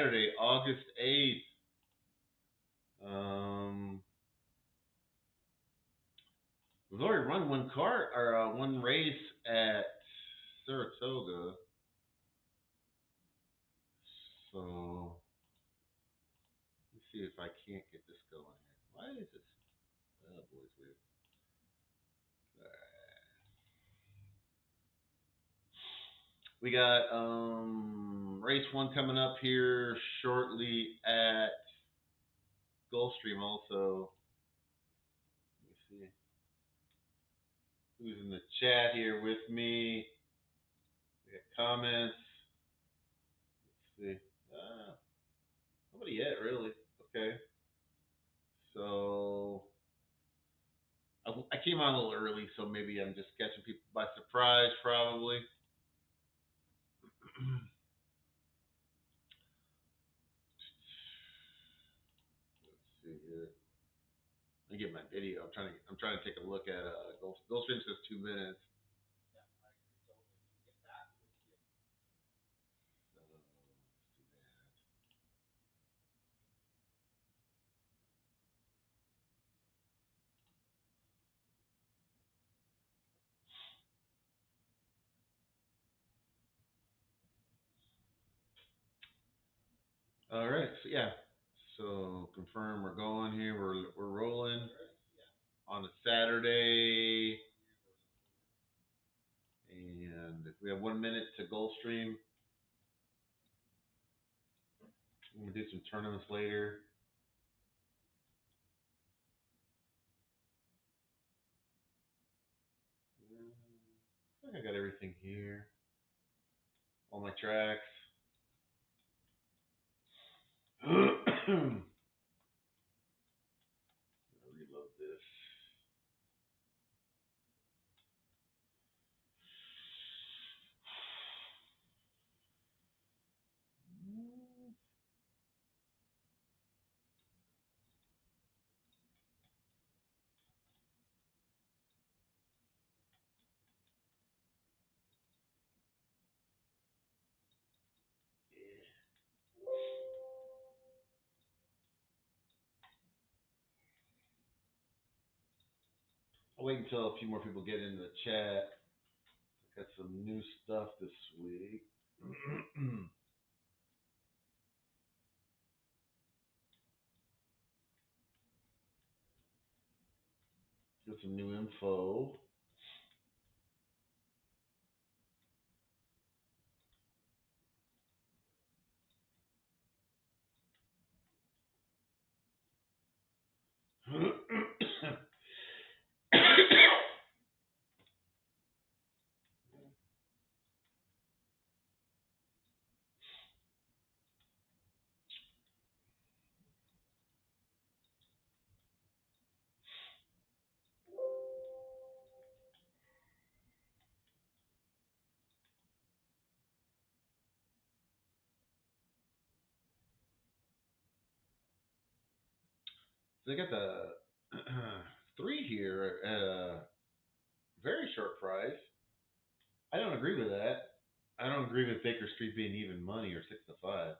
Saturday, August 8th. We've already run one race at Saratoga. So let's see if I can't get this going here. Why is this? Oh boy, it's weird. We got race 1 coming up here shortly at Gulfstream also. Let me see who's in the chat here with me. We got comments. Let's see. Nobody yet, really. Okay. So I came on a little early, so maybe I'm just catching people by surprise, probably. Let's see here. Let me get my video. I'm trying to take a look at Gulfstream says 2 minutes. All right, so yeah, so confirm we're going here. We're rolling on a Saturday, and we have 1 minute to Gulfstream. I'm gonna do some tournaments later. I think I got everything here. All my tracks. Reload this. I'll wait until a few more people get into the chat. I got some new stuff this week. Got some new info. They got the 3 here at a very short price. I don't agree with that. I don't agree with Baker Street being even money or 6 to 5,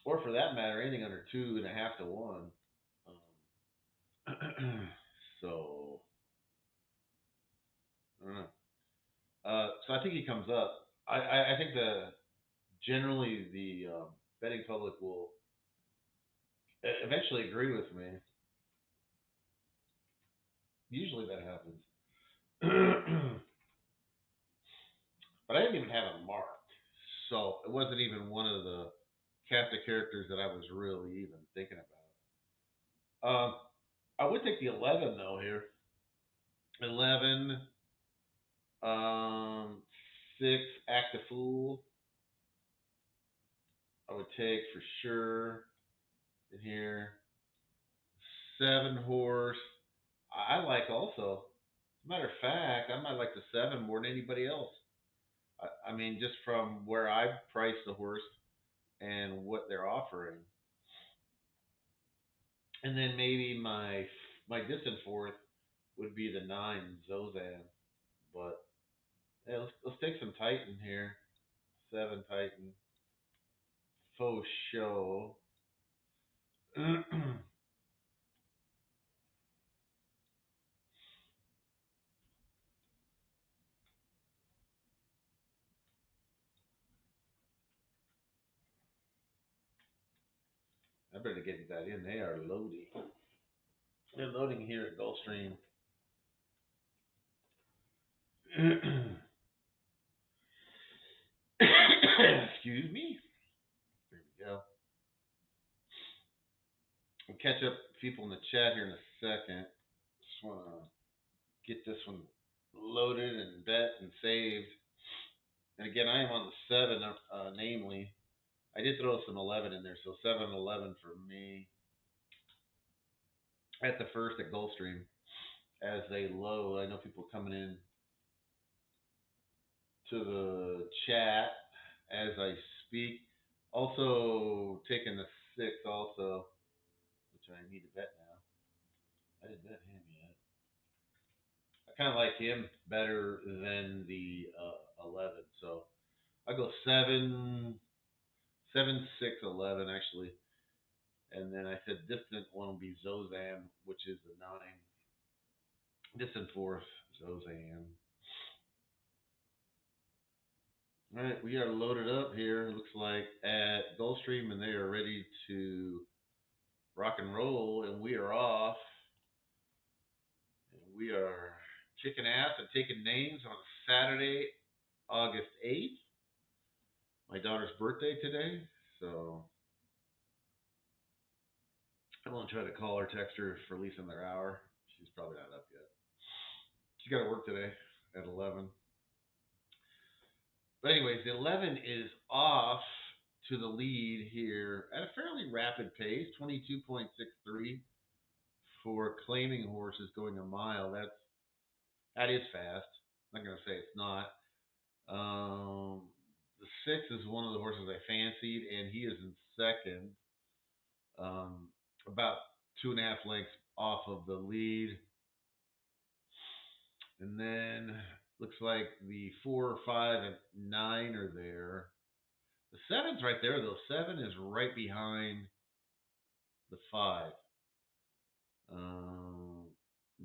or for that matter, anything under 2.5 to 1. So I don't know. So I think he comes up. I think generally the betting public will eventually agree with me. Usually that happens. But I didn't even have it marked, so it wasn't even one of the cast of characters that I was really even thinking about. I would take the 11 though here. 11, 6, Act a Fool. I would take for sure in here. 7 Horse. I like also. As a matter of fact, I might like the 7 more than anybody else. I mean, just from where I price the horse and what they're offering. And then maybe my distant fourth would be the 9 Zozan. But yeah, let's take some Titan here. 7 Titan. faux show. I better get that in. They are loading. They're loading here at Gulfstream. Excuse me. There we go. We'll catch up people in the chat here in a second. Just want to get this one loaded and bet and saved. And again, I am on the 7, namely. I did throw some 11 in there, so 7-11 for me at the first at Gulfstream as they load. I know people coming in to the chat as I speak. Also taking the 6 also, which I need to bet now. I didn't bet him yet. I kind of like him better than the 11, so I'll go 7, 7, 6, 11 actually. And then I said distant one will be Zozan, which is the 9. Distant 4th, Zozan. All right, we are loaded up here. It looks like at Gulfstream, and they are ready to rock and roll, and we are off. And we are kicking ass and taking names on Saturday, August 8th. My daughter's birthday today, so I'm going to try to call her, text her for at least another hour. She's probably not up yet. She got to work today at 11. But anyways, the 11 is off to the lead here at a fairly rapid pace, 22.63 for claiming horses going a mile. That is fast. I'm not going to say it's not. The 6 is one of the horses I fancied, and he is in second, about 2.5 lengths off of the lead. And then looks like the 4, 5, and 9 are there. The 7's right there, though. 7 is right behind the 5.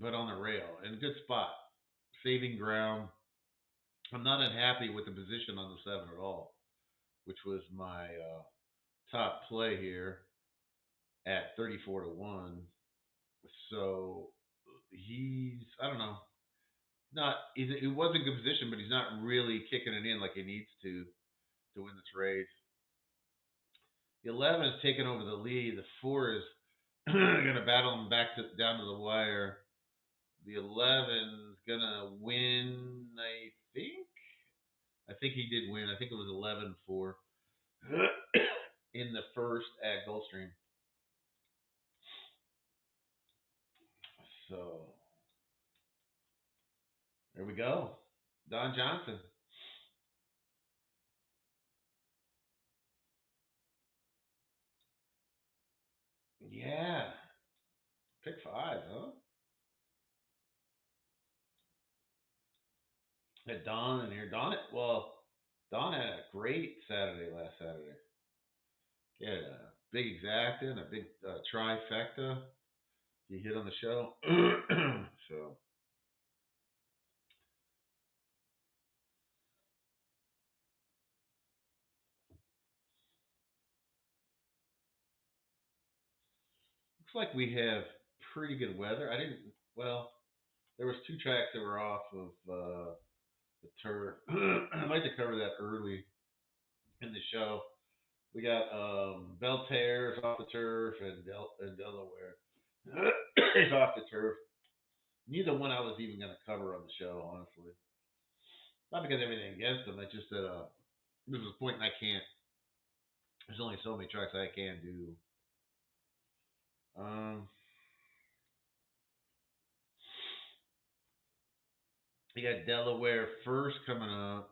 But on the rail. In a good spot. Saving ground. I'm not unhappy with the position on the 7 at all, which was my top play here at 34-1. So he's, I don't know. It was a good position, but he's not really kicking it in like he needs to win this race. The 11 is taking over the lead. The 4 is going to battle him down to the wire. The 11's going to win, I think. I think he did win. I think it was 11-4 in the first at Gulfstream. So there we go. Don Johnson. Yeah. Pick 5, huh? Had Don in here. Don had a great last Saturday. He had a big exacta and a big trifecta. He hit on the show. So. Looks like we have pretty good weather. There was 2 tracks that were off of the turf. I'd like to cover that early in the show. We got Belterra off the turf and Delaware is off the turf. Neither one I was even going to cover on the show, honestly. Not because of anything against them. It's just that this is a point I can't. There's only so many tracks I can do. You got Delaware first coming up.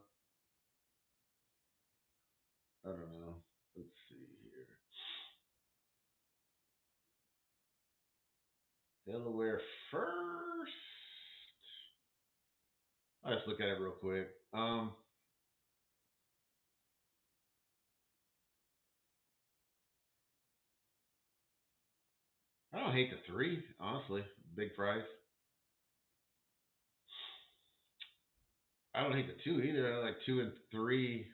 I don't know. Let's see here. Delaware first. I'll just look at it real quick. don't hate the 3, honestly. Big price. I don't hate the 2 either. I like 2 and 3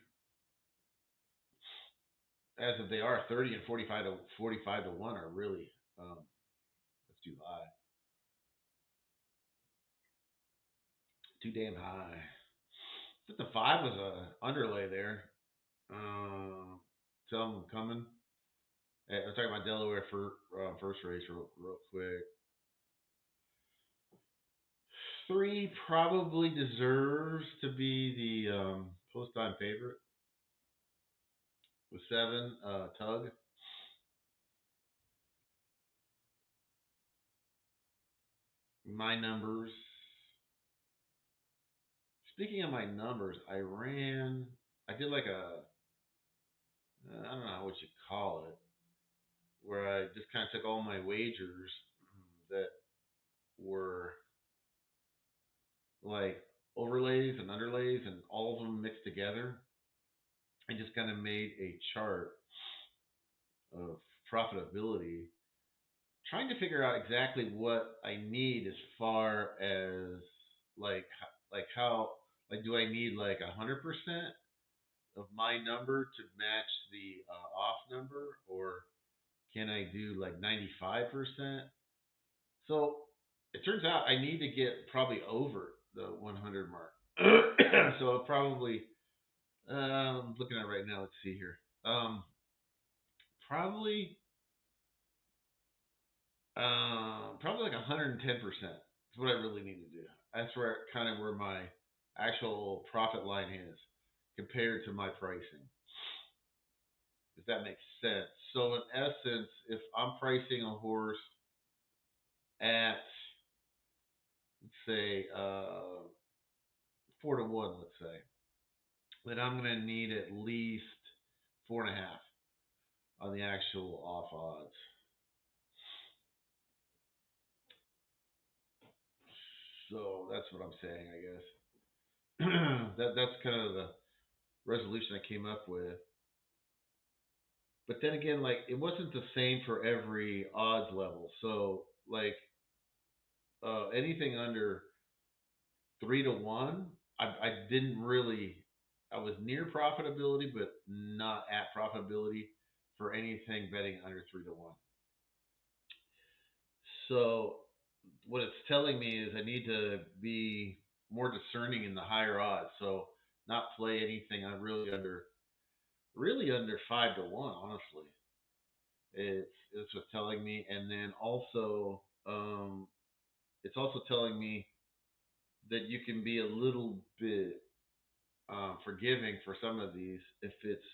as if they are 30 and 45 to 1 are really that's too high. Too damn high. But the 5 was a underlay there. Tell them coming. Hey, I'm talking about Delaware for first race real quick. 3 probably deserves to be the post time favorite. With 7, Tug. My numbers. Speaking of my numbers, I did like I don't know what you call it, where I just kind of took all my wagers that were like overlays and underlays and all of them mixed together. I just kind of made a chart of profitability, trying to figure out exactly what I need as far as like how do I need like 100% of my number to match the off number, or can I do like 95%? So it turns out I need to get probably over the 100 mark. So I'll probably I'm looking at it right now. Let's see here. Probably probably like 110% is what I really need to do. That's where my actual profit line is compared to my pricing. If that makes sense. So in essence, if I'm pricing a horse at let's say 4 to 1, let's say, then I'm gonna need at least 4.5 on the actual off odds. So that's what I'm saying, I guess. That's kind of the resolution I came up with. But then again, like it wasn't the same for every odds level. So like anything under 3 to 1, I didn't really. I was near profitability, but not at profitability for anything betting under 3 to 1. So what it's telling me is I need to be more discerning in the higher odds. So not play anything on really under 5 to 1. Honestly, it's what's telling me, and then also it's also telling me that you can be a little bit forgiving for some of these if it's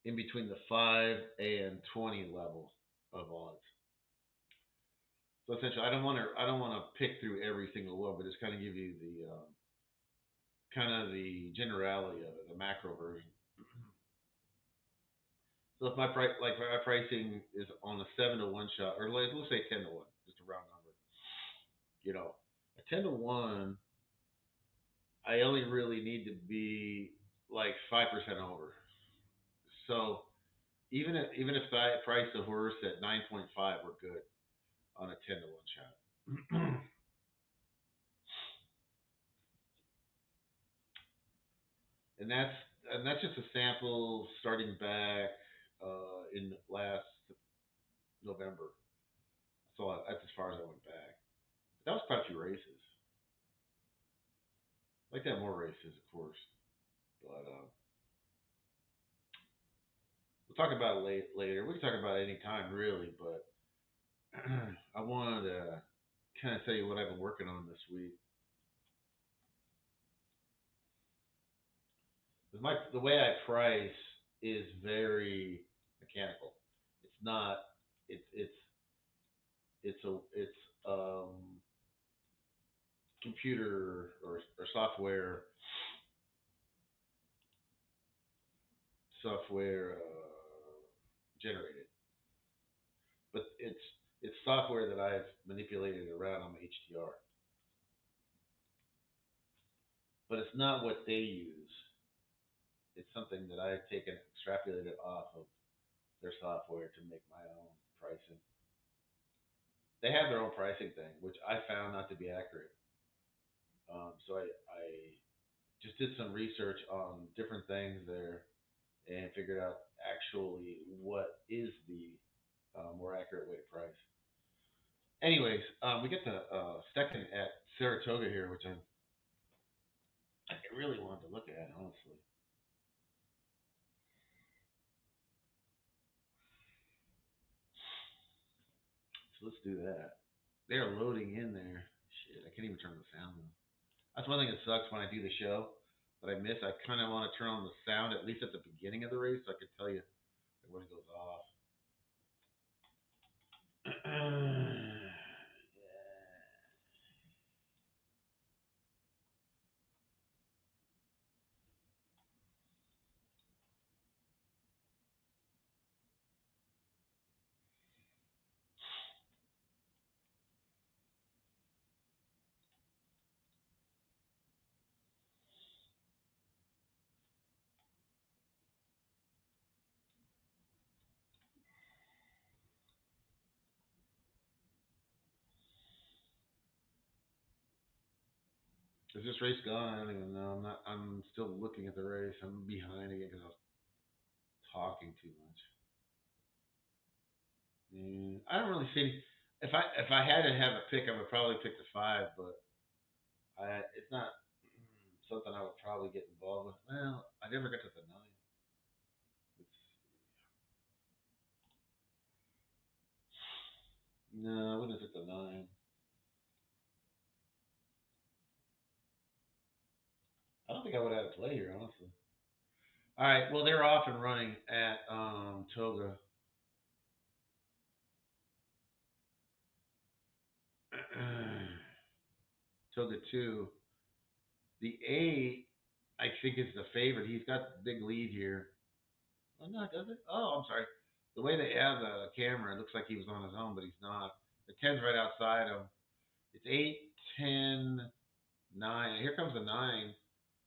in between the 5 and 20 level of odds. So essentially, I don't want to pick through every single one, but just kind of give you the kind of the generality of it, the macro version. So if my pricing is on a 7 to 1 shot, or let's say 10 to 1, just a round number. You know, a 10 to 1, I only really need to be like 5% over. So even if I price the horse at 9.5, we're good on a 10 to 1 shot. And that's just a sample starting back in last November. So that's as far as I went back. But that was quite a few races. I'd like to have more races, of course, but we'll talk about it later. We can talk about it any time, really. But I wanted to kind of tell you what I've been working on this week. The way I price is very mechanical. It's not. It's computer or software generated, but it's software that I've manipulated around on my HDR. But it's not what they use. It's something that I've taken extrapolated off of their software to make my own pricing. they have their own pricing thing, which I found not to be accurate. So I just did some research on different things there and figured out actually what is the more accurate way to price. Anyways, we get the second at Saratoga here, which I really wanted to look at, honestly. So let's do that. They are loading in there. Shit, I can't even turn the sound on. That's one thing that sucks when I do the show that I miss. I kind of want to turn on the sound at least at the beginning of the race so I can tell you when it goes off. Is this race gone? I don't even know. I'm not. I'm still looking at the race. I'm behind again because I was talking too much. I don't really see. If I had to have a pick, I would probably pick the 5, but it's not something I would probably get involved with. Well, I never got to the 9. No, I wouldn't have took the 9. I don't think I would have had a play here, honestly. All right, well they're off and running at Toga. Toga 2. The 8, I think, is the favorite. He's got the big lead here. Oh, no, does it? Oh, I'm sorry. The way they have the camera, it looks like he was on his own, but he's not. The 10's right outside him. It's 8, 10, 9. Here comes the 9.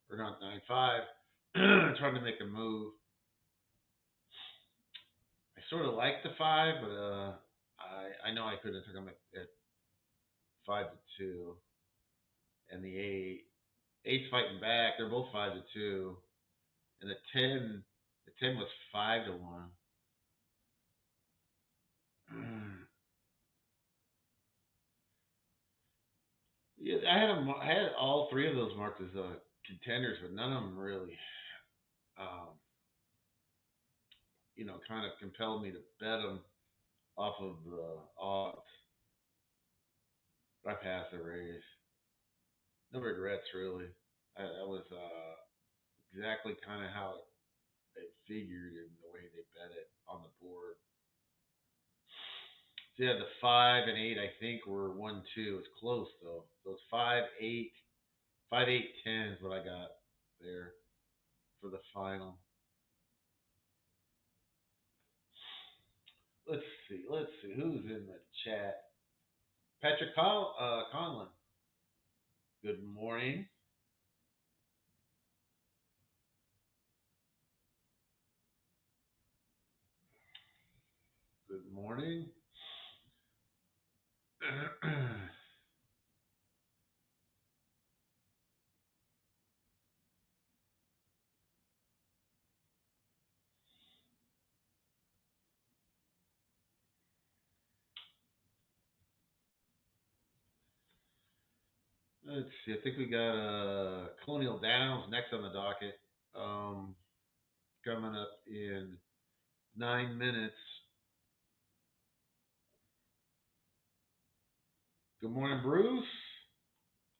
Or not 9, 5. Trying to make a move. I sort of like the 5, but I know I could have took him at 5 to 2. And the 8. 8's fighting back. They're both 5 to 2. And the 10 was 5 to 1. Yeah, I had all 3 of those marked as contenders, but none of them really, um, kind of compelled me to bet them off of the odds. But I passed the race. No regrets, really. That was exactly kind of how it figured in the way they bet it on the board. So yeah, the 5 and 8 I think were 1-2. It's close though. So it's 5, 8, 5, 8, 10 is what I got there for the final. Let's see. Who's in the chat. Patrick Conlon. Good morning. Good morning. Let's see. I think we got Colonial Downs next on the docket. Coming up in 9 minutes. Good morning, Bruce.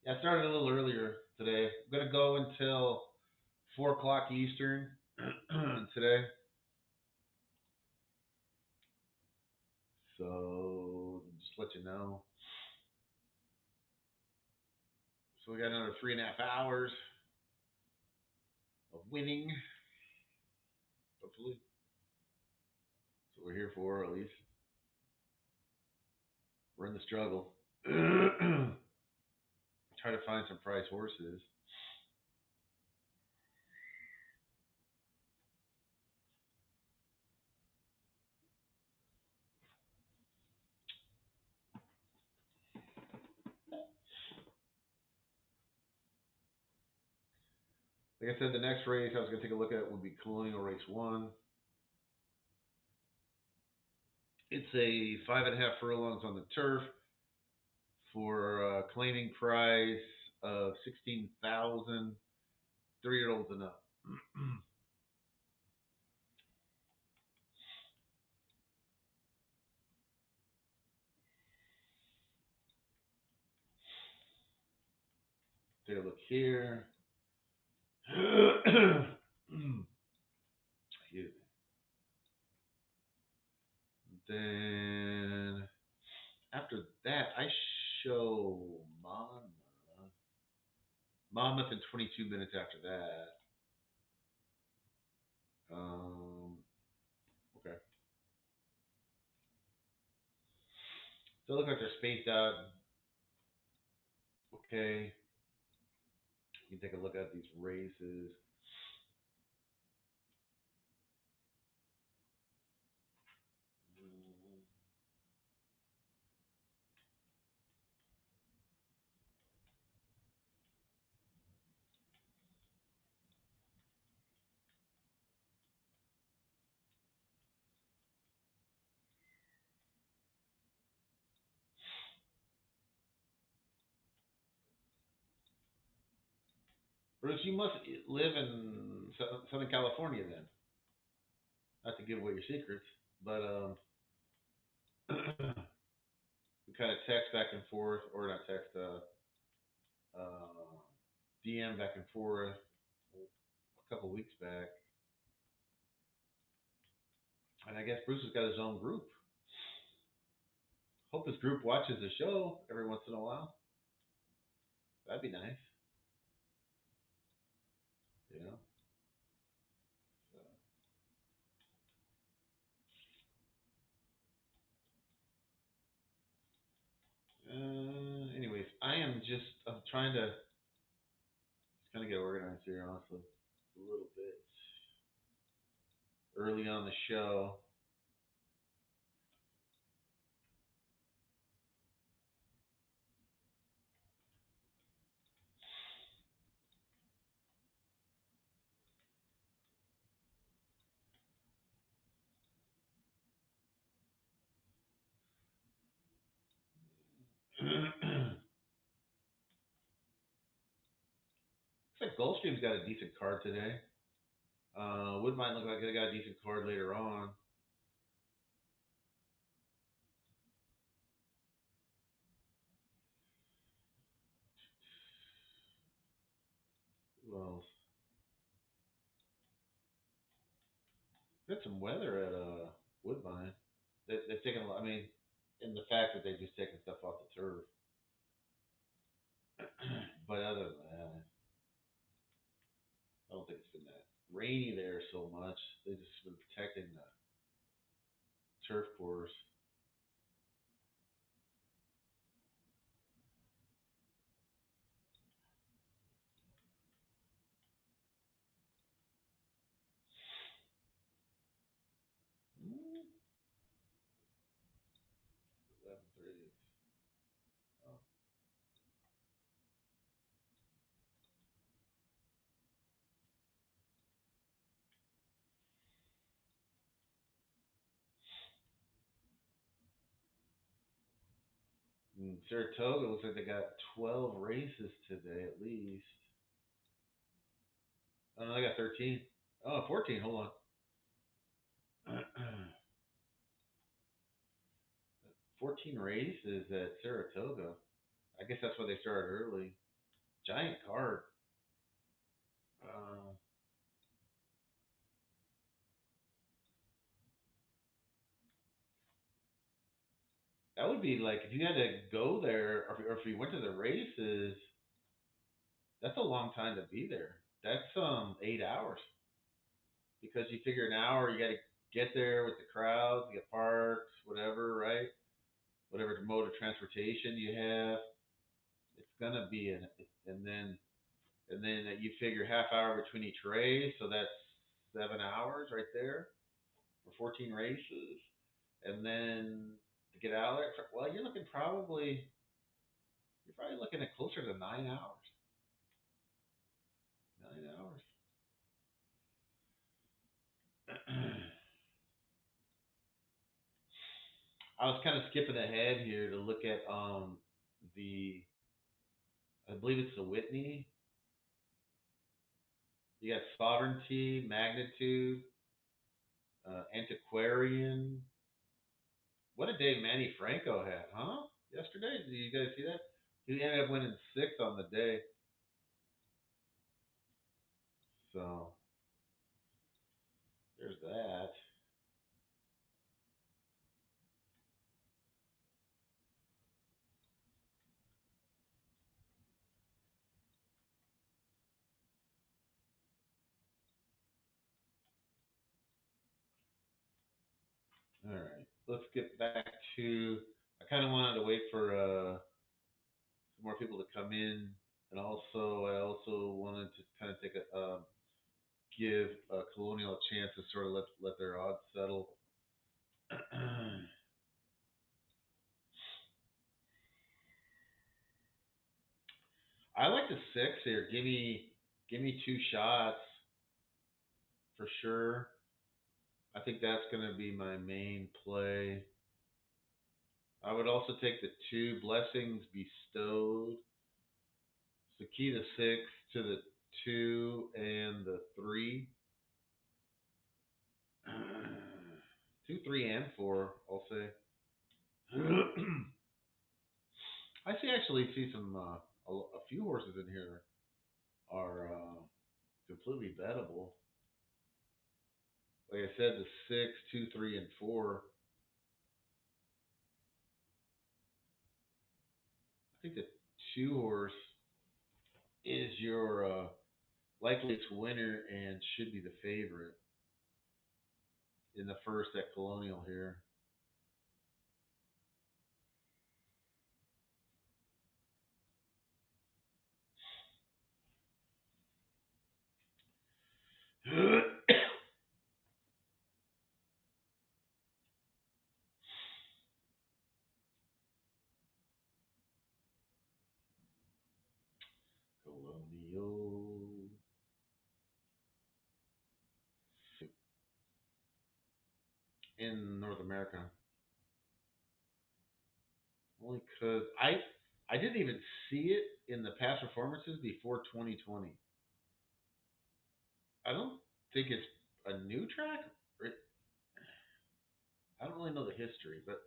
Yeah, I started a little earlier today. I'm gonna go until 4 o'clock Eastern today. So just let you know. So we got another 3.5 hours of winning. Hopefully. That's what we're here for, at least. We're in the struggle. Try to find some price horses. Like I said, the next race I was going to take a look at would be Colonial Race 1. It's a 5.5 furlongs on the turf for a claiming price of 16,000, 3-year-olds and up. Take a look here. Excuse me. Then after that, I show Monmouth in 22 minutes after that. Okay. So it looks like they're spaced out. Okay. You can take a look at these races. Bruce, you must live in Southern California then. Not to give away your secrets, but we kind of text back and forth, or not text, DM back and forth a couple weeks back. And I guess Bruce has got his own group. Hope his group watches the show every once in a while. That'd be nice. You know? Anyways, I'm trying to get organized here, honestly. A little bit early on the show. Looks like Gulfstream's got a decent card today. Woodbine look like they got a decent card later on. Who else? Got some weather at Woodbine. They've taken a lot. I mean, in the fact that they've just taken stuff off the turf. But other than that, I don't think it's been that rainy there so much. They've just been protecting the turf course. Saratoga looks like they got 12 races today at least. Oh no, they got 13. Oh, 14. Hold on. 14 races at Saratoga. I guess that's why they started early. Giant card. That would be like if you had to go there, or if you went to the races. That's a long time to be there. That's 8 hours because you figure an hour you got to get there with the crowds, get parks, whatever, right? Whatever mode of transportation you have, it's gonna be and then you figure half hour between each race, so that's 7 hours right there for 14 races, and then to get out of there, well, you're probably looking at closer to 9 hours. 9 hours. I was kind of skipping ahead here to look at the I believe it's the Whitney. You got sovereignty, magnitude, antiquarian. What a day Manny Franco had, huh? Yesterday, did you guys see that? He ended up winning sixth on the day. So there's that. All right, let's get back to. I kind of wanted to wait for some more people to come in, and I also wanted to kind of take a give Colonial a chance to sort of let their odds settle. I like the six here. Give me two shots for sure. I think that's going to be my main play. I would also take the two blessings bestowed. So key the six to the two and the three. Two, three, and four, I'll say. I actually see some a few horses in here are completely bettable. Like I said, the six, two, three, and four. I think the two horse is your likeliest winner and should be the favorite in the first at Colonial here. Colonial. In North America. Only because I didn't even see it in the past performances before 2020. I don't think it's a new track. I don't really know the history, but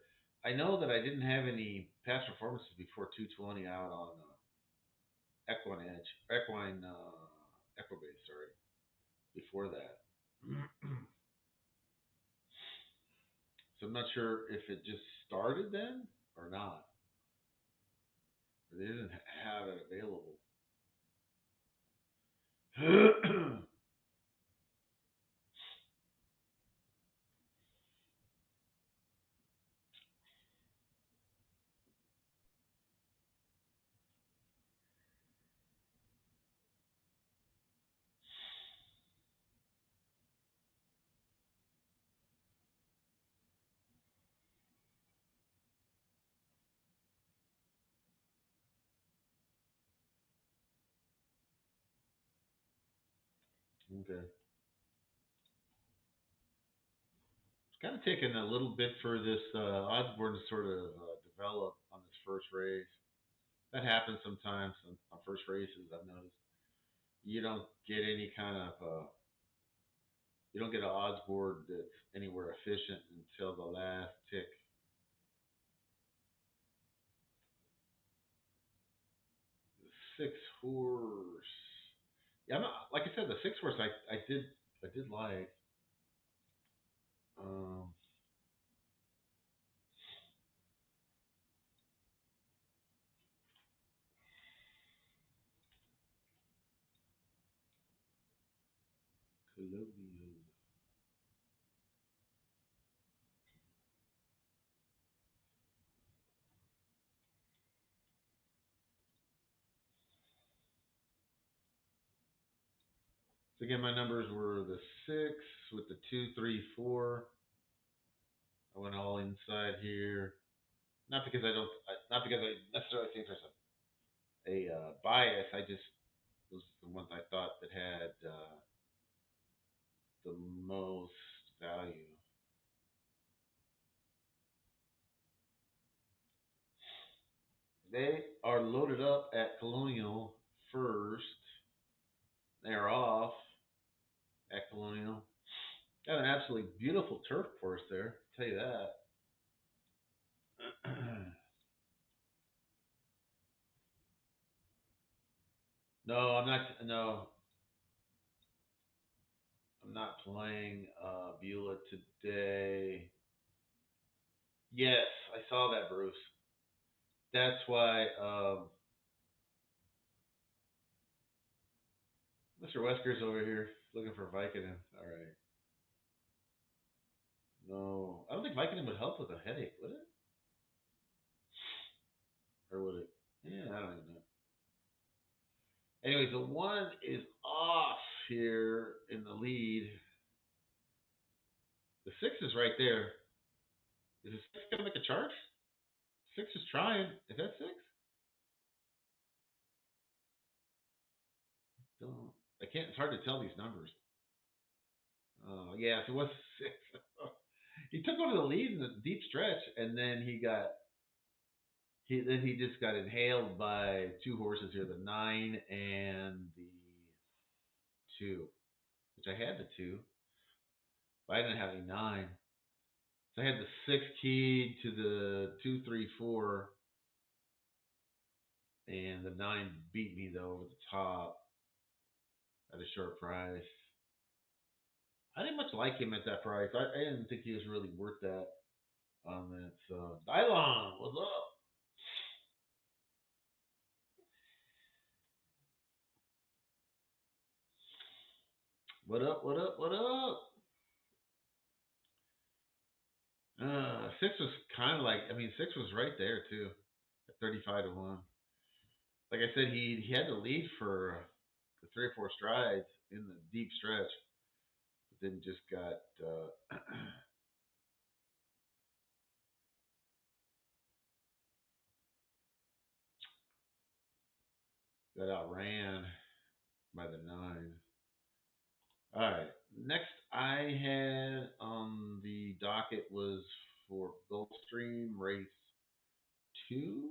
I know that I didn't have any past performances before 220 out on Equibase, sorry, before that. So I'm not sure if it just started then or not. Or they didn't have it available. Okay. It's kind of taken a little bit for this odds board to sort of develop on this first race. That happens sometimes on first races. I've noticed you don't get any kind of you don't get an odds board that's anywhere efficient until the last tick. The six horse. Yeah, I'm not, like I said, the six horse I did like. Um, Colonial. So again, my numbers were the six with the two, three, four. I went all inside here. Not because I don't, not because I necessarily think there's a bias. I just those are the ones I thought that had the most value. They are loaded up at Colonial first. They are off at Colonial. Got an absolutely beautiful turf course there. I'll tell you that. No, I'm not. No, I'm not playing Beulah today. Yes, I saw that, Bruce. That's why Mr. Wesker's over here looking for Vicodin. All right. No, I don't think Vicodin would help with a headache, would it? Or would it? Yeah, I don't even know. Anyways, the one is off here in the lead. The six is right there. Is the six gonna make a charge? Six is trying. Is that six? Don't. I can't. It's hard to tell these numbers. Oh yeah, so it was six. He took over the lead in the deep stretch, and then he just got inhaled by two horses here, the nine and the two, which I had the two, but I didn't have any nine. So I had the six keyed to the 2, 3, 4, and the nine beat me though over the top at a short price. I didn't much like him at that price. I didn't think he was really worth that on that. So Dylon, what's up? What up? What up? What up? Six was kind of like. I mean, six was right there too, at 35 to 1. Like I said, he had the lead for the 3 or 4 strides in the deep stretch, but then just got outran by the nine. All right. Next, I had on the docket was for Gulfstream race 2.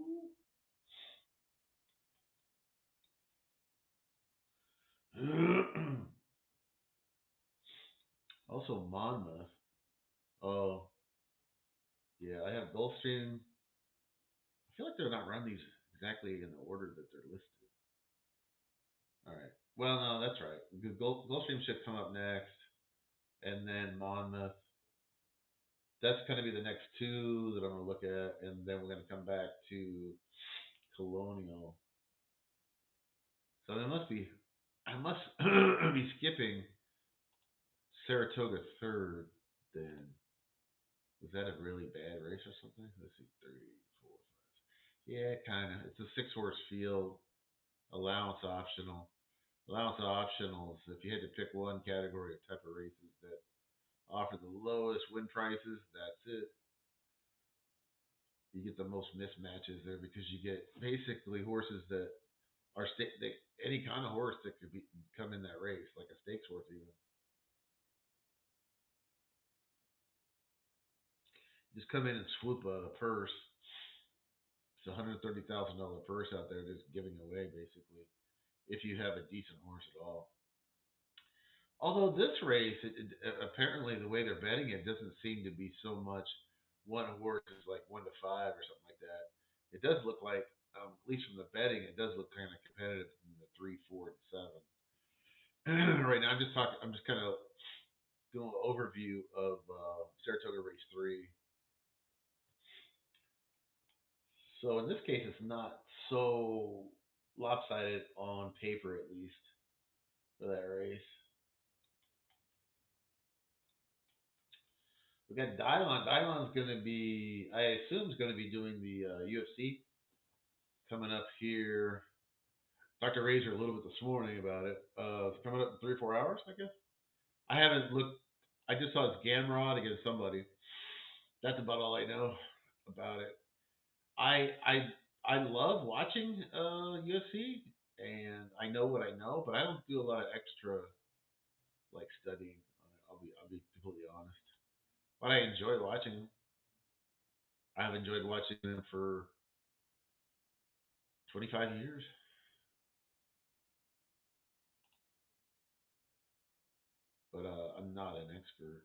Also Monmouth. Oh, yeah, I have Gulfstream. I feel like they're not run these exactly in the order that they're listed. All right. Well, no, that's right. Gulfstream should come up next, and then Monmouth. That's going to be the next two that I'm going to look at, and then we're going to come back to Colonial. So I must be skipping Saratoga third. Then was that a really bad race or something? Let's see, 3, 4, 5. Yeah, kind of. It's a 6 horse field, allowance optional. Allowance optionals. If you had to pick one category of type of races that offer the lowest win prices, that's it. You get the most mismatches there because you get basically horses that are any kind of horse that could come in that race, like a stakes horse even. Just come in and swoop a purse. It's $130,000 purse out there just giving away basically if you have a decent horse at all. Although this race, apparently the way they're betting it doesn't seem to be so much one horse is like 1 to 5 or something like that. It does look like, at least from the betting, it does look kind of competitive in the 3, 4, and 7. Right now, I'm just talking. I'm just kind of doing an overview of Saratoga Race 3. So in this case, it's not so lopsided on paper, at least for that race. We got Dylon. Dylon's going to be, I assume, is going to be doing the UFC coming up here. Talked to Razor a little bit this morning about it. It's coming up in 3 or 4 hours, I guess. I haven't looked. I just saw his Gamrod against somebody. That's about all I know about it. I love watching UFC, and I know what I know, but I don't do a lot of extra like studying on it. I'll be completely honest. But I enjoy watching them. I've enjoyed watching them for 25 years. But I'm not an expert,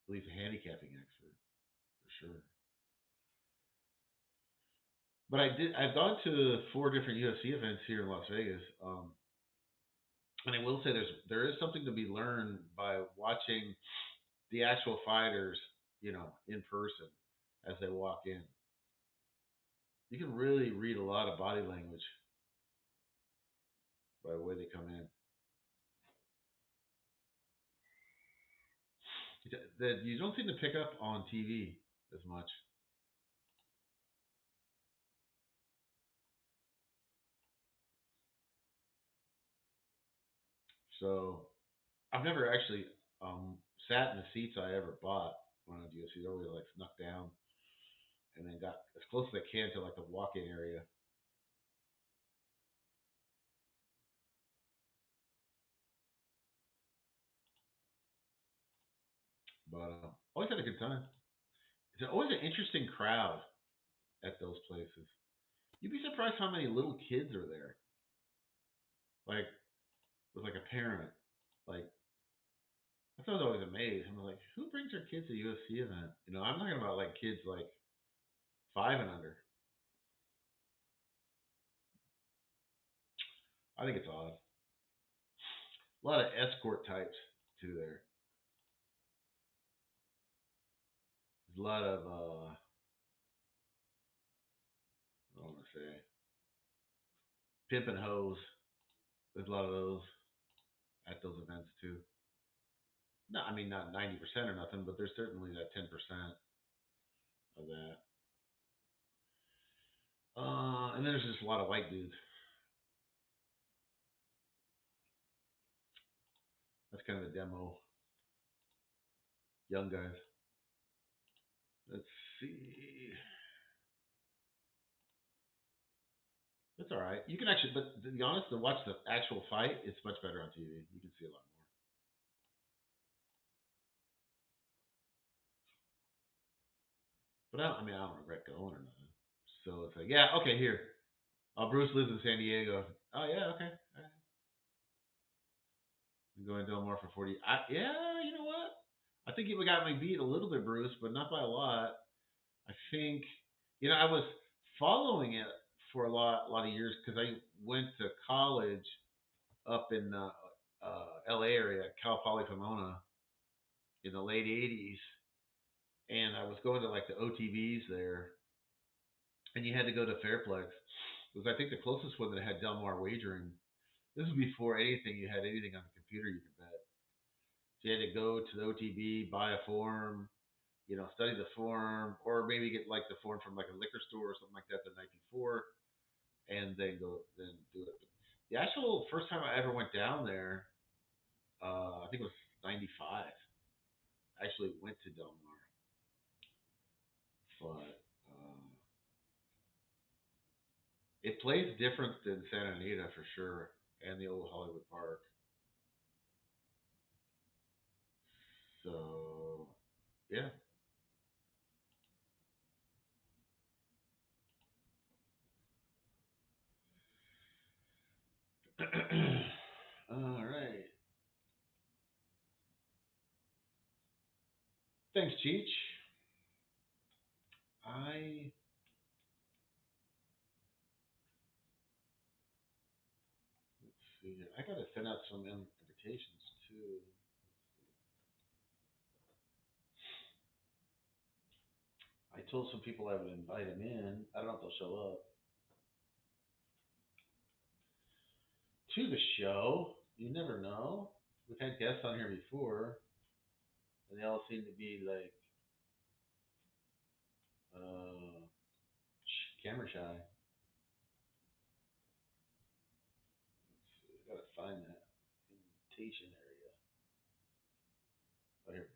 at least a handicapping expert for sure. But I've gone to 4 different UFC events here in Las Vegas. And I will say there is something to be learned by watching the actual fighters, in person as they walk in. You can really read a lot of body language by the way they come in. That you don't seem to pick up on TV as much. So I've never actually sat in the seats I ever bought when I was UFC. I always like snuck down and then got as close as I can to like the walk-in area. But always had a good time. It's always an interesting crowd at those places. You'd be surprised how many little kids are there. Like with like a parent. Like I thought I was always amazed. I'm like, who brings their kids to a UFC event? I'm talking about like kids like 5 and under. I think it's odd. A lot of escort types too there. There's a lot of I don't want to say pimp and hoes. There's a lot of those at those events too. No, I mean not 90% or nothing, but there's certainly that 10% of that. And then there's just a lot of white dudes. That's kind of the demo. Young guys. Let's see. That's all right. You can actually, but to be honest, to watch the actual fight, it's much better on TV. You can see a lot more. But I don't regret going or nothing. So it's like, yeah, okay, here. Oh, Bruce lives in San Diego. Oh yeah, okay. All right. I'm going to Delmar for 40. Yeah, you know what? I think you got me beat a little bit, Bruce, but not by a lot. I think, I was following it for a lot of years because I went to college up in the LA area, Cal Poly Pomona, in the late '80s, and I was going to like the OTBs there, and you had to go to Fairplex. It was I think the closest one that had Delmar wagering. This was before anything. You had anything on the computer you could bet. So you had to go to the OTB, buy a form, study the form, or maybe get like the form from like a liquor store or something like that the night before, and then do it. The actual first time I ever went down there, I think it was '95. I actually went to Del Mar, but it plays different than Santa Anita for sure, and the old Hollywood Park. So yeah. All right. Thanks, Cheech. I let's see here. I gotta send out some invitations too. I told some people I would invite them in. I don't know if they'll show up to the show. You never know. We've had guests on here before, and they all seem to be like uh, camera shy. I gotta find that invitation area. Oh, here.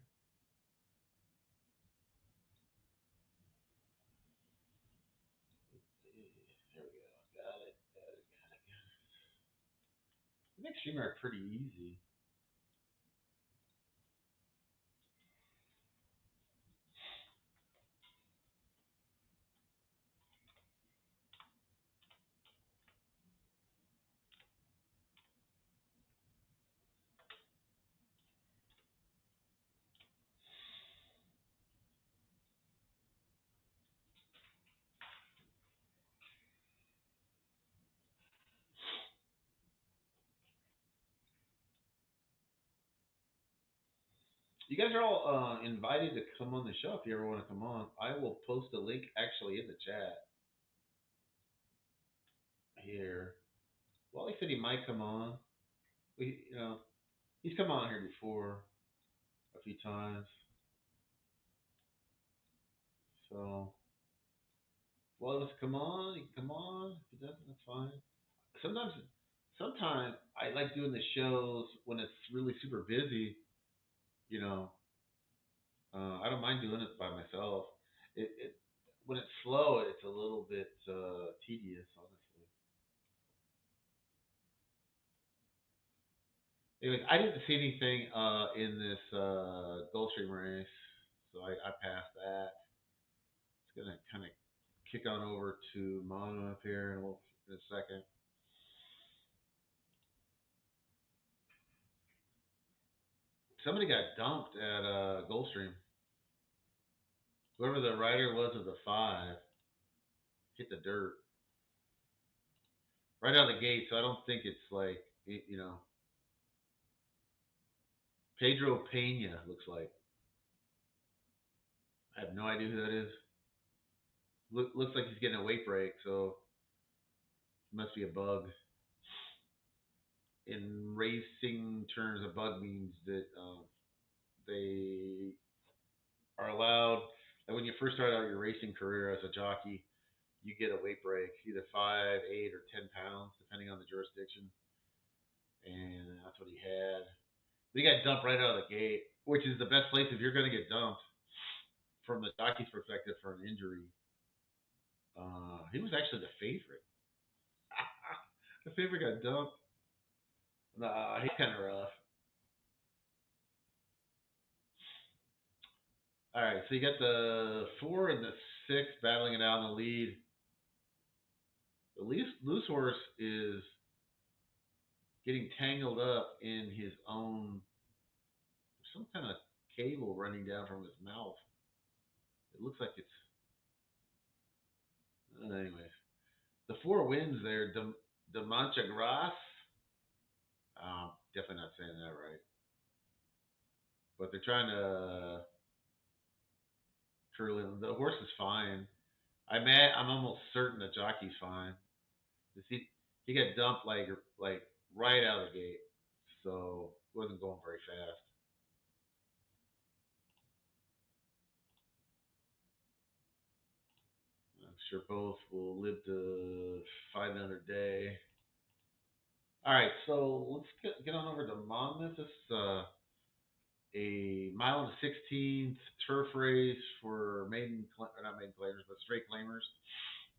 There we go. Got it. Got it. Got it. Got it. The next streamer are pretty easy. You guys are all invited to come on the show if you ever want to come on. I will post a link actually in the chat here. Wally said he might come on. He's come on here before a few times. So, Wally wants to come on. He can come on. If he doesn't, that's fine. Sometimes I like doing the shows when it's really super busy. You know, I don't mind doing it by myself. It when it's slow, it's a little bit tedious, honestly. Anyways, I didn't see anything in this Gulfstream race, so I passed that. It's gonna kind of kick on over to Monmouth here in a second. Somebody got dumped at Gulfstream. Whoever the rider was of the 5 hit the dirt right out of the gate. So I don't think it's like Pedro Pena looks like. I have no idea who that is. Looks like he's getting a weight break, so it must be a bug. In racing terms, a bug means that they are allowed. Like when you first start out your racing career as a jockey, you get a weight break, either 5, 8, or 10 pounds, depending on the jurisdiction. And that's what he had. But he got dumped right out of the gate, which is the best place if you're going to get dumped from the jockey's perspective for an injury. He was actually the favorite. The favorite got dumped. Nah, he's kind of rough. All right, so you got the 4 and the 6 battling it out in the lead. The loose horse is getting tangled up in his own. There's some kind of cable running down from his mouth. It looks like it's. Anyways, the 4 wins there. De Mancha Gras. Definitely not saying that right. But they're trying to curl in. The horse is fine. I'm almost certain the jockey's fine. He got dumped like right out of the gate, so wasn't going very fast. I'm sure both will live to fight another day. All right, so let's get on over to Monmouth. This is a mile and 16th turf race for not maiden claimers, but straight claimers,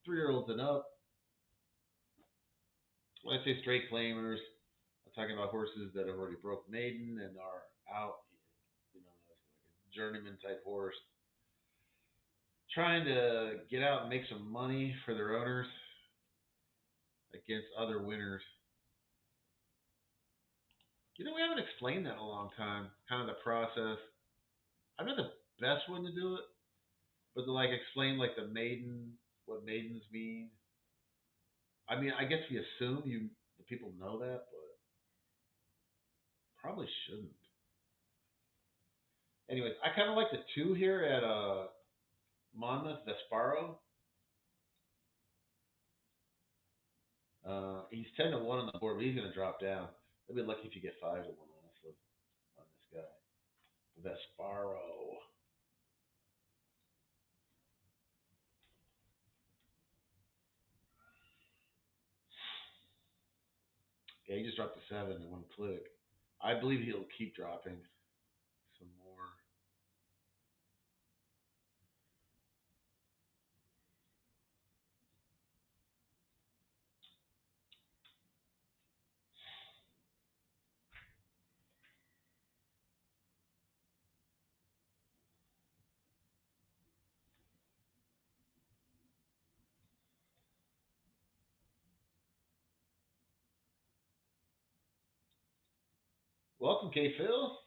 3-year-olds and up. When I say straight claimers, I'm talking about horses that have already broke maiden and are out, like a journeyman type horse, trying to get out and make some money for their owners against other winners. We haven't explained that in a long time, kind of the process. I'm not the best one to do it, but to explain the maiden, what maidens mean. I mean, I guess we assume the people know that, but probably shouldn't. Anyways, I kind of like the 2 here at Monmouth, Vesparo. He's 10-1 on the board, but he's going to drop down. I'd be lucky if you get 5-1, honestly, on this guy, Vesparo. Yeah, he just dropped to 7 in one click. I believe he'll keep dropping some more. Welcome, K. Phil.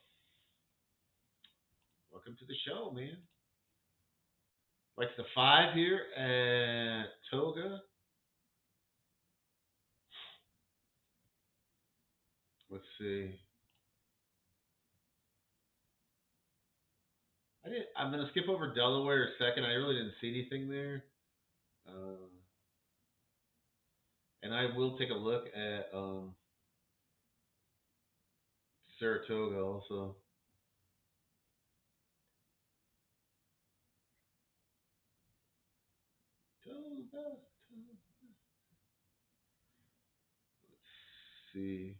Welcome to the show, man. Likes the 5 here at Toga. Let's see. I'm gonna skip over Delaware a second. I really didn't see anything there, uh, and I will take a look at Saratoga also. Let's see.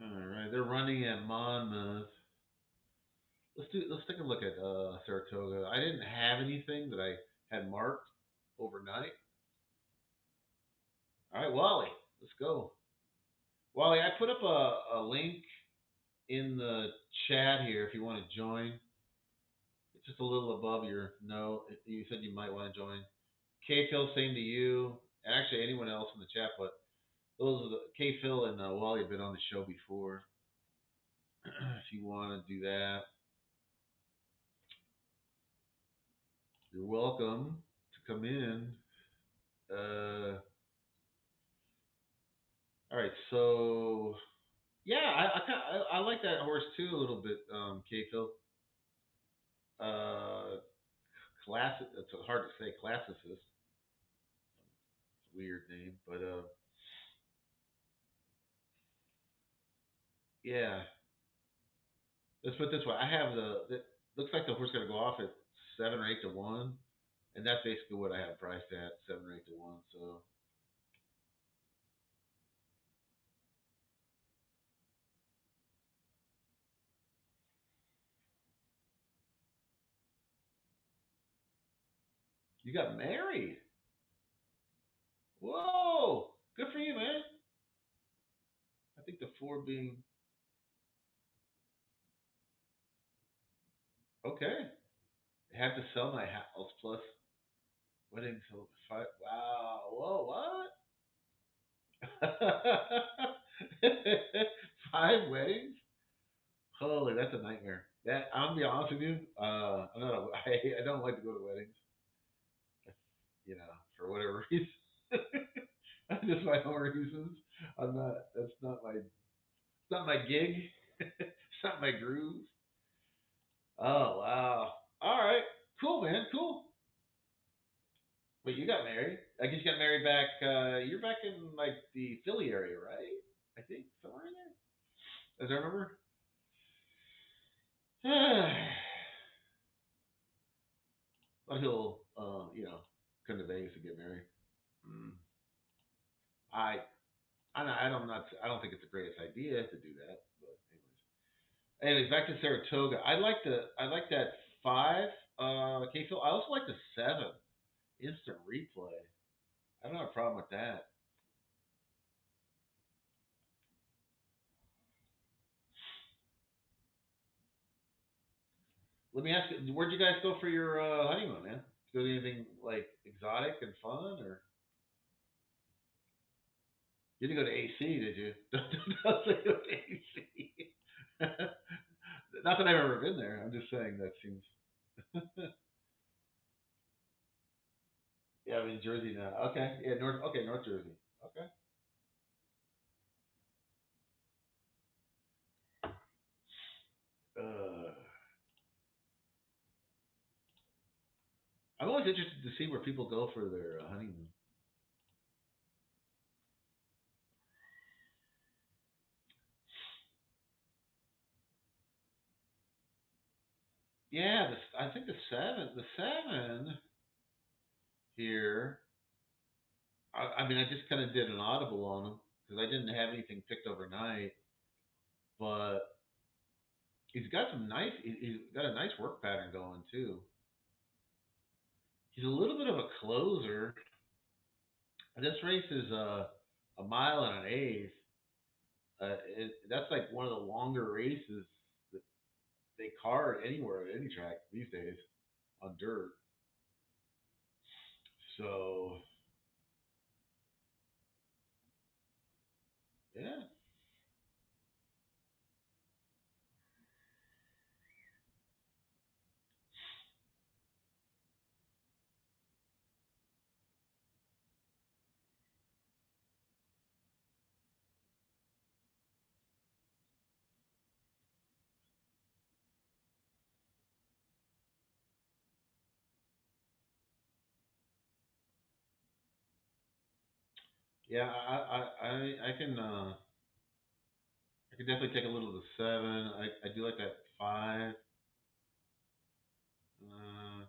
All right, they're running at Monmouth. Let's take a look at Saratoga. I didn't have anything that I had marked overnight. All right, Wally, let's go. Wally, I put up a link in the chat here if you want to join. It's just a little above your note. You said you might want to join. K Phil, same to you. And actually, anyone else in the chat, but those are the K Phil and Wally have been on the show before. If you want to do that, you're welcome to come in. All right, so yeah, I like that horse too a little bit, K Phil. Classic. It's hard to say. Classicist. Weird name, but yeah. Let's put it this way. I have it looks like the horse going to go off at 7 or 8 to 1, and that's basically what I have priced at 7 or 8 to 1. So you got married. Whoa, good for you, man. I think the four being okay. I have to sell my house plus wedding so 5. Wow. Whoa, what? 5 weddings? Holy, that's a nightmare. That I'm gonna be honest with you. I'm not. I don't like to go to weddings. You know, for whatever reason. Just my own reasons. I'm not. That's not my. It's not my gig. It's not my groove. Oh wow. All right. Cool, man. Cool. But you got married. I guess you got married back. You're back in like the Philly area, right? I think somewhere in there. As I remember. But he'll, come to Vegas to get married. Mm. I, I don't think it's the greatest idea to do that. But anyways, back to Saratoga. I like that 5. K Phil. I also like the 7 instant replay. I don't have a problem with that. Let me ask you, where'd you guys go for your honeymoon, man? Did you go to anything like exotic and fun, or you didn't go to AC, did you? Don't say go to AC. Not that I've ever been there. I'm just saying that seems. Yeah, I'm in Jersey now. Okay, yeah, North. Okay, North Jersey. Okay. Uh, I'm always interested to see where people go for their honeymoon. Yeah, I think the 7 here. I mean, I just kind of did an audible on them because I didn't have anything picked overnight, but he's got some nice. He's got a nice work pattern going too. He's a little bit of a closer. This race is a mile and an eighth. That's like one of the longer races that they card anywhere at any track these days on dirt. So yeah, Yeah, I can definitely take a little of the seven. I do like that five. Uh,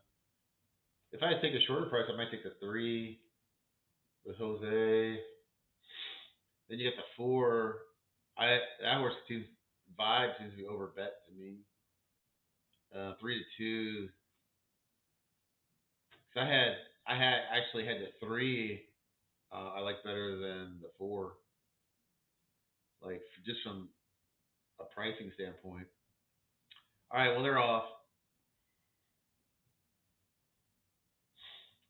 if I had to take a shorter price, I might take the three with Jose. Then you get the four. That horse seems vibe seems to be over bet to me. 3 to 2. So I had actually had the three. I like better than the four. Like just from a pricing standpoint. All right, well they're off.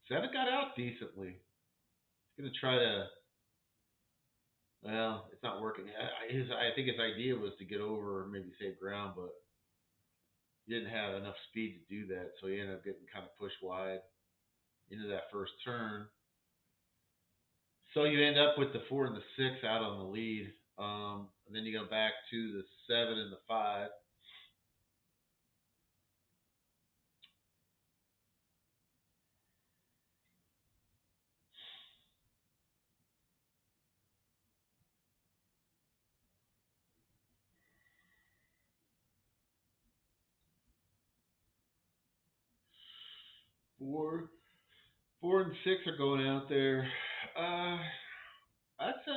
Seven got out decently. He's gonna try to. Well, it's not working. I think his idea was to get over maybe save ground, but he didn't have enough speed to do that, so he ended up getting kind of pushed wide into that first turn. So you end up with the four and the six out on the lead. And then you go back to the seven and the five. Four, four and six are going out there. Uh, that's a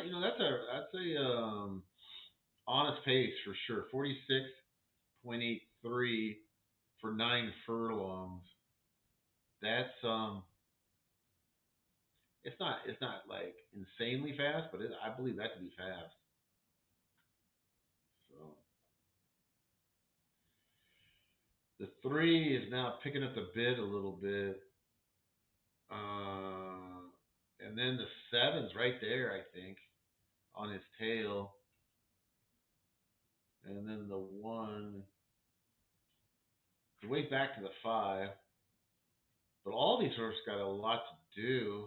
honest pace for sure. 46.83 for 9 furlongs. That's it's not like insanely fast, but I believe that to be fast. So the three is now picking up the bid a little bit. Uh, and then the seven's right there, I think, on his tail. And then the one, the way back to the five. But all these horses got a lot to do.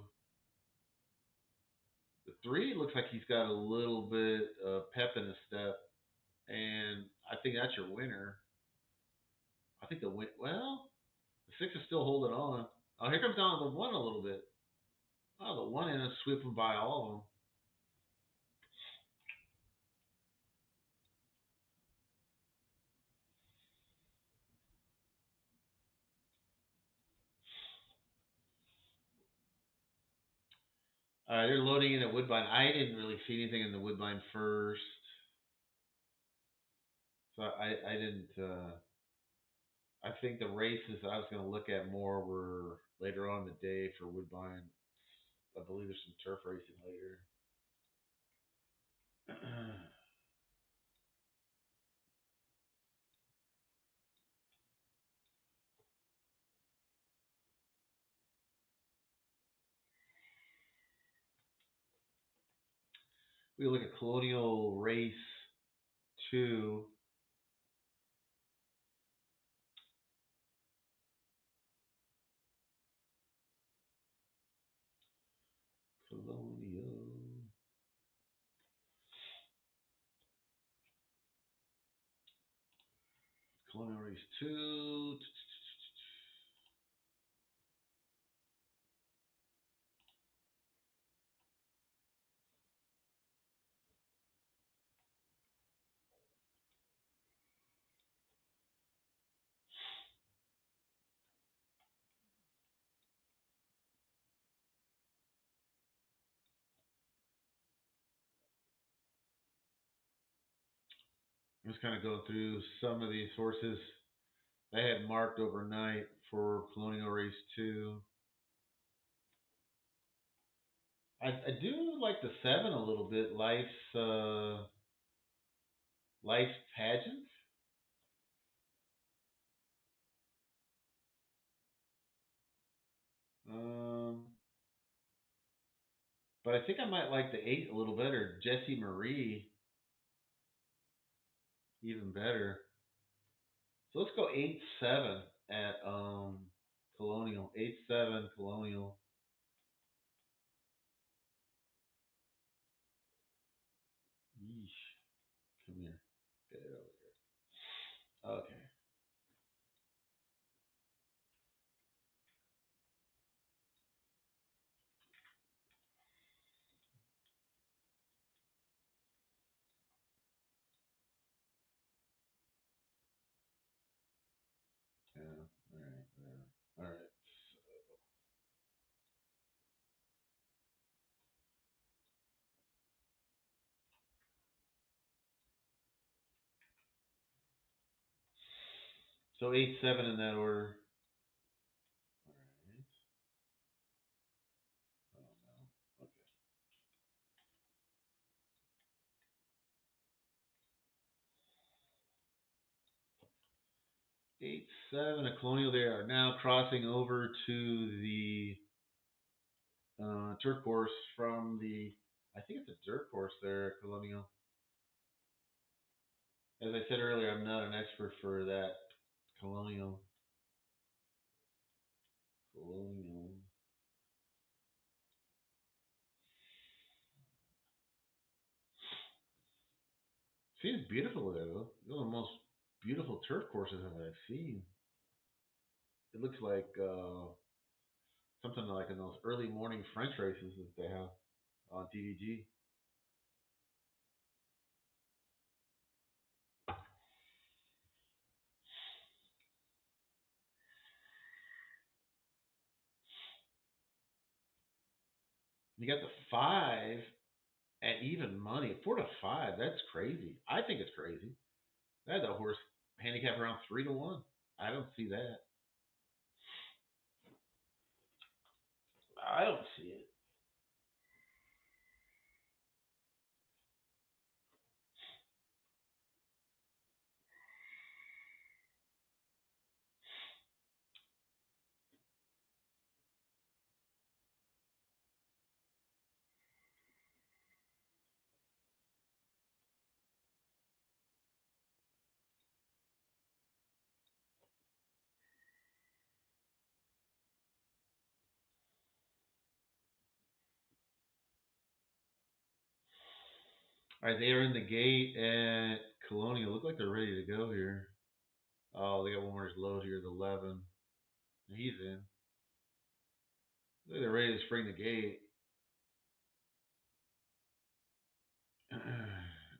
The three looks like he's got a little bit of pep in his step, and I think that's your winner. I think well, the six is still holding on. Oh, here comes down to the one a little bit. Oh, the one end is sweeping by all of them. They're loading in at Woodbine. I didn't really see anything in the Woodbine first, so I didn't. I think the races I was going to look at more were later on in the day for Woodbine. I believe there's some turf racing later. We look at Colonial Race 2. Colonial. Colonial Race 2. I'm just kind of going through some of these horses I had marked overnight for Colonial Race 2. I do like the 7 a little bit. Life's Pageant. Um, but I think I might like the 8 a little better. Jessie Marie, even better. So let's go 8-7 at Colonial. 8-7 Colonial. Yeesh. Come here. Get it over here. Okay. All right. So 8-7 in that order. All right. Oh no. Okay. 8-7. A Colonial. They are now crossing over to the turquoise from the. I think it's a dirt course there, Colonial. As I said earlier, I'm not an expert for that Colonial. Colonial. Seems beautiful there though. One of the most beautiful turf courses that I've seen. It looks like something like in those early morning French races that they have on TVG. You got the 5 at even money, 4-5. That's crazy. I think it's crazy. I had that horse handicap around 3-1. I don't see that. I don't see it. All right, they are in the gate at Colonial. Look like they're ready to go here. Oh, they got one more load here, the 11. He's in. Look like they're ready to spring the gate.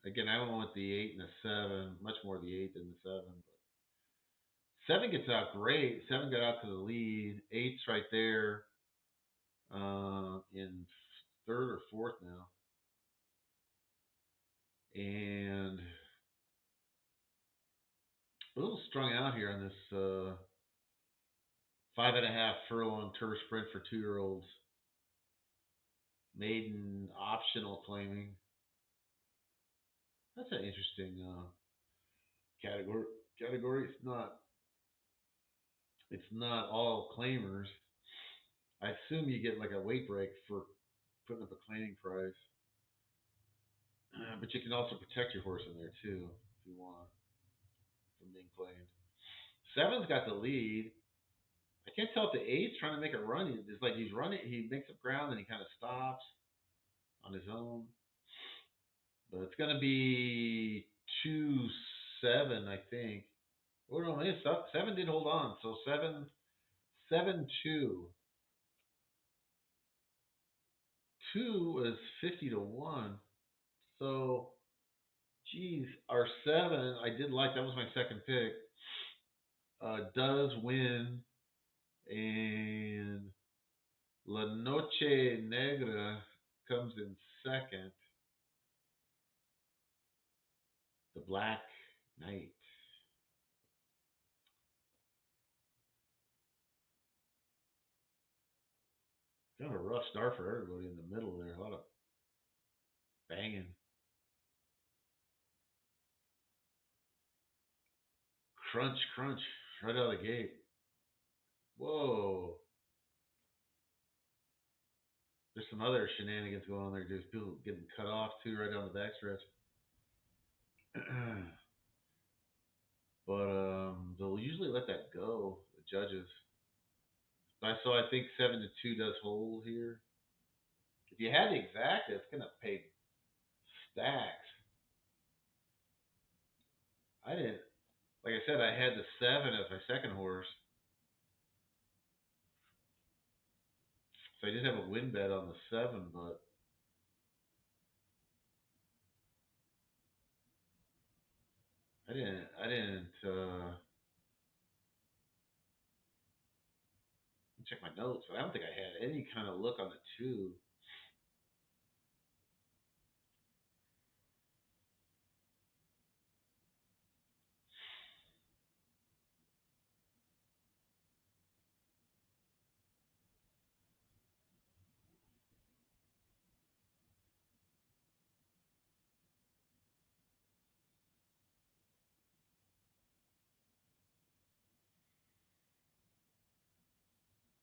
Again, I went with the 8 and the 7, much more the 8 than the 7. But 7 gets out great. 7 got out to the lead. 8's right there in third or fourth now. And a little strung out here on this 5.5 furlong turf sprint for 2-year-olds. Maiden optional claiming. That's an interesting category. Category. It's not all claimers. I assume you get like a weight break for putting up a claiming price, but you can also protect your horse in there too if you want from being claimed. 7's got the lead. I can't tell if the 8's trying to make a run. It's like he's running. He makes up ground and he kind of stops on his own. But it's gonna be 2-7, I think. Oh no, 7 did hold on. So 7-2. 2 is 50-1. So, geez, our 7, I did like. That was my second pick. Does win, and La Noche Negra comes in second. The Black Knight. Kind of a rough start for everybody in the middle there. A lot of banging. Crunch, crunch, right out of the gate. Whoa. There's some other shenanigans going on there. There's people getting cut off too right down the backstretch. But they'll usually let that go, the judges. So I think 7-2 does hold here. If you had the exact, it's gonna pay stacks. I didn't. Like I said, I had the 7 as my second horse, so I did have a win bet on the 7, but I didn't. check my notes, but I don't think I had any kind of look on the two.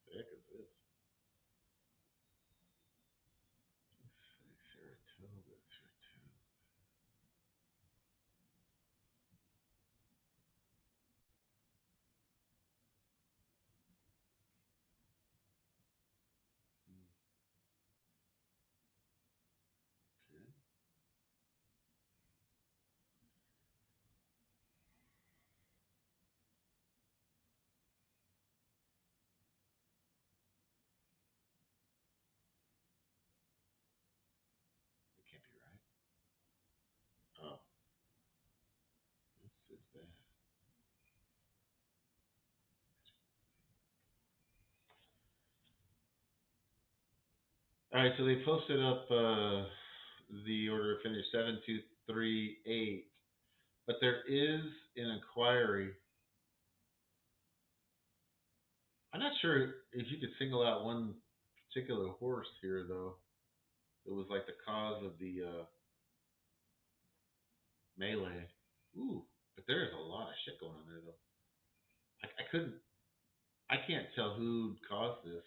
The heck is this? Saratoga, Saratoga. Okay. It can't be right. Oh, this is that. All right, so they posted up the order of finish 7238, but there is an inquiry. I'm not sure if you could single out one particular horse here though. It was like the cause of the melee. Ooh, but there is a lot of shit going on there though. I couldn't, I can't tell who caused this.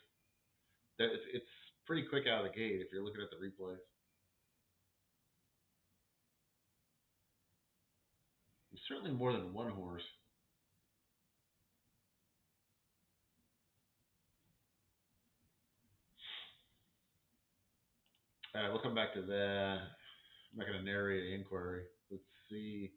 That it's pretty quick out of the gate if you're looking at the replays. There's certainly more than one horse. All right, we'll come back to that. I'm not going to narrate the inquiry. Let's see.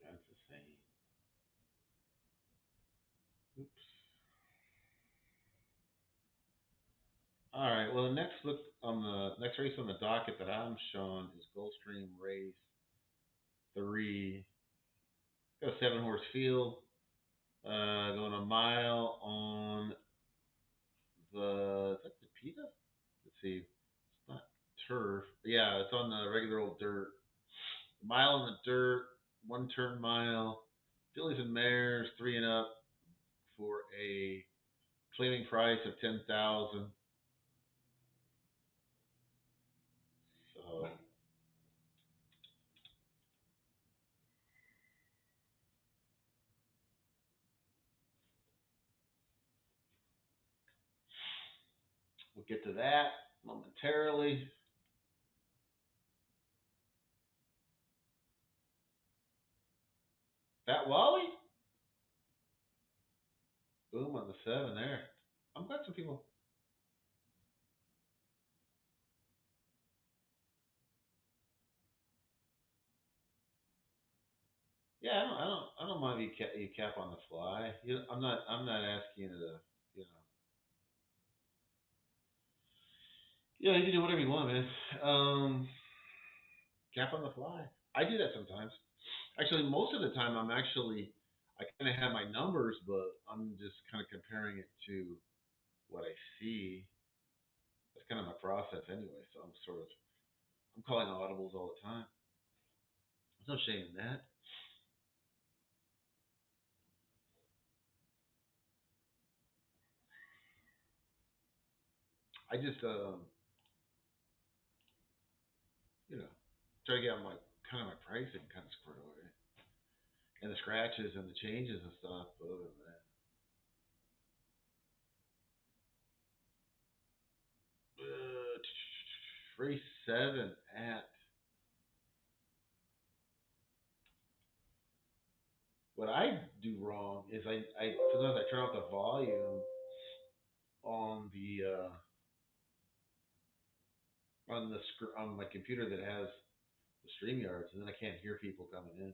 That's the same. Oops. All right. Well, the next race on the docket that I'm showing is Gulfstream Race 3. It's got a 7-horse field. Going a mile on the, is that the PETA? Let's see. It's not turf. Yeah, it's on the regular old dirt. A mile on the dirt, 1 turn mile. Fillies and mares, 3 and up for a claiming price of 10,000. So we'll get to that momentarily. Fat Wally? Boom on the 7 there. I'm glad some people. Yeah, I don't mind if you cap on the fly. I'm not asking you to, you know. Yeah, you can do whatever you want, man. Cap on the fly. I do that sometimes. Actually, most of the time, I kind of have my numbers, but I'm just kind of comparing it to what I see. That's kind of my process anyway. So I'm calling audibles all the time. There's no shame in that. I just you know, try to get my kind of my pricing kind of squared away, and the scratches and the changes and stuff. But other than that, race 7 at what I do wrong is I sometimes I turn off the volume on the on my computer that has the StreamYards, and then I can't hear people coming in.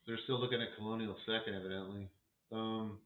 They're still looking at Colonial second, evidently. Um,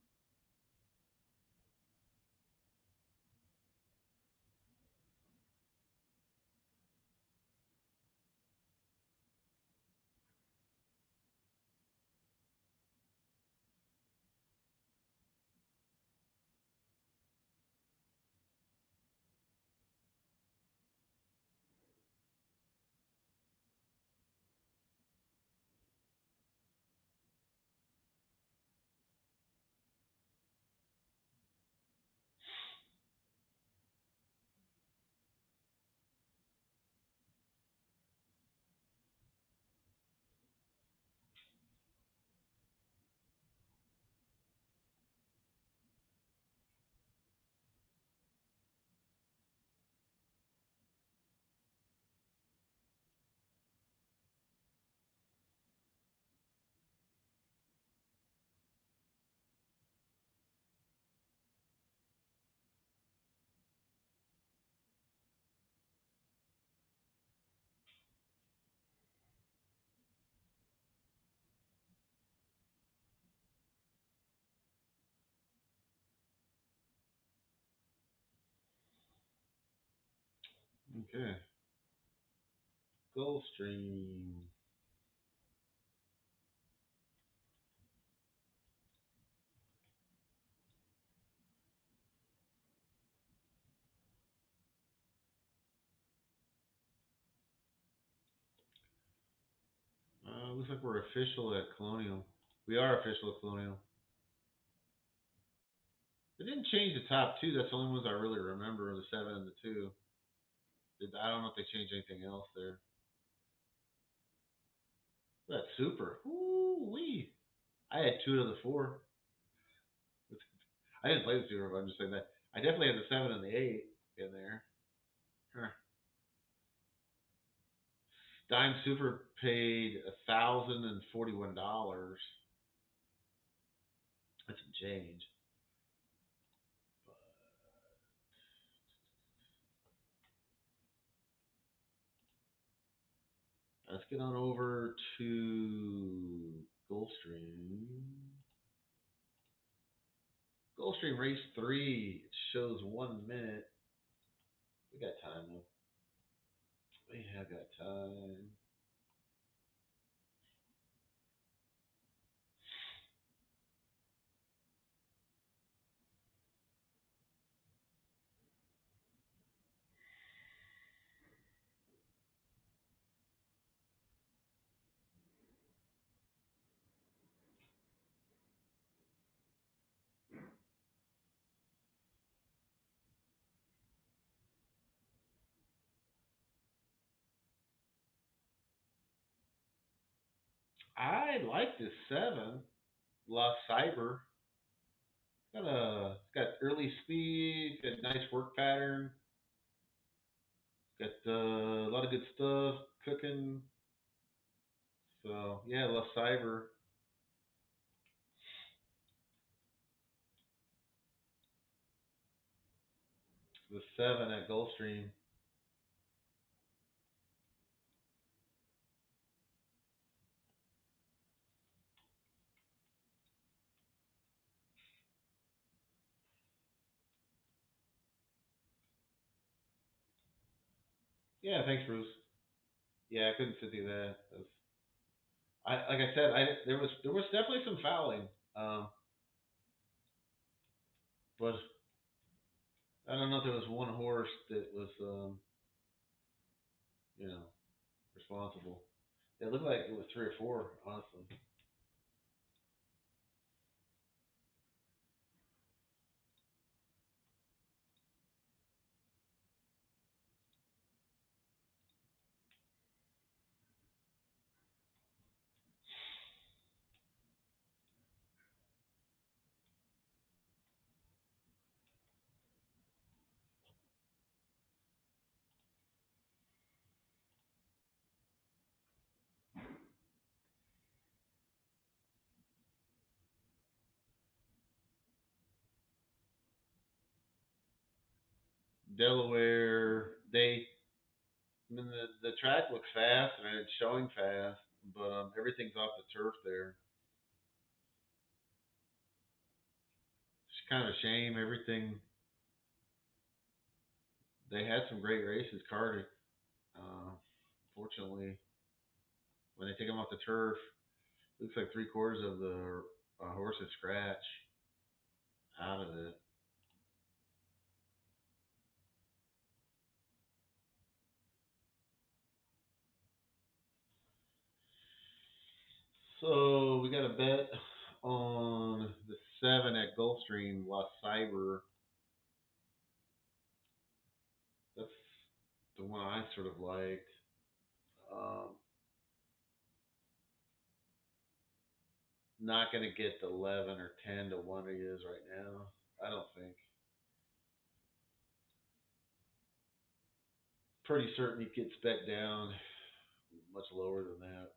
okay. Gulfstream. Looks like we're official at Colonial. We are official at Colonial. They didn't change the top two. That's the only ones I really remember, the 7 and the 2. I don't know if they changed anything else there. That's super. Ooh wee. I had 2 of the 4. I didn't play the Super, but I'm just saying that. I definitely had the 7 and the 8 in there. Huh. Dime Super paid $1,041. That's some change. Let's get on over to Gulfstream. Gulfstream race 3. It shows 1 minute. We got time though. We have got time. I like this 7. Lost Cyber. It's got early speed, got nice work pattern, got a lot of good stuff cooking. So yeah, Lost Cyber. the 7 at Gulfstream. Yeah, thanks, Bruce. Yeah, I couldn't sit through that. Like I said, there was definitely some fouling, um, but I don't know if there was one horse that was you know responsible. It looked like it was three or four, honestly. Delaware, I mean, the track looks fast and it's showing fast, but everything's off the turf there. It's kind of a shame. Everything they had some great races, Carter. Fortunately, when they take them off the turf, looks like three quarters of the horses scratch out of it. So we got a bet on the 7 at Gulfstream, Lost Cyber. That's the one I sort of liked. Um, Not going to get the 11 or 10 to 1 he is right now. I don't think. Pretty certain he gets bet down much lower than that.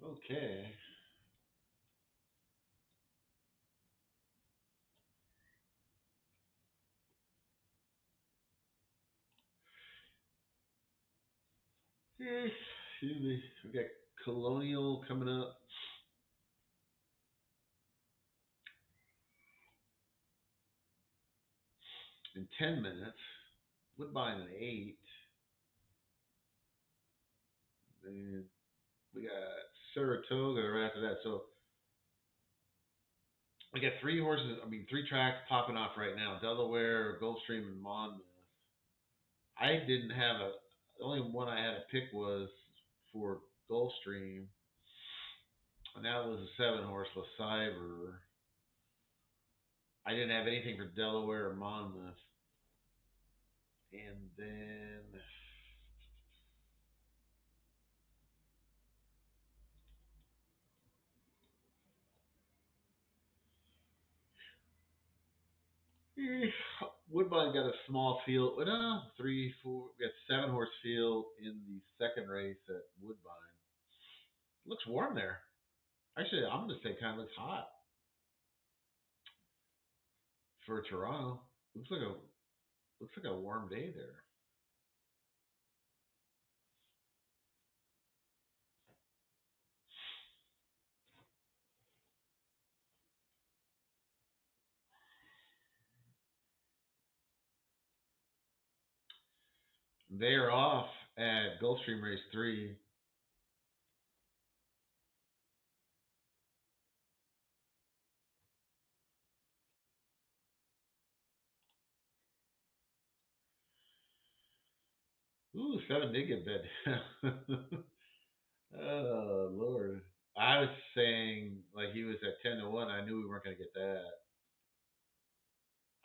Okay. Excuse me. We got Colonial coming up in 10 minutes. Woodbine at 8. Then we got Saratoga right after that. So we got three tracks popping off right now: Delaware, Gulfstream, and Monmouth. I didn't have a. The only one I had to pick was for Gulfstream, and that was a 7 horse LeCyber. I didn't have anything for Delaware or Monmouth. And then Woodbine got a small field. Well, no, three, four. We got 7 horse field in the second race at Woodbine. Looks warm there. Actually, I'm gonna say kind of looks hot for Toronto. Looks like a warm day there. They are off at Gulfstream Race 3. Ooh, 7 did get bid. Oh Lord. I was saying like he was at 10-1. I knew we weren't gonna get that.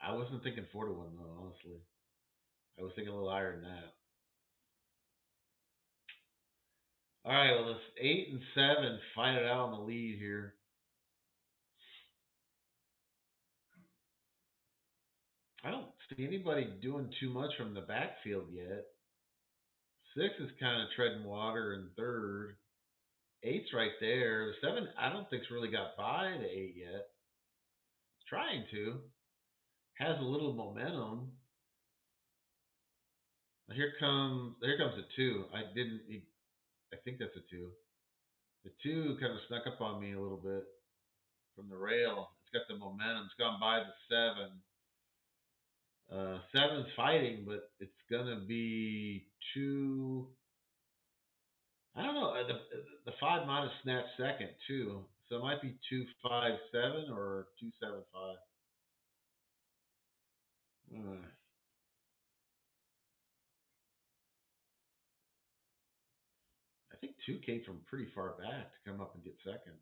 I wasn't thinking 4-1 though, honestly. I was thinking a little higher than that. All right, well, it's 8-7. Find it out on the lead here. I don't see anybody doing too much from the backfield yet. 6 is kind of treading water in third. 8's right there. The 7, I don't think's really got by the 8 yet. It's trying to. Has a little momentum. Here comes the 2. I think that's a 2. The 2 kind of snuck up on me a little bit from the rail. It's got the momentum. It's gone by the 7. 7's fighting, but it's gonna be 2. I don't know. The 5 might have snatched second too, so it might be 2-5-7 or 2-7-5. I think 2 came from pretty far back to come up and get second.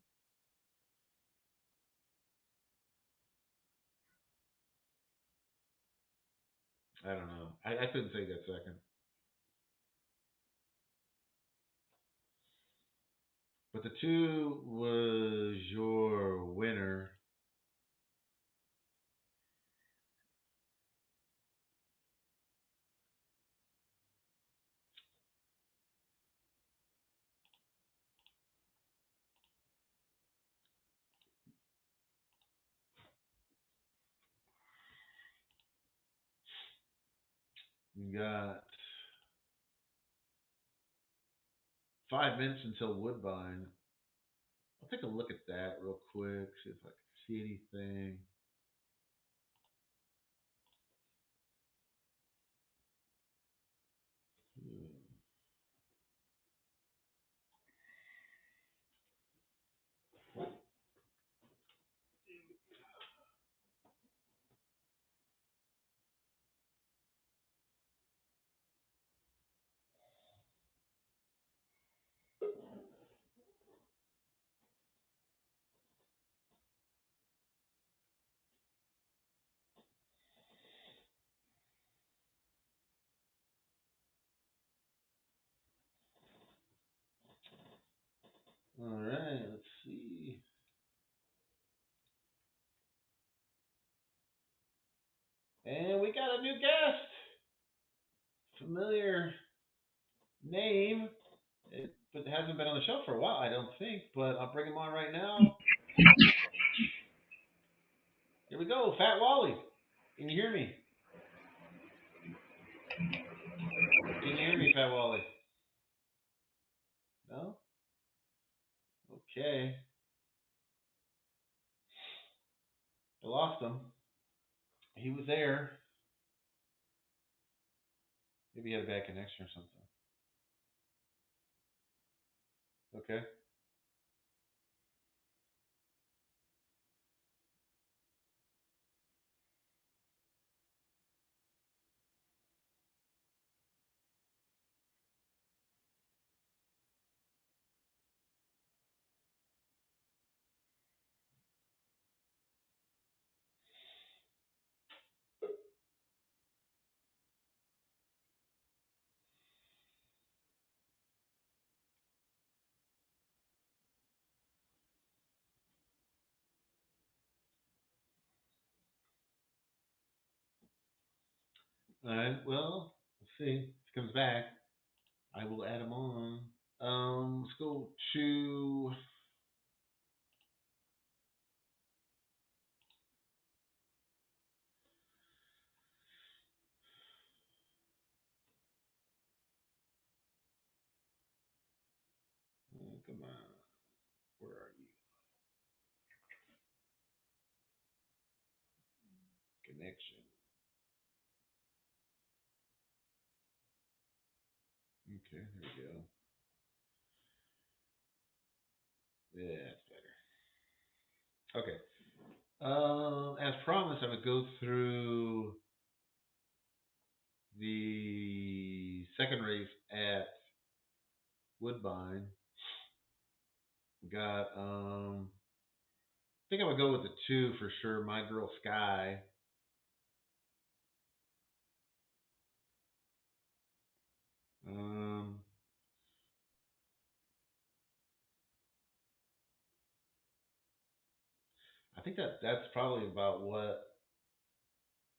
I don't know. I couldn't say that second. But the 2 was your winner. You got 5 minutes until Woodbine. I'll take a look at that real quick, see if I can see anything. All right, let's see. And we got a new guest. Familiar name. But hasn't been on the show for a while, I don't think. But I'll bring him on right now. Here we go, Fat Wally. Can you hear me? Can you hear me, Fat Wally? No? Okay. I lost him. He was there. Maybe he had a bad connection or something. Okay. All right. Well, let's see. If he comes back, I will add him on. Let's go to. Oh, come on. Where are you? Connection. Okay, there we go. Yeah, that's better. Okay. As promised, I would go through the second race at Woodbine. Got I think I would go with the 2 for sure. My Girl Sky. Um, I think that's probably about what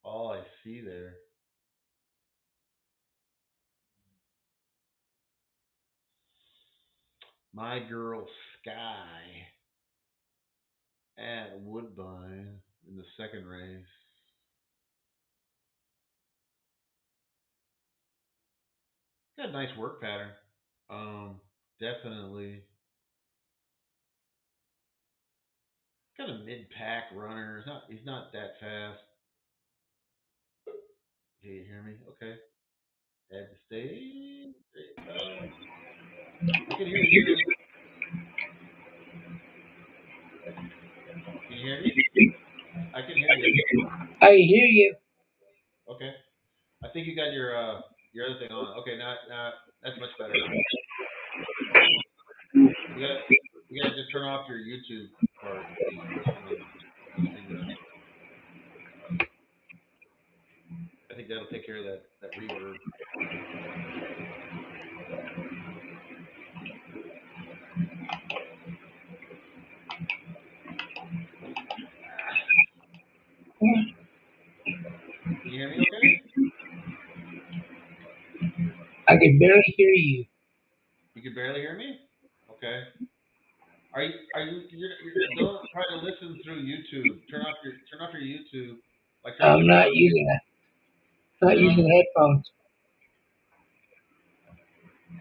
all I see there. My Girl Sky at Woodbine in the second race. Got a nice work pattern. Definitely got a mid pack runner. He's not that fast. Can you hear me? Okay. At the stage. I can hear you. Can you hear me? I can hear you. I hear you. Okay. I think you got your other thing on. Okay, now that's much better. You got you got to just turn off your YouTube part, the StreamYard. I think that'll take care of that reverb. Can you hear me? Okay. I can barely hear you. You can barely hear me. Okay. You don't try to listen through YouTube. Turn off your YouTube. Like turn off I'm the not sound. using that. Not Turn off. using headphones.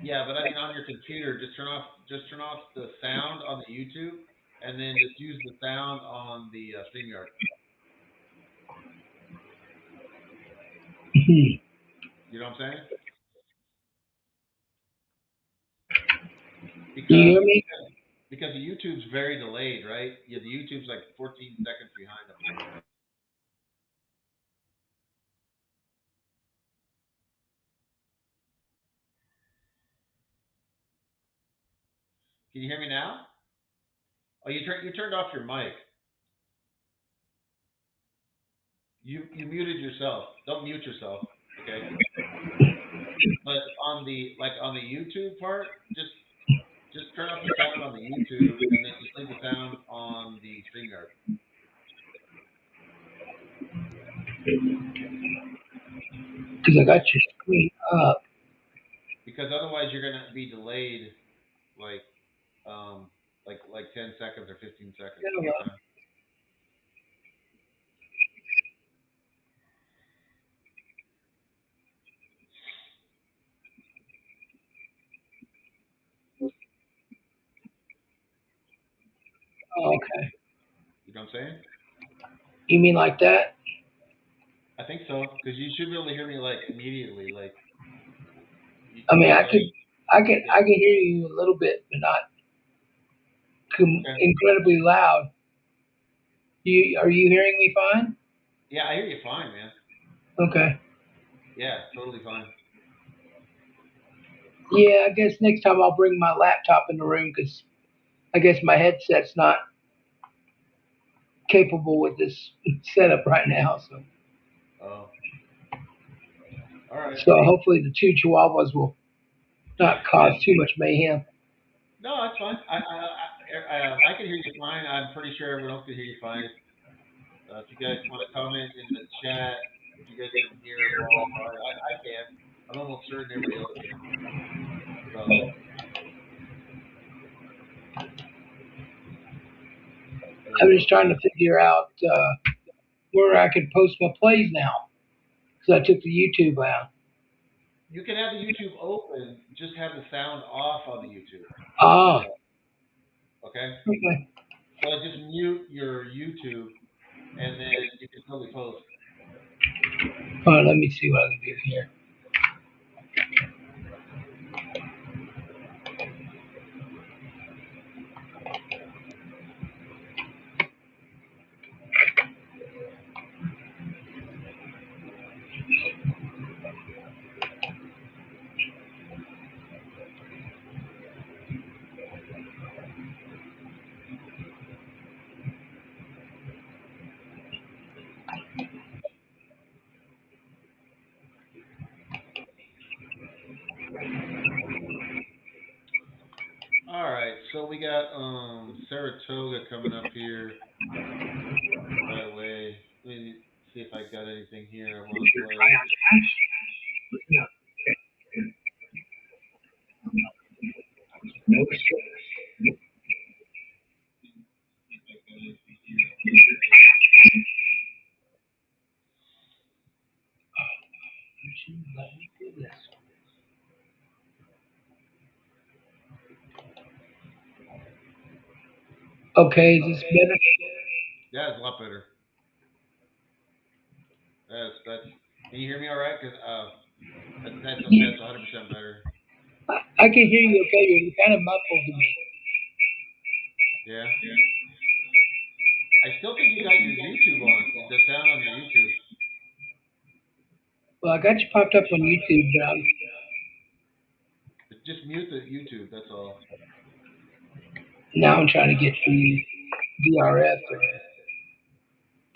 Yeah, but I mean on your computer, just turn off the sound on the YouTube, and then just use the sound on the StreamYard. Can You know what I'm saying? you Because hear me? because the YouTube's very delayed, right? Yeah, the YouTube's like 14 seconds behind up here. Can you hear me now? Oh, you turned off your mic. You muted yourself. Don't mute yourself, okay? But on the YouTube part, just turn off the sound on the YouTube, and then just leave the sound on the StreamYard. Because I got your screen up. Because otherwise you're gonna be delayed like like 10 seconds or 15 seconds. Okay. Oh, okay. You know what I'm saying? You mean like that? I think so, because you should be able to hear me like immediately. Like I mean, okay, I yeah, can hear you a little bit, but not okay, incredibly loud. Are you hearing me fine? yeah. I hear you fine, man. Okay. Yeah, totally fine. Yeah, I guess next time I'll bring my laptop in the room because I guess my headset's not capable with this setup right now. Oh, all right. So hopefully the two chihuahuas will not cause too much mayhem. No, that's fine. I can hear you fine. I'm pretty sure everyone else can hear you fine. If you guys want to comment in the chat, if you guys can hear Paul, I can. I'm almost certain everybody else can. So, I'm so just trying to figure out where I can post my plays now because I took the YouTube out. you can have the YouTube open, just have the sound off on the YouTube. Ah, Okay? okay. So just mute your YouTube, and then you can totally post. All right, let me see what I can do here. got Saratoga coming up here right away. Let me see if I got anything here I want to play. Okay, is this better? Yeah, it's a lot better. That's. Can you hear me all right? Cause that's 100% better. I can hear you okay. You're kind of muffled to me. Yeah. I still think you got your YouTube on. The sound on your YouTube. Well, I got you popped up on YouTube, but Just mute the YouTube. That's all. now I'm trying to get the DRF or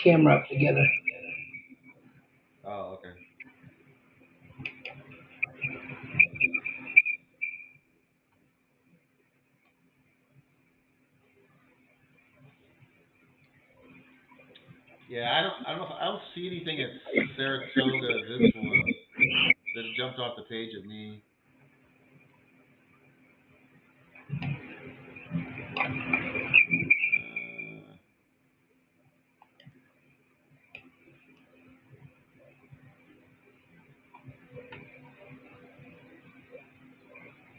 camera up together. Oh, okay. Yeah, I don't see anything at Saratoga. This one that jumped off the page at me.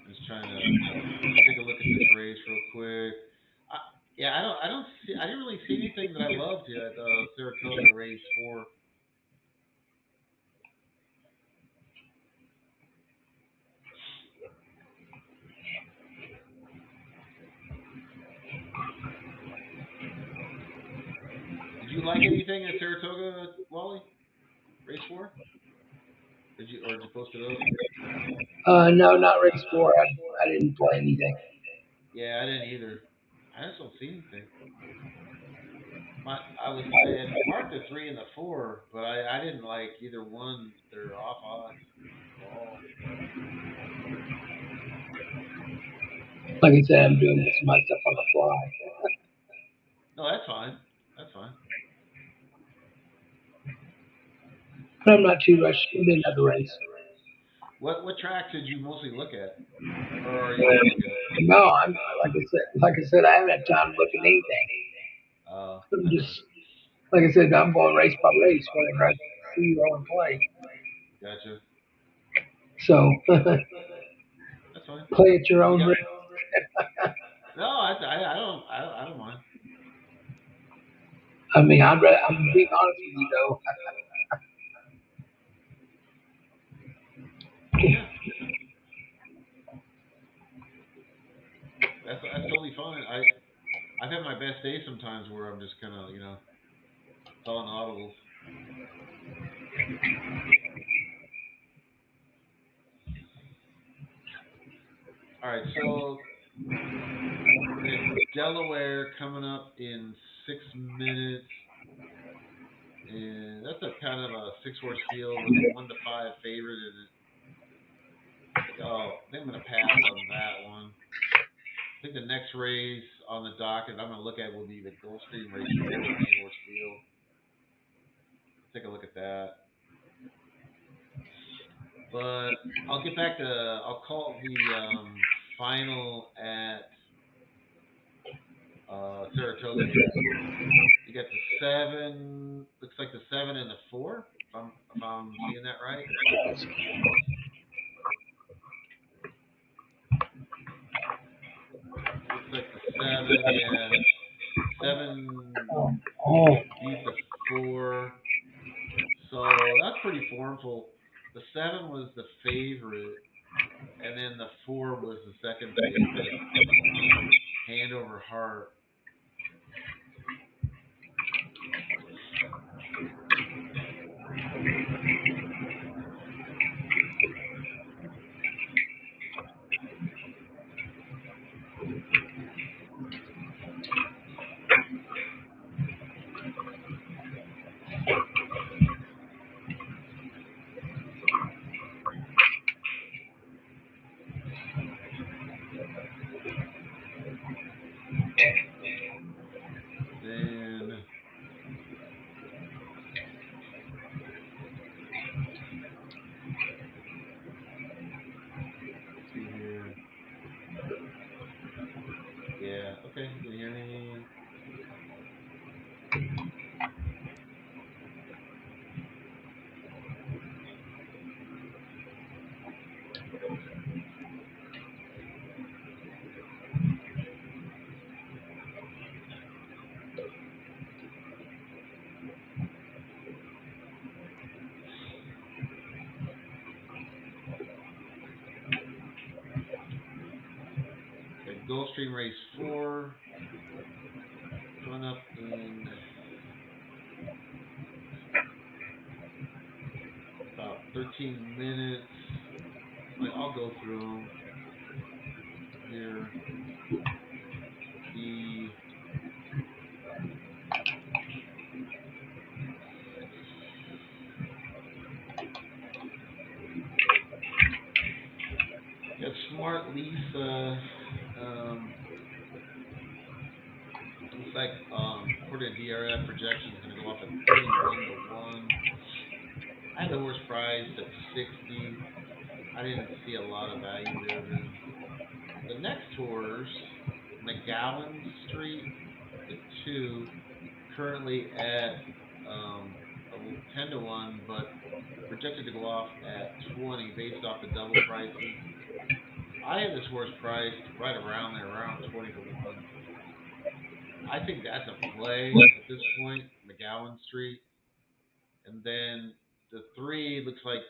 Just trying to take a look at this race real quick. Yeah, I don't see. I didn't really see anything that I loved yet. Saratoga race 4. Did you like anything at Saratoga, Wally? Race 4? Did you post it up? No, not race 4. I didn't play anything. Yeah, I didn't either. I just don't see anything. I had marked the 3 and the 4, but I didn't like either one. They're off odds at all. Like I said, I'm doing most of my stuff on the fly. No, that's fine. That's fine. But I'm not too rushed. It'll be another race. What tracks did you mostly look at, or are you gonna look at? No, I'm like I said, I haven't had time to look at anything. I'm That's fine. just like I said, I'm going race by race whenever I see you on play. Gotcha. So That's fine. play at your You own got risk. no. I don't mind. I mean, I'm being honest with you though. Yeah, that's totally fine. I've had my best days sometimes where I'm just kind of calling audibles. All right, so we got Delaware coming up in 6 minutes, and that's a kind of a 6-horse field with a 1-5 favorite in it. I think I'm gonna pass on that one. I think the next race on the docket I'm gonna look at will be the Gulfstream race 4 with the 8-horse field. Take a look at that. But I'll get back to I'll call the final at Saratoga here. You got the 7. Looks like the 7 and the 4. If I'm seeing that right. Looks like the 7. Yeah, 7 Oh, beat the 4. So that's pretty formful. The 7 was the favorite, and then the 4 was the second favorite. Hand over heart. Gulfstream race 4 coming up in about 13 minutes. I'll go through them here. The Smart Lisa. Looks like according to DRF projections is going to go off at 31-1. I had the horse priced at 60. I didn't see a lot of value there then. The next horse, McGowan Street, the 2, currently at 10-1, but projected to go off at 20 based off the double prices. I had this horse priced right around there, around 20-1. I think that's a play at this point, McGowan Street. And then the 3 looks like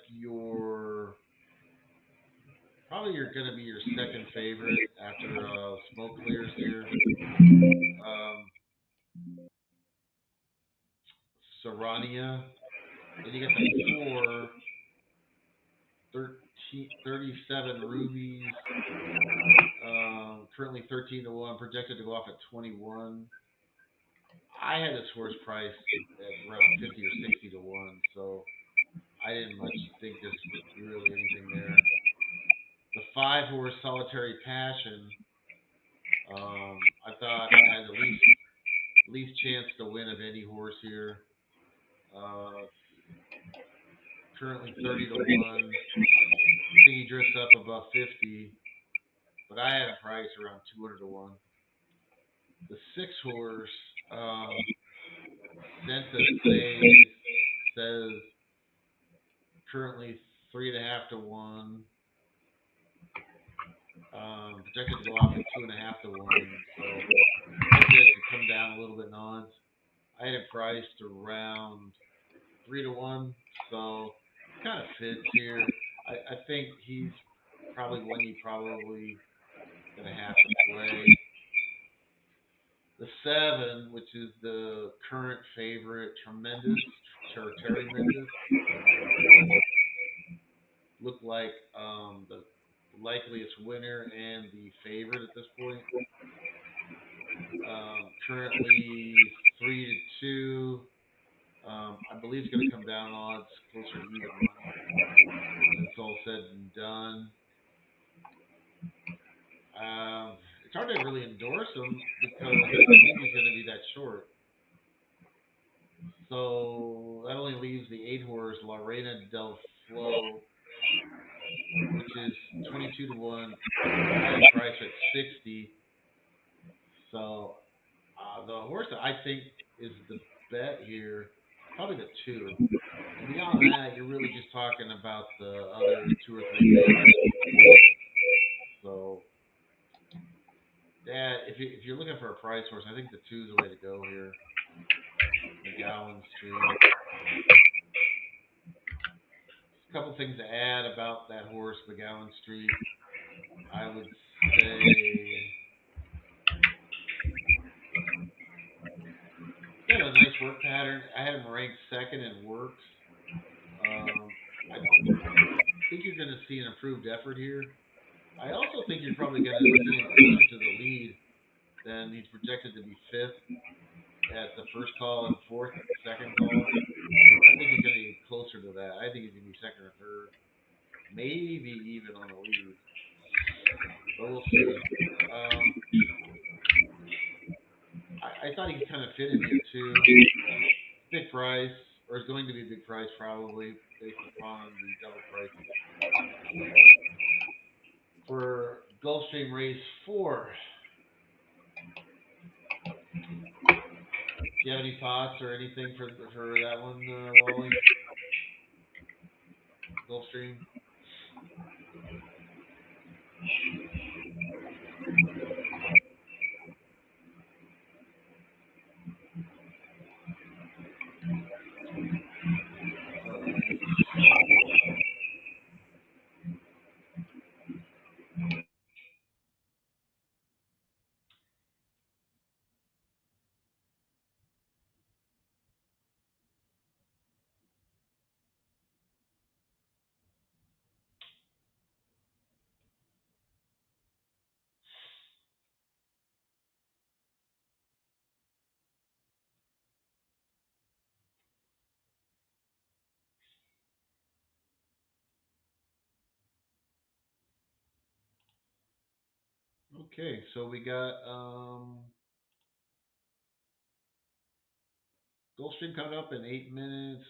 probably you're going to be your second favorite after smoke clears here. Sarania. Then you get the 4, 37 Rubies. Currently 13-1, projected to go off at 21. I had this horse priced at around 50 or 60-1, so I didn't much think there's really anything there. The 5 horse Solitary Passion, I thought had the least chance to win of any horse here. Currently 30-1. I think he drifts up above 50, but I had a price around 200-1. The 6 horse, Senta says currently 3.5-1. Projected to go off at 2.5-1. So it could come down a little bit in odds. I had it priced around 3-1, so it kind of fits here. I think he's probably one you probably gonna have to play. The 7, which is the current favorite, Terry Mendes, looked like the likeliest winner and the favorite at this point. Currently 3-2. I believe it's going to come down odds closer to even money when it's all said and done. It's hard to really endorse him because I think he's going to be that short. So that only leaves the 8 horse La Reina del Flo, which is 22-1. I had price at 60. So the horse that I think is the bet here, probably the 2. And beyond that, you're really just talking about the other 2 or 3 favorites. So, if you're looking for a price horse, I think the 2 is the way to go here. McGowan Street. Just a couple things to add about that horse, McGowan Street. I would say he had a nice work pattern. I had him ranked second in works. I think you're going to see an improved effort here. I also think you're probably going to see him closer to the lead than he's projected to be 5th at the first call and 4th at the second call. I think he's going to be closer to that. I think he's going to be 2nd or 3rd. Maybe even on the lead. But we'll see. I thought he kind of fit in here too. Big price, or is going to be a big price probably, based upon the double price. For Gulfstream Race 4, do you have any thoughts or anything for that one, Wally? Gulfstream? Okay, so we got Gulfstream coming up in 8 minutes.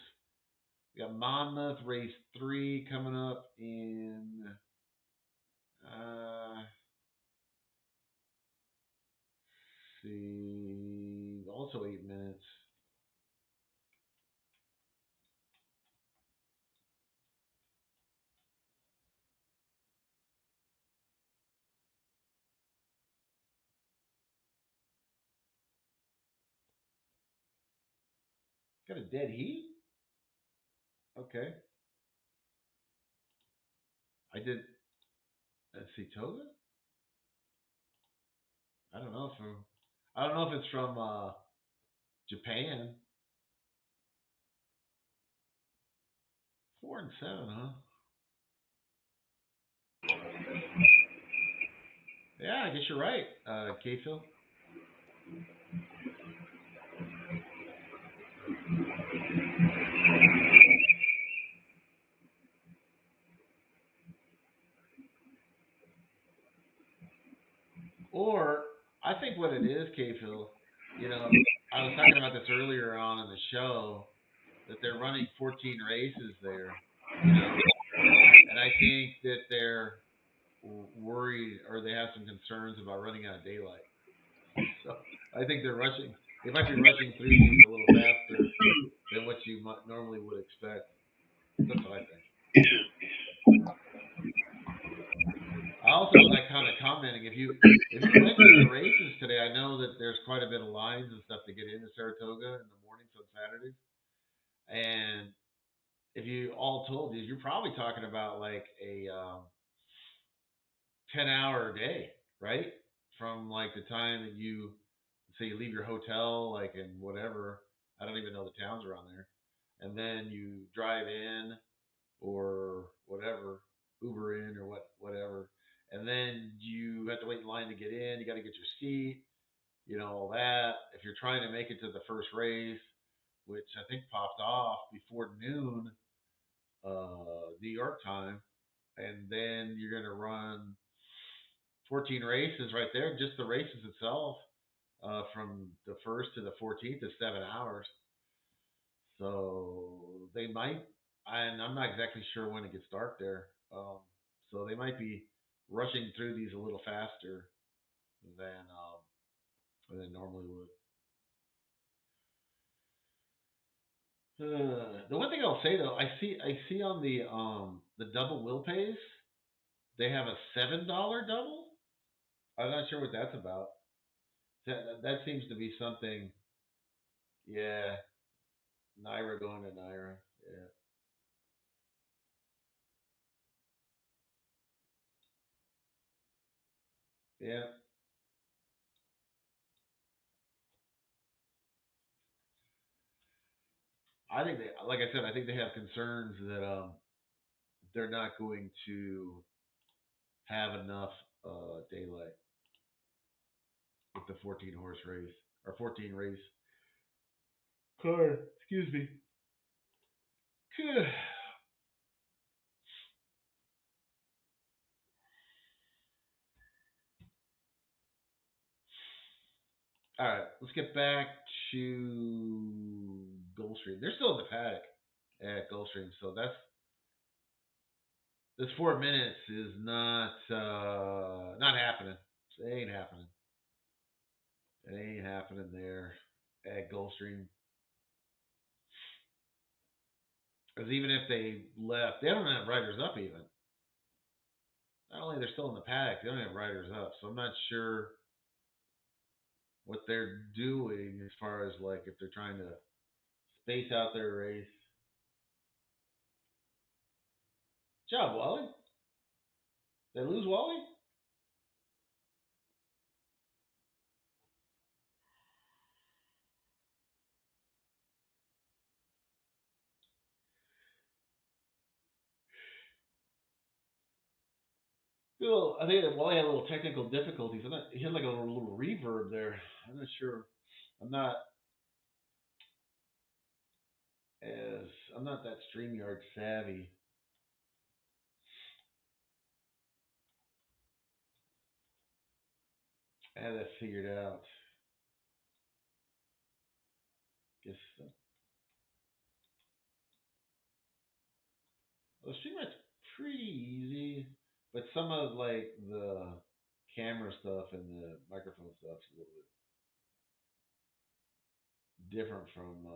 We got Monmouth race 3 coming up in see, also 8 minutes. Got a dead heat? Okay. I did at Saratoga? I don't know if I don't know if it's from Japan. 4-7, huh? Yeah, I guess you're right, K-Phil. Or I think what it is, K-Phil, you know, I was talking about this earlier on in the show that they're running 14 races there, you know, and I think that they're worried or they have some concerns about running out of daylight. So I think they're rushing. They might be rushing through these a little faster than what you normally would expect. That's what I think. I also was like kind of commenting if you went to the races today, I know that there's quite a bit of lines and stuff to get into Saratoga in the mornings on Saturdays, and if you all told you, you're probably talking about like a 10-hour day, right? From like the time that you say you leave your hotel, like in whatever, I don't even know the towns around there, and then you drive in or whatever, Uber in or whatever, and then you have to wait in line to get in. You got to get your seat, all that. If you're trying to make it to the first race, which I think popped off before noon, New York time, and then you're gonna run 14 races right there. Just the races itself, from the first to the 14th is 7 hours. So they might, and I'm not exactly sure when it gets dark there. So they might be rushing through these a little faster than they normally would. The one thing I'll say though, I see on the double wheel pays they have a $7 double. I'm not sure what that's about. That seems to be something. Yeah, NYRA going to NYRA. Yeah, yeah. I think they, like I said, I think they have concerns that they're not going to have enough daylight with the 14 horse race or 14 race car. Excuse me. All right, let's get back to Gulfstream. They're still in the paddock at Gulfstream, so this 4 minutes is not happening. It ain't happening. It ain't happening there at Gulfstream. Because even if they left, they don't have riders up even. Not only they're still in the paddock, they don't have riders up. So I'm not sure what they're doing as far as like if they're trying to space out their race. Good job, Wally. Did they lose Wally? Well, I think that Wally had a little technical difficulties. He had like a little reverb there. I'm not sure. I'm not as I'm not that StreamYard savvy. I had that figured out. Guess well, the stream light's pretty easy, but some of like the camera stuff and the microphone stuff is a little bit different from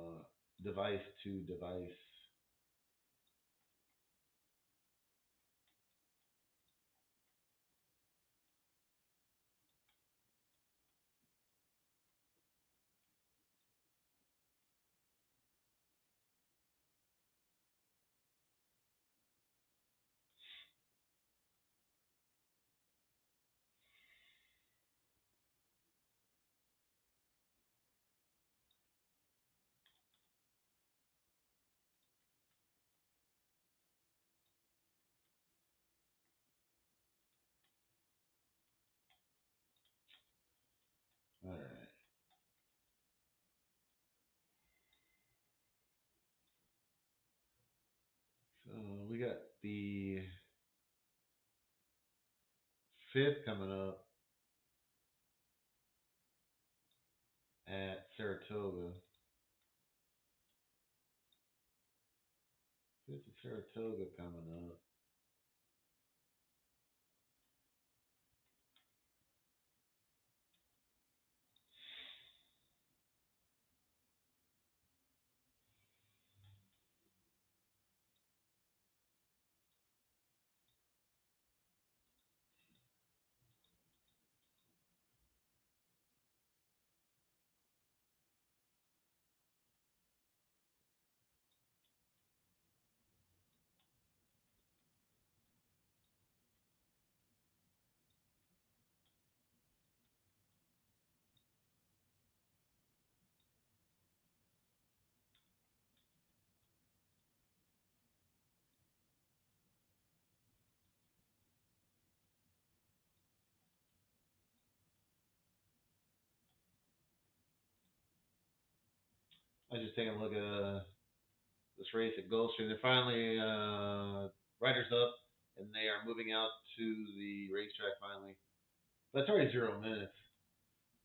device to device. All right. So we got the fifth coming up at Saratoga. Fifth at Saratoga coming up. I was just taking a look at this race at Gulfstream. They're finally riders up, and they are moving out to the racetrack finally. But it's already 0 minutes.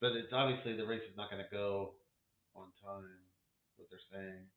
But it's obviously the race is not going to go on time. What they're saying.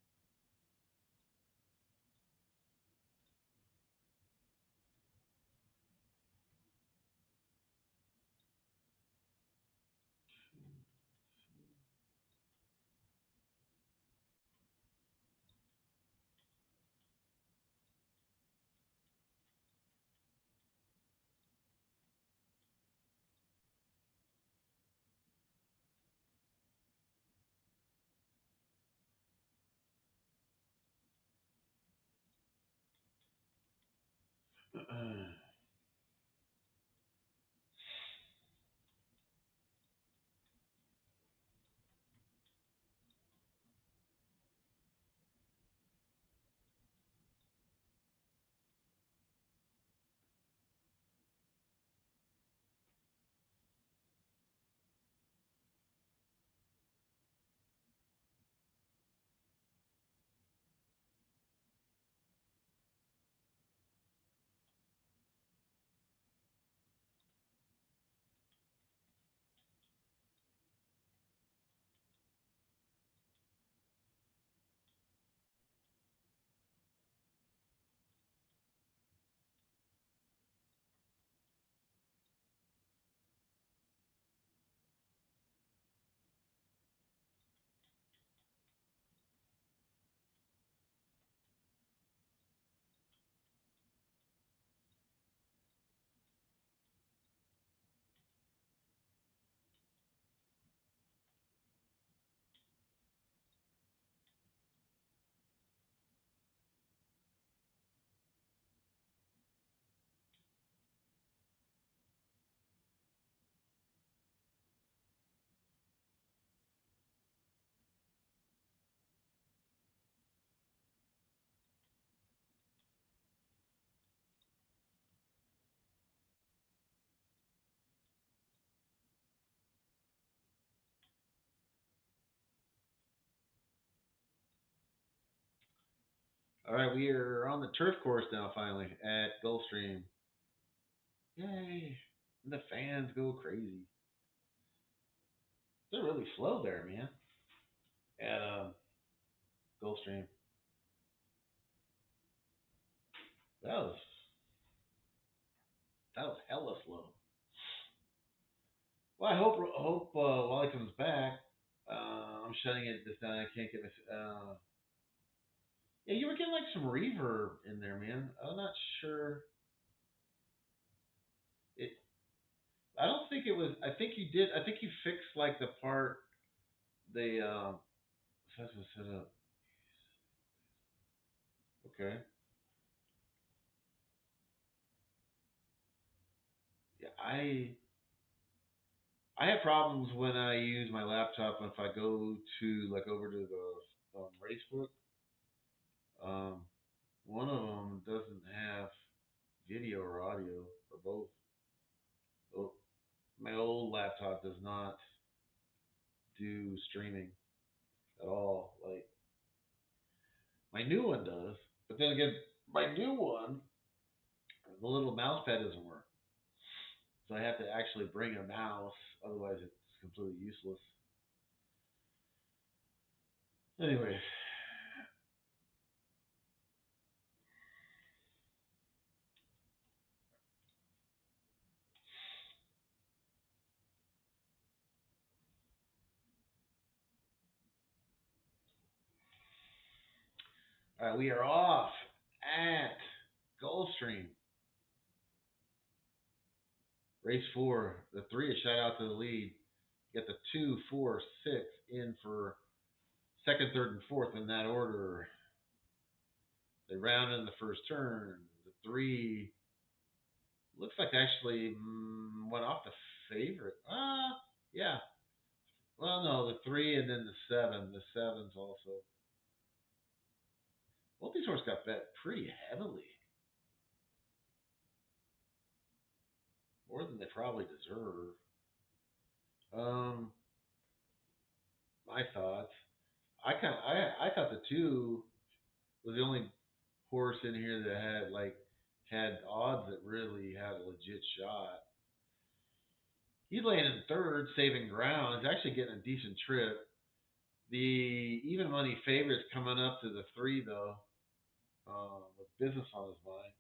All right, we are on the turf course now finally at Gulfstream. Yay! And the fans go crazy. they're really slow there, man. At Gulfstream, that was that was hella slow. Well, I hope while he comes back, I'm shutting it this down. I can't get my. Yeah, you were getting like some reverb in there, man. I'm not sure. It. I don't think it was. I think you did. I think you fixed like the part. The that's what set up. Okay. Yeah, I have problems when I use my laptop if I go to like over to the Facebook. Um, one of them doesn't have video or audio or both. Oh, my old laptop does not do streaming at all. Like my new one does, but then again, my new one, the little mouse pad doesn't work. So I have to actually bring a mouse, otherwise it's completely useless. Anyway, all right, we are off at Gulfstream. Race four, the three is shot out to the lead. You got the two, four, six in for second, third, and fourth in that order. They round in the first turn. The three looks like actually went off the favorite. Yeah. Well, no, the three and then the seven. The sevens also. Both these horses got bet pretty heavily, more than they probably deserve. Um, my thoughts. I thought the two was the only horse in here that had odds that really had a legit shot. He's laying in third, saving ground. He's actually getting a decent trip. The even money favorites coming up to the three though, with business on his mind.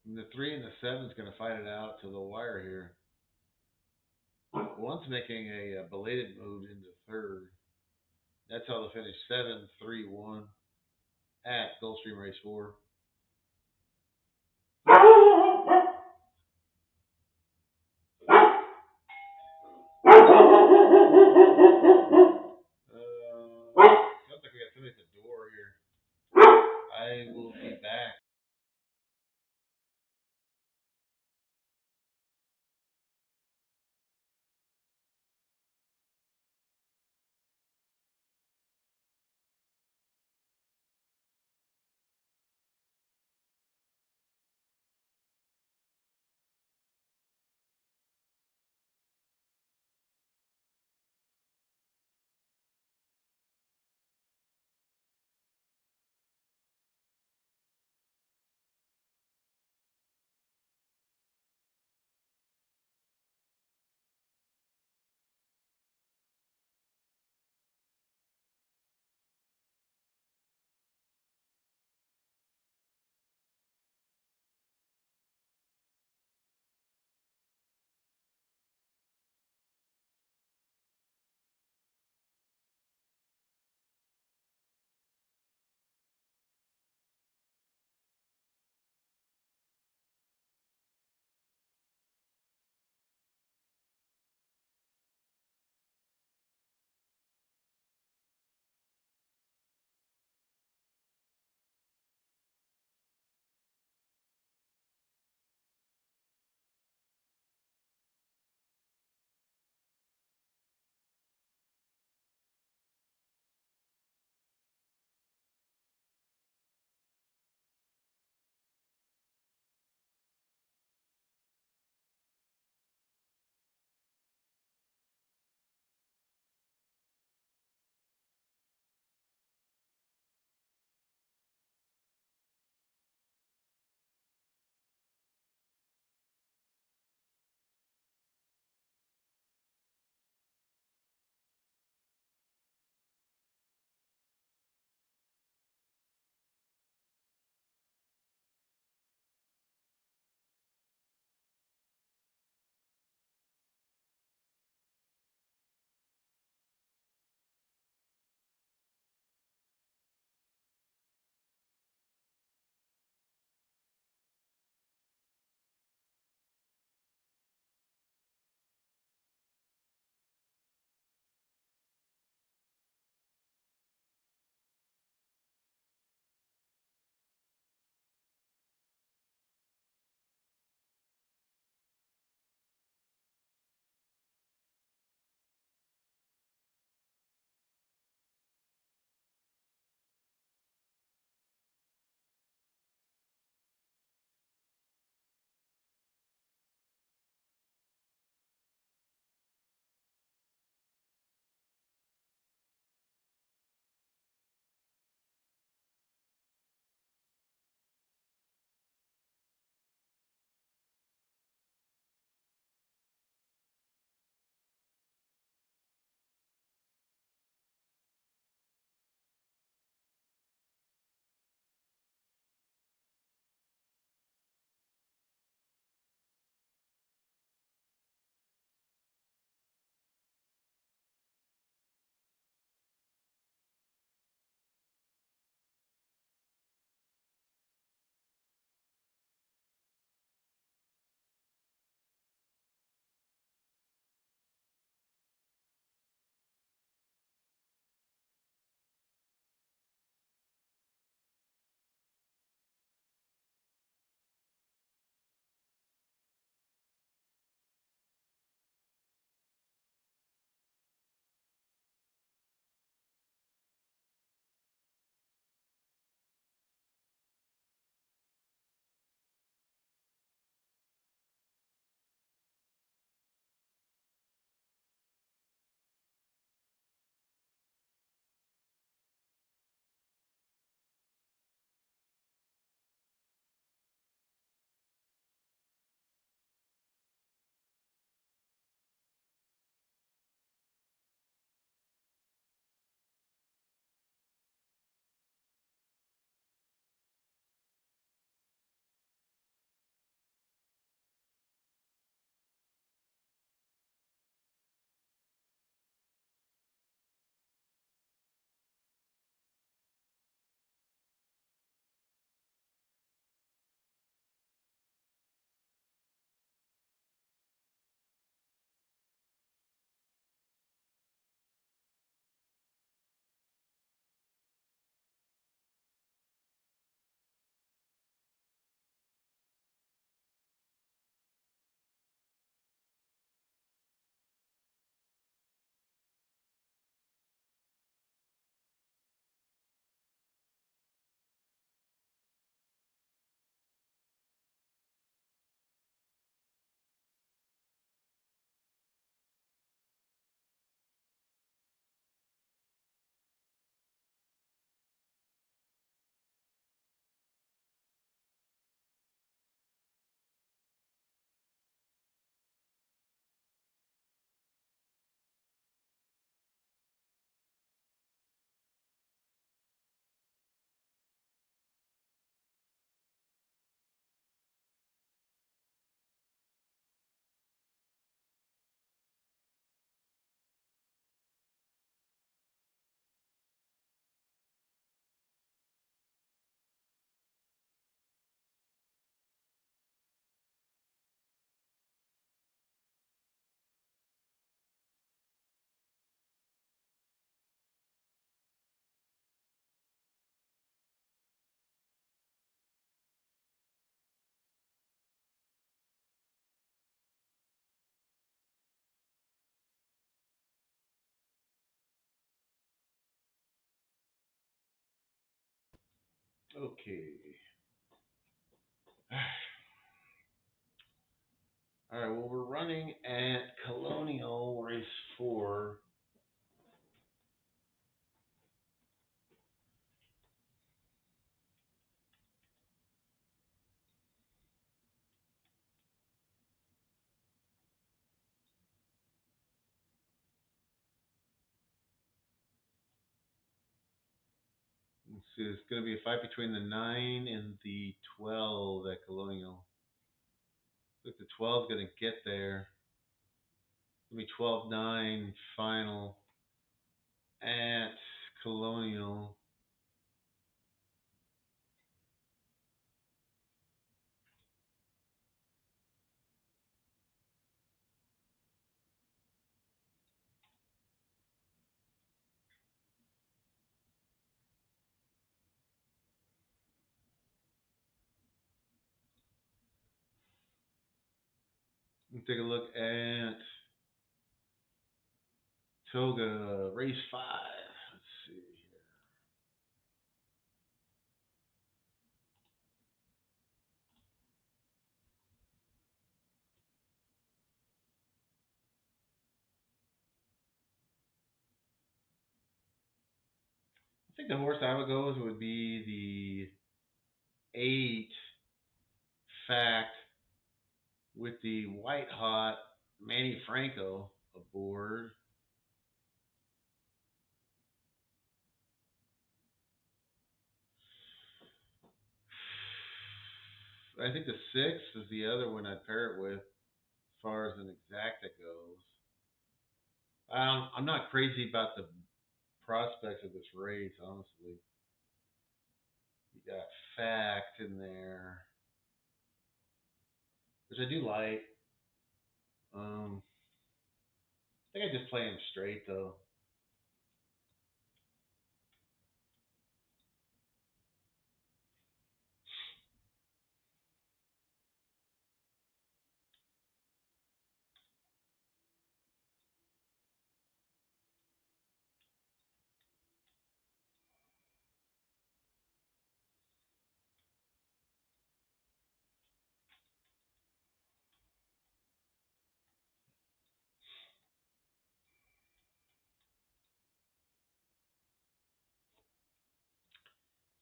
And the three and the seven's going to fight it out to the wire here. One's making a belated move into third. That's how they'll finish 7-3-1 at Gulfstream Race 4. Sounds like we got somebody at the door here. I will be back. Okay. All right. Well, we're running at Colonial race 4. Let's see. It's going to be a fight between the 9 and the 12 at Colonial. Looks like the 12 is going to get there. It's going to be 12-9 final at Colonial. Let's take a look at Toga race 5. Let's see here. I think the horse I would go with would be the 8 Fact with the white hot Manny Franco aboard. I think the 6 is the other one I'd pair it with as far as an exacta goes. I'm not crazy about the prospects of this race, honestly. You got Fact in there, which I do like. I think I just play him straight though.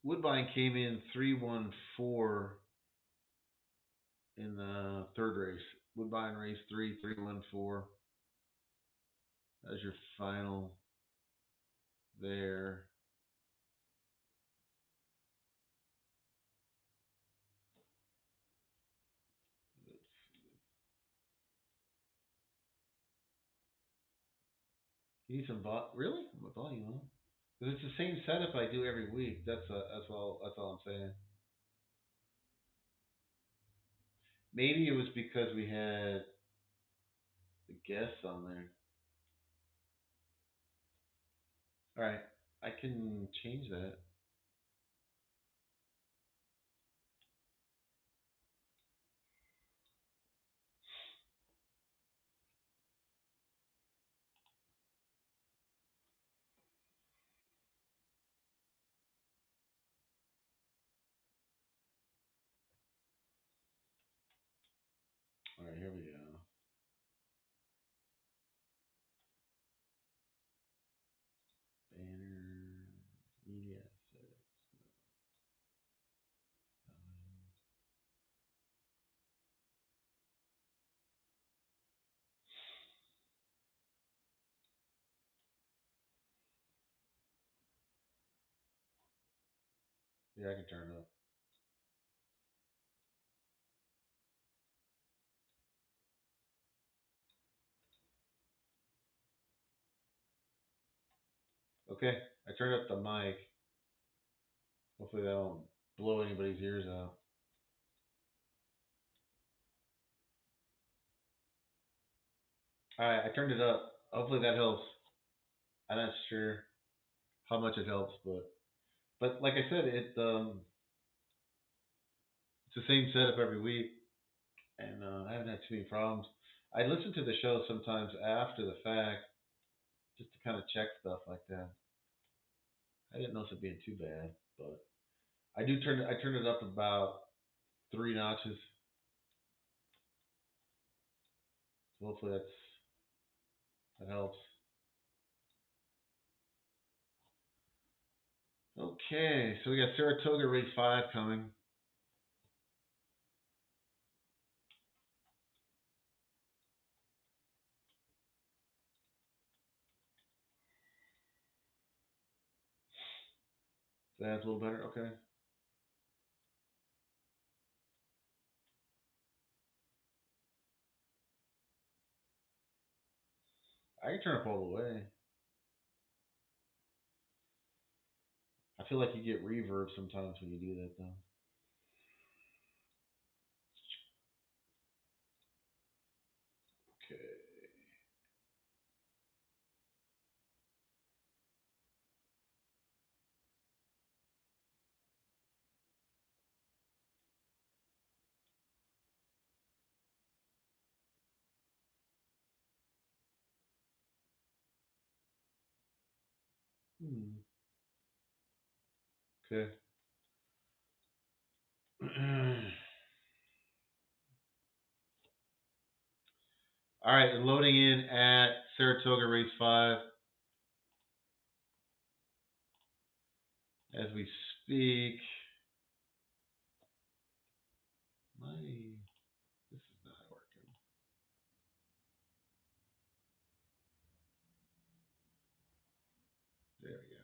Woodbine came in 3-1-4 in the third race. Woodbine race 3, 3-1-4. That's your final there. You need some really? What volume? Huh? Because it's the same setup I do every week. That's all. That's all I'm saying. Maybe it was because we had the guests on there. All right, I can change that. All right, here we go. Banner, media assets. Yeah, I can turn it up. Okay, I turned up the mic. Hopefully that won't blow anybody's ears out. All right, I turned it up. Hopefully that helps. I'm not sure how much it helps, but like I said, it's the same setup every week, and I haven't had too many problems. I listen to the show sometimes after the fact, just to kind of check stuff like that. I didn't know this would be too bad, but I turned it up about 3 notches. So hopefully that helps. Okay, so we got Saratoga race 5 coming. That's a little better. Okay. I can turn up all the way. I feel like you get reverb sometimes when you do that, though. Okay. Okay. All right, and loading in at Saratoga race 5 as we speak. This is not working. There we go.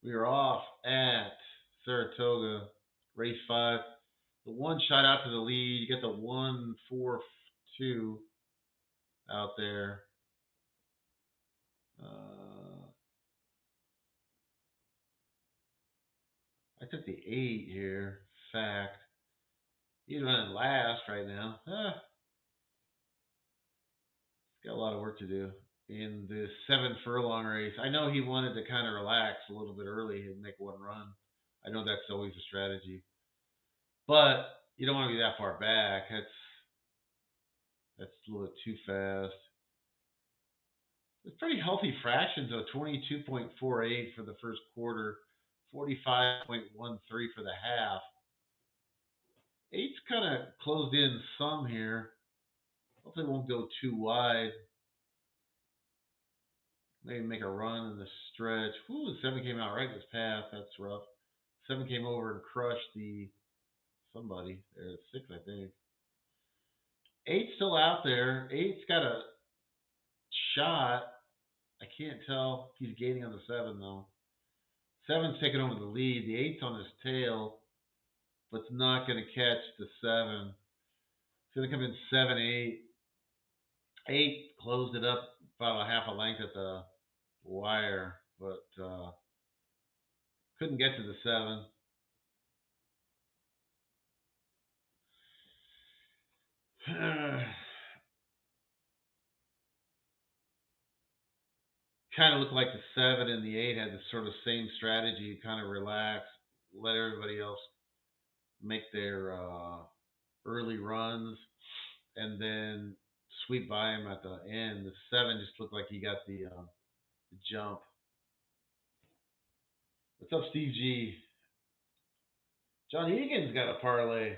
We are off at Saratoga race 5. The one shot out to the lead. You get the 1-4-2 out there. I took the 8 here. Fact. He's running last right now. He's got a lot of work to do in this 7 furlong race. I know he wanted to kind of relax a little bit early and make one run. I know that's always a strategy. But you don't want to be that far back. That's a little bit too fast. It's pretty healthy fractions, though. 22.48 for the first quarter, 45.13 for the half. 8's kind of closed in some here. Hopefully it won't go too wide. Maybe make a run in the stretch. Whoo, 7 came out right in his path. That's rough. 7 came over and crushed somebody. There's 6, I think. 8's still out there. 8's got a shot. I can't tell if he's gaining on the 7, though. 7's taking over the lead. The 8's on his tail, but it's not going to catch the 7. It's going to come in 7-8. 8 closed it up about a half a length at the wire, but couldn't get to the 7. Kind of looked like the 7 and the 8 had the sort of same strategy, kind of relax, let everybody else make their early runs, and then sweep by him at the end. The 7 just looked like he got the jump. What's up, Steve G? John Egan's got a parlay.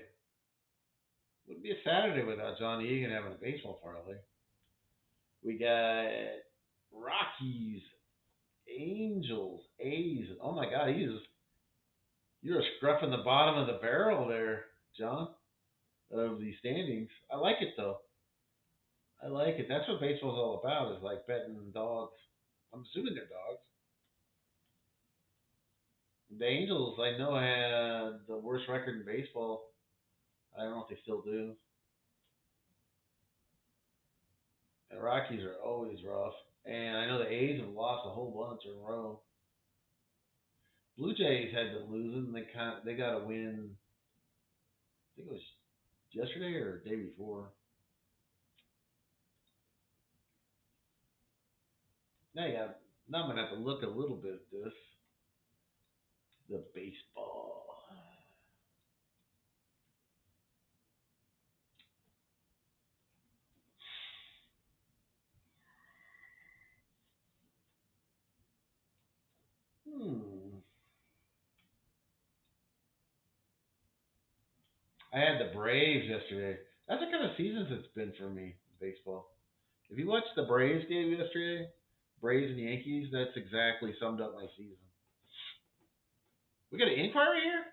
Wouldn't be a Saturday without John Egan having a baseball parlay. We got Rockies, Angels, A's. Oh my God, you're scruffing the bottom of the barrel there, John, of the standings. I like it though. I like it. That's what baseball's all about, is like betting dogs. I'm assuming they're dogs. The Angels, I know, had the worst record in baseball. I don't know if they still do. The Rockies are always rough. And I know the A's have lost a whole bunch in a row. Blue Jays had been losing. They got a win. I think it was yesterday or the day before. Now I'm gonna have to look a little bit at this. The baseball. I had the Braves yesterday. That's the kind of seasons it's been for me in baseball. If you watched the Braves game yesterday, Braves and Yankees, that's exactly summed up my season. We got an inquiry here?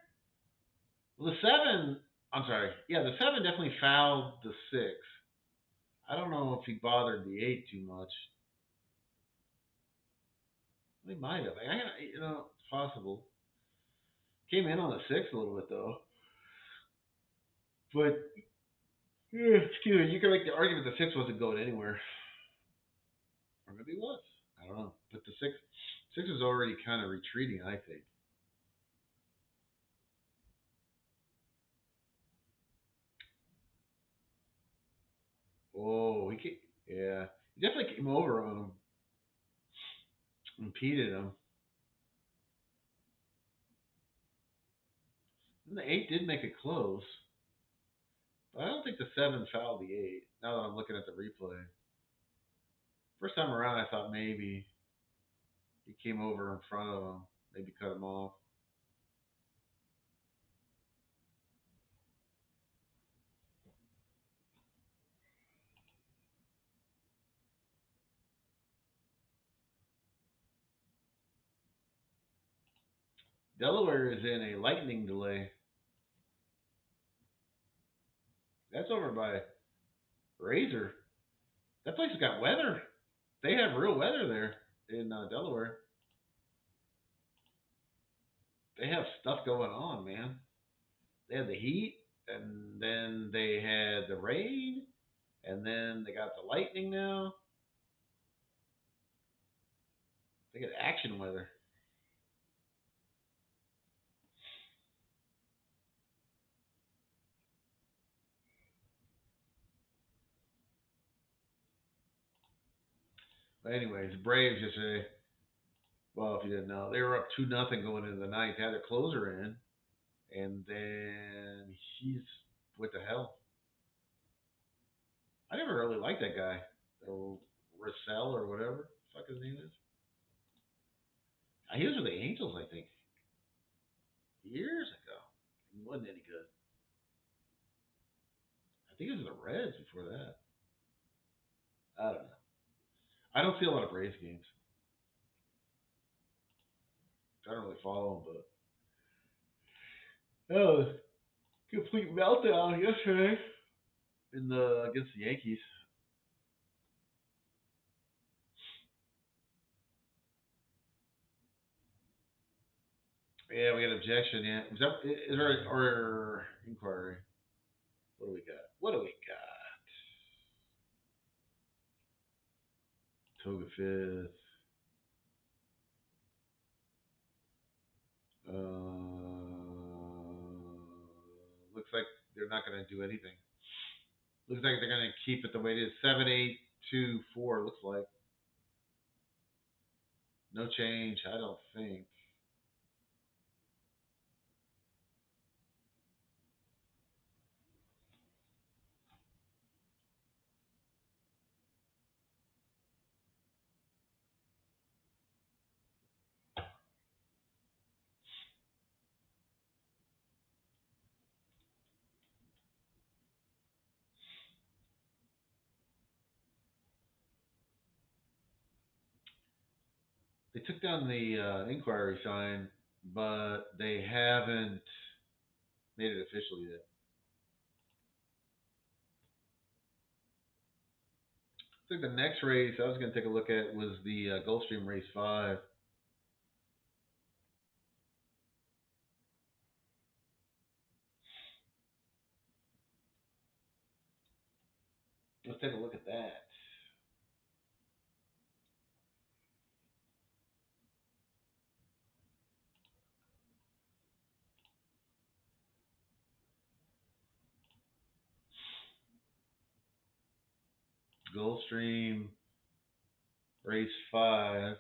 Well, the seven, I'm sorry. Yeah, the seven definitely fouled the six. I don't know if he bothered the eight too much. He might have. It's possible. Came in on the six a little bit though. But excuse me, you can make the argument the six wasn't going anywhere, or maybe it was. I don't know. But the six was already kind of retreating. I think. Oh, yeah, he definitely came over on him, impeded him. And the eight did make it close, but I don't think the seven fouled the eight. Now that I'm looking at the replay, first time around, I thought maybe he came over in front of him, maybe cut him off. Delaware is in a lightning delay. That's over by Razor. That place has got weather. They have real weather there in Delaware. They have stuff going on, man. They had the heat, and then they had the rain, and then they got the lightning now. They got action weather. But anyways, the Braves yesterday. Well, if you didn't know, they were up 2-0 going into the ninth. Had their closer in, and then he's what the hell? I never really liked that guy, Russell or whatever the fuck his name is. He was with the Angels, I think, years ago. He wasn't any good. I think it was the Reds before that. I don't know. I don't see a lot of Braves games. I don't really follow them, but oh, complete meltdown yesterday in the against the Yankees. Yeah, we got an objection. Yeah, is there or inquiry? What do we got? What do we got? Toga fifth. Looks like they're not going to do anything. Looks like they're going to keep it the way it is. 7-8-2-4. Looks like no change. I don't think. They took down the inquiry sign, but they haven't made it official yet. I think the next race I was going to take a look at was the Gulfstream Race 5. Let's take a look at that. Gulfstream Race 5.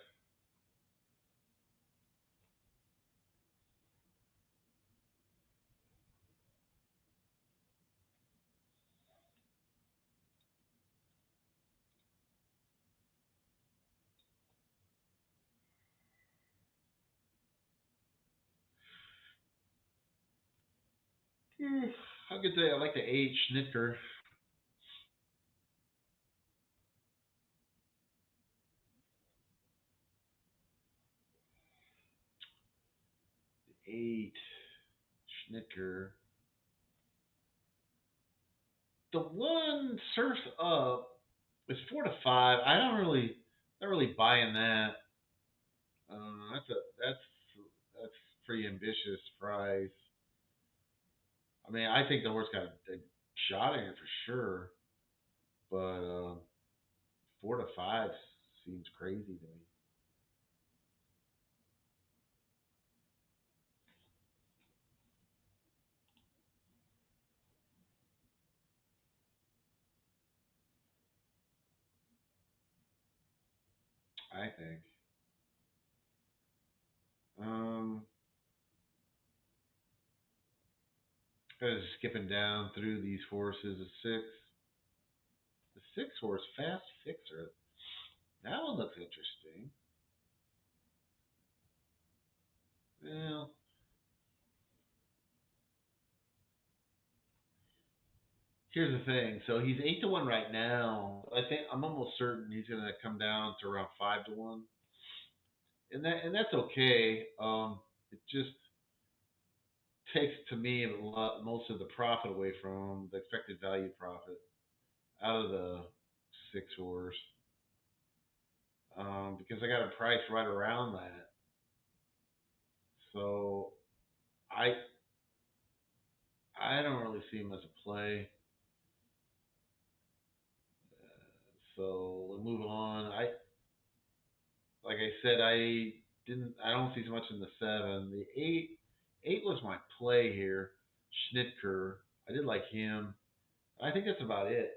I'll get the I like the 8 Schnittker. The 8 Schnittker. The one Surf's Up is 4 to 5. I don't really not really buying that. That's pretty ambitious price. I mean, I think the horse got a shot in it for sure, but 4 to 5 seems crazy to me. I think. Um, kind of skipping down through these horses. The 6 horse Fast Fixer. That one looks interesting. Well, here's the thing. So he's 8 to 1 right now. I think I'm almost certain he's gonna come down to around 5 to 1, and that's okay. It just takes to me most of the profit away from the expected value profit out of the 6 horse. Because I got a price right around that. So I I don't really see him as a play. So we'll move on. Like I said, I don't see so much in the 7. The 8 was my play here. Schnittker. I did like him. I think that's about it.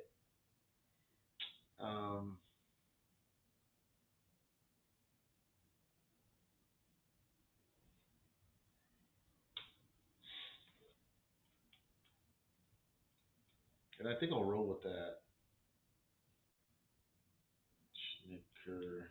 Um, and I think I'll roll with that. Schnittker.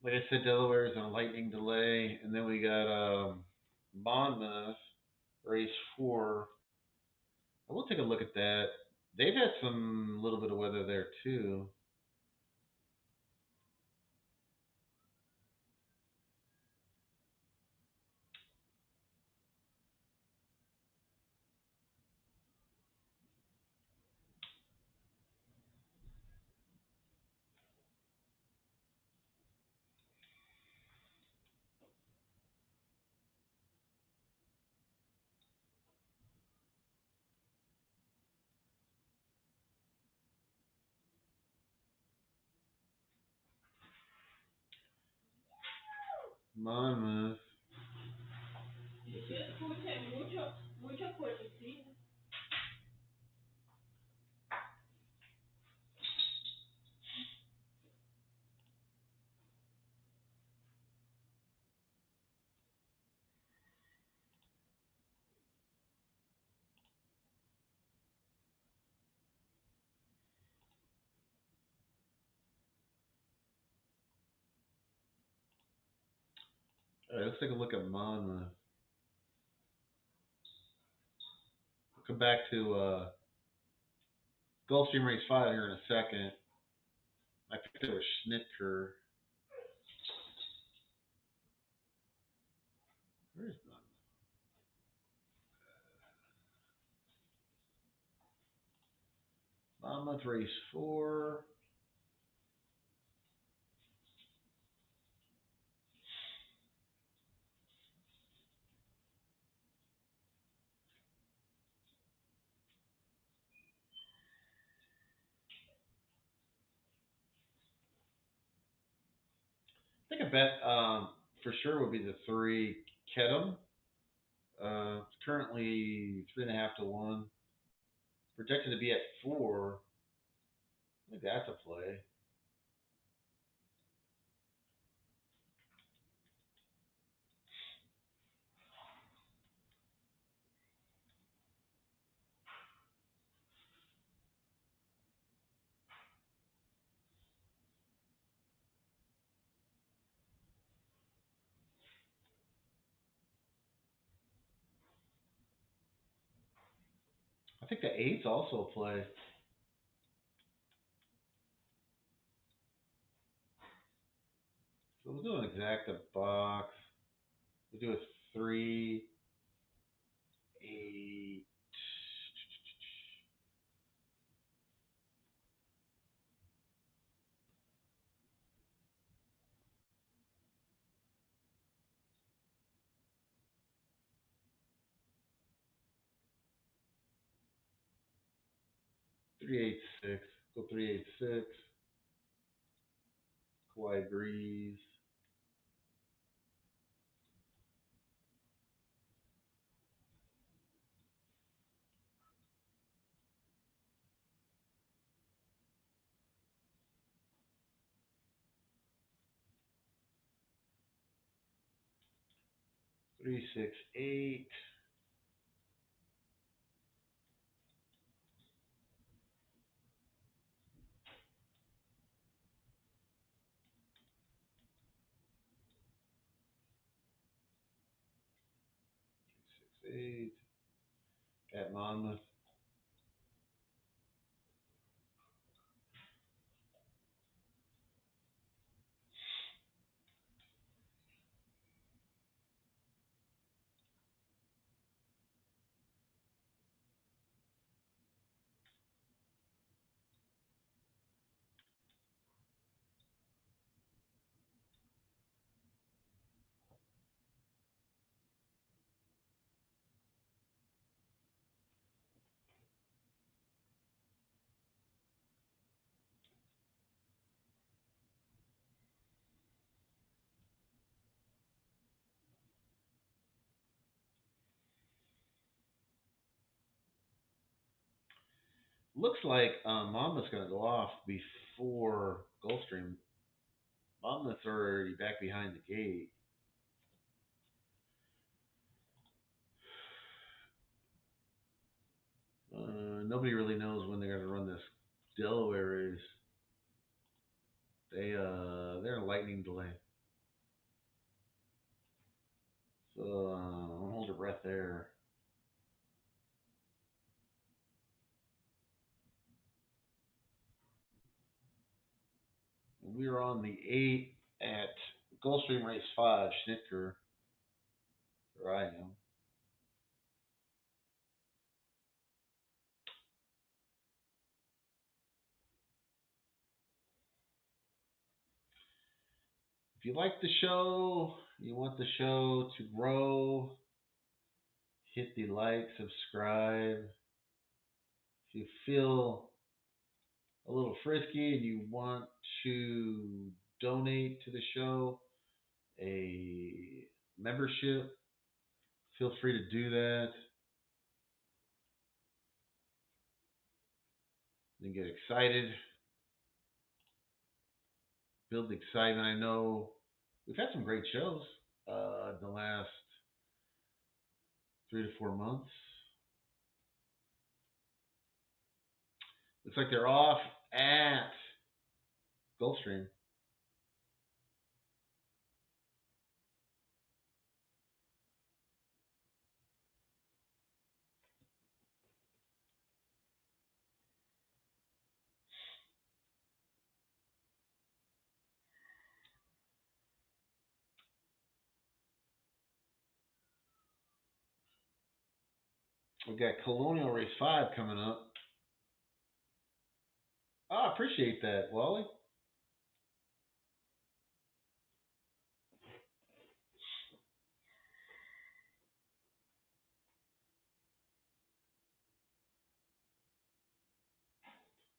Like I said, Delaware is on a lightning delay, and then we got Monmouth race 4. I will take a look at that. They've had some little bit of weather there too. Monmouth. All right, let's take a look at Monmouth. We'll come back to Gulfstream race 5 here in a second. I picked it was Schnittker. Where is Monmouth? Monmouth race 4. I think a bet for sure would be the 3 Kedem. It's currently 3.5 to 1. Projected to be at 4. I think that's a play. I think the 8's also a play. So we'll do an exacta box. We'll do a 3, 8. 386. Go 386. Kawhi agrees. 368. 368. At Monmouth. 'Looks like Monmouth's going to go off before Gulfstream. Monmouth's already back behind the gate. Nobody really knows when they're going to run this Delaware race. They're in a lightning delay. So don't hold your breath there. We are on the 8 at Gulfstream Race 5, Schnitker. Where I am. If you like the show, you want the show to grow, hit the like, subscribe. If you feel a little frisky and you want to donate to the show, a membership, feel free to do that. Then get excited. Build the excitement. I know we've had some great shows the last 3 to 4 months. Looks like they're off at Gulfstream. We've got Colonial Race 5 coming up. Oh, I appreciate that, Wally.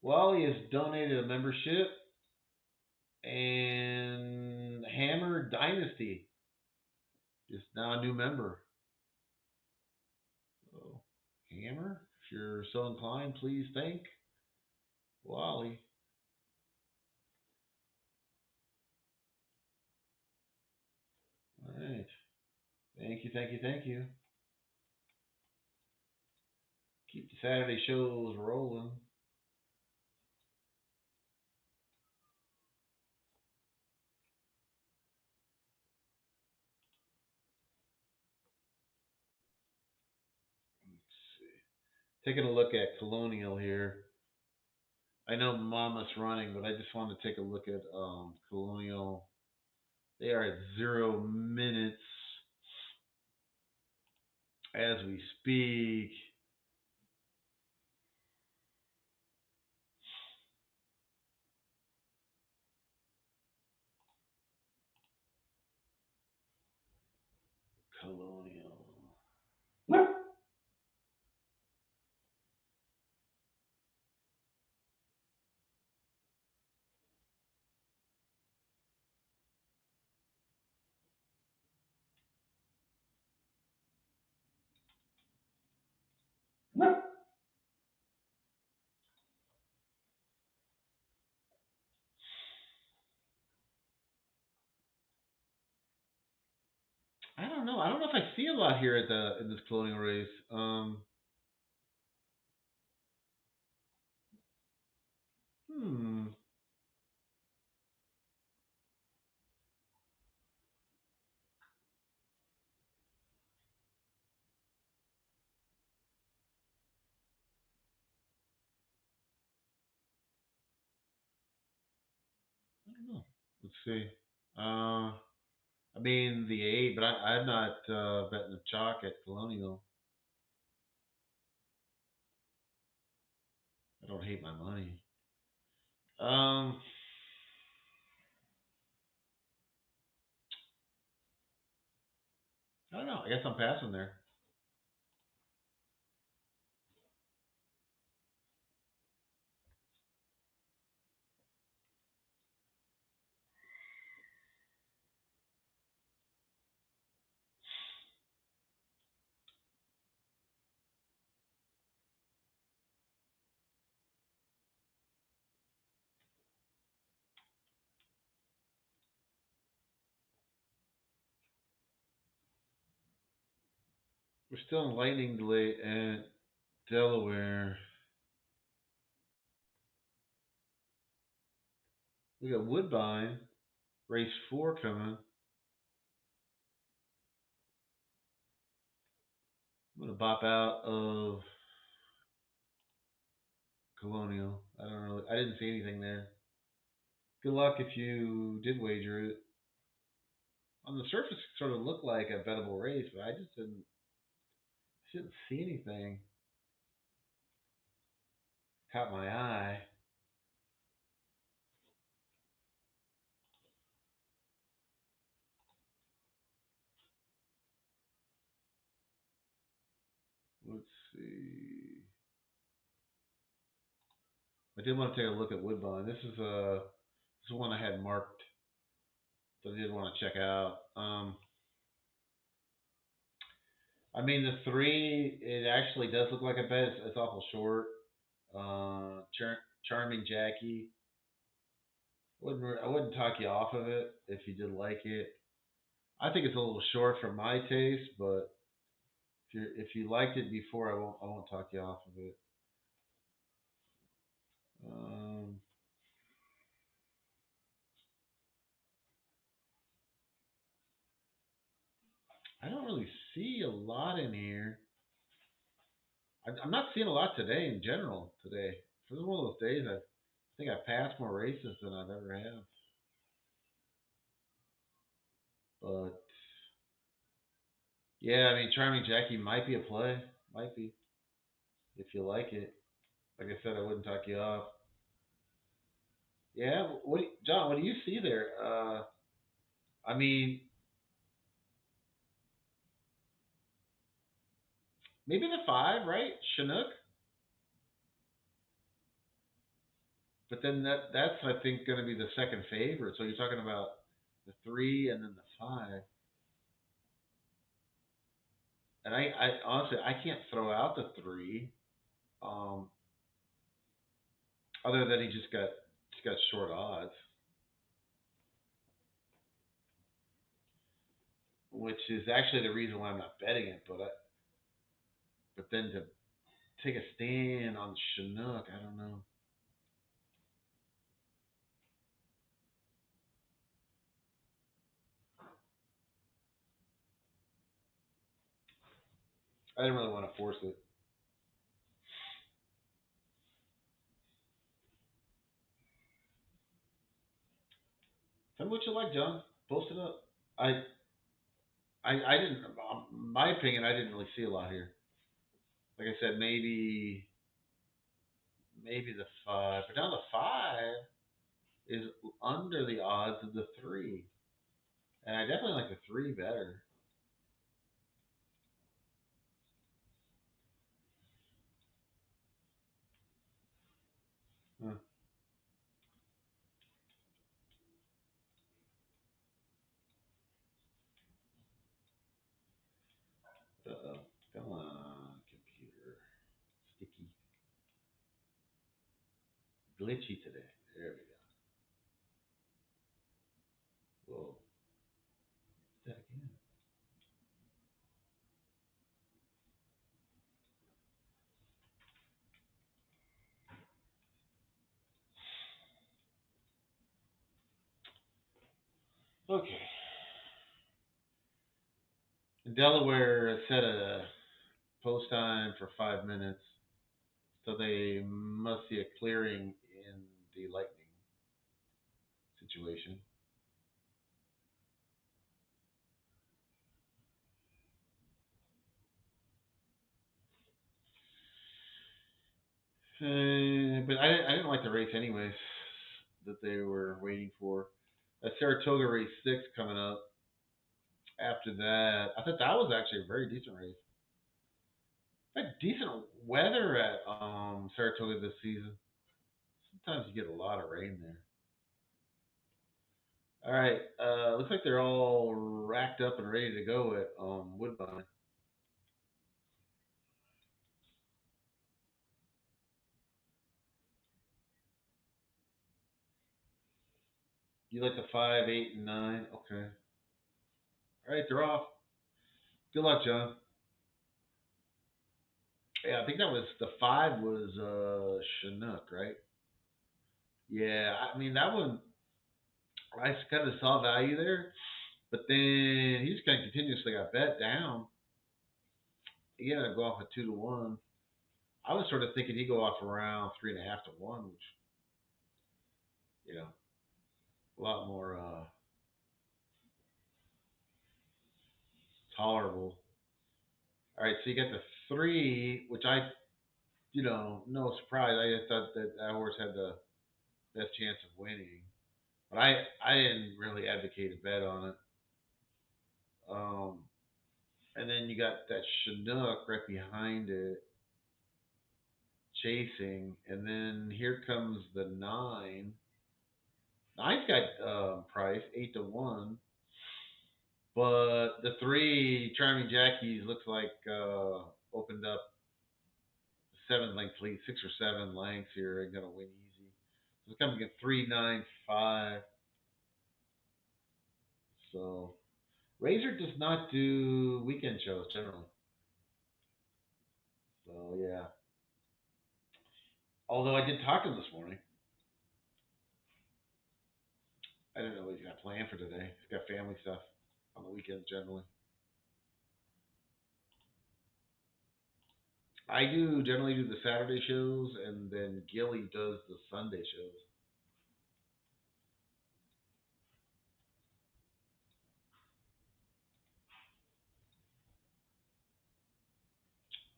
Wally has donated a membership, and Hammer Dynasty is now a new member. So, Hammer, if you're so inclined, please thank Wally. All right. Thank you, thank you, thank you. Keep the Saturday shows rolling. Let's see. Taking a look at Colonial here. I know Monmouth's running, but I just wanted to take a look at Colonial. They are at 0 minutes as we speak. Colonial. I don't know. I don't know if I see a lot here at the in this Colonial race. Hmm. I don't know. Let's see. I mean the 8, but I'm not betting the chalk at Colonial. I don't hate my money. Um. I don't know. I guess I'm passing there. We're still in lightning delay at Delaware. We got Woodbine, race 4 coming. I'm gonna bop out of Colonial. I didn't see anything there. Good luck if you did wager it. On the surface, it sort of looked like a bettable race, but I just didn't see anything. Caught my eye. Let's see. I did want to take a look at Woodbine. This is one I had marked that I did want to check out. I mean the 3, it actually does look like a bet. It's awful short. Charming Jackie. I wouldn't talk you off of it if you did like it. I think it's a little short for my taste, but if you liked it before, I won't talk you off of it. Um, I don't really see a lot in here. I'm not seeing a lot today in general. Today, this is one of those days I think I passed more races than I've ever have. But yeah, I mean, Charming Jackie might be a play. Might be if you like it. Like I said, I wouldn't talk you off. Yeah, John? What do you see there? I mean, maybe the 5, right? Chinook. But then that's I think going to be the second favorite. So you're talking about the 3 and then the 5. And I honestly I can't throw out the 3. Um, Other than he just got short odds, which is actually the reason why I'm not betting it. But then to take a stand on Chinook, I don't know. I didn't really want to force it. Tell me what you like, John. Post it up. I didn't. My opinion, I didn't really see a lot here. Like I said, maybe the 5, but now the 5 is under the odds of the 3, and I definitely like the 3 better. Huh. Uh-oh. Come on, computer. Sticky. Glitchy today. There we go. Whoa. What's that again? Okay. Delaware set a post time for 5 minutes, so they must see a clearing in the lightning situation. But I didn't like the race anyways that they were waiting for. A Saratoga race 6 coming up. After that, I thought that was actually a very decent race. Had decent weather at Saratoga this season. Sometimes you get a lot of rain there. All right, looks like they're all racked up and ready to go at Woodbine. You like the 5, 8, and 9? Okay. All right, they're off. Good luck, John. Yeah, I think that was the 5 was Chinook, right? Yeah, I mean that one I kind of saw value there, but then he just kind of continuously got bet down. He had to go off at 2-1. I was sort of thinking he'd go off around 3.5-1, which you know a lot more tolerable. All right, so you got the 3, which I no surprise. I just thought that horse had the best chance of winning, but I didn't really advocate a bet on it. Um, and then you got that Chinook right behind it, chasing, and then here comes the 9. Nine's got price 8-1, but the 3 Charming Jackies looks like opened up 7 length lead, 6 or 7 lengths here, and gonna win easy. So it's coming at 3-9-5. So Razor does not do weekend shows generally. So yeah. Although I did talk to him this morning. I didn't know what he's got planned for today. He's got family stuff on the weekends generally. I do generally do the Saturday shows, and then Gilly does the Sunday shows.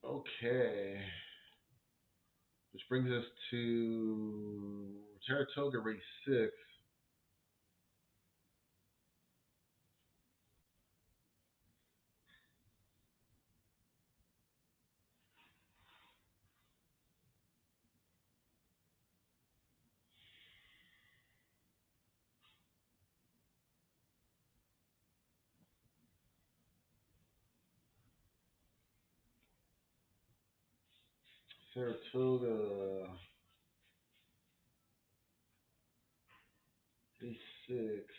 Okay. Which brings us to Saratoga race 6. Saratoga. 86.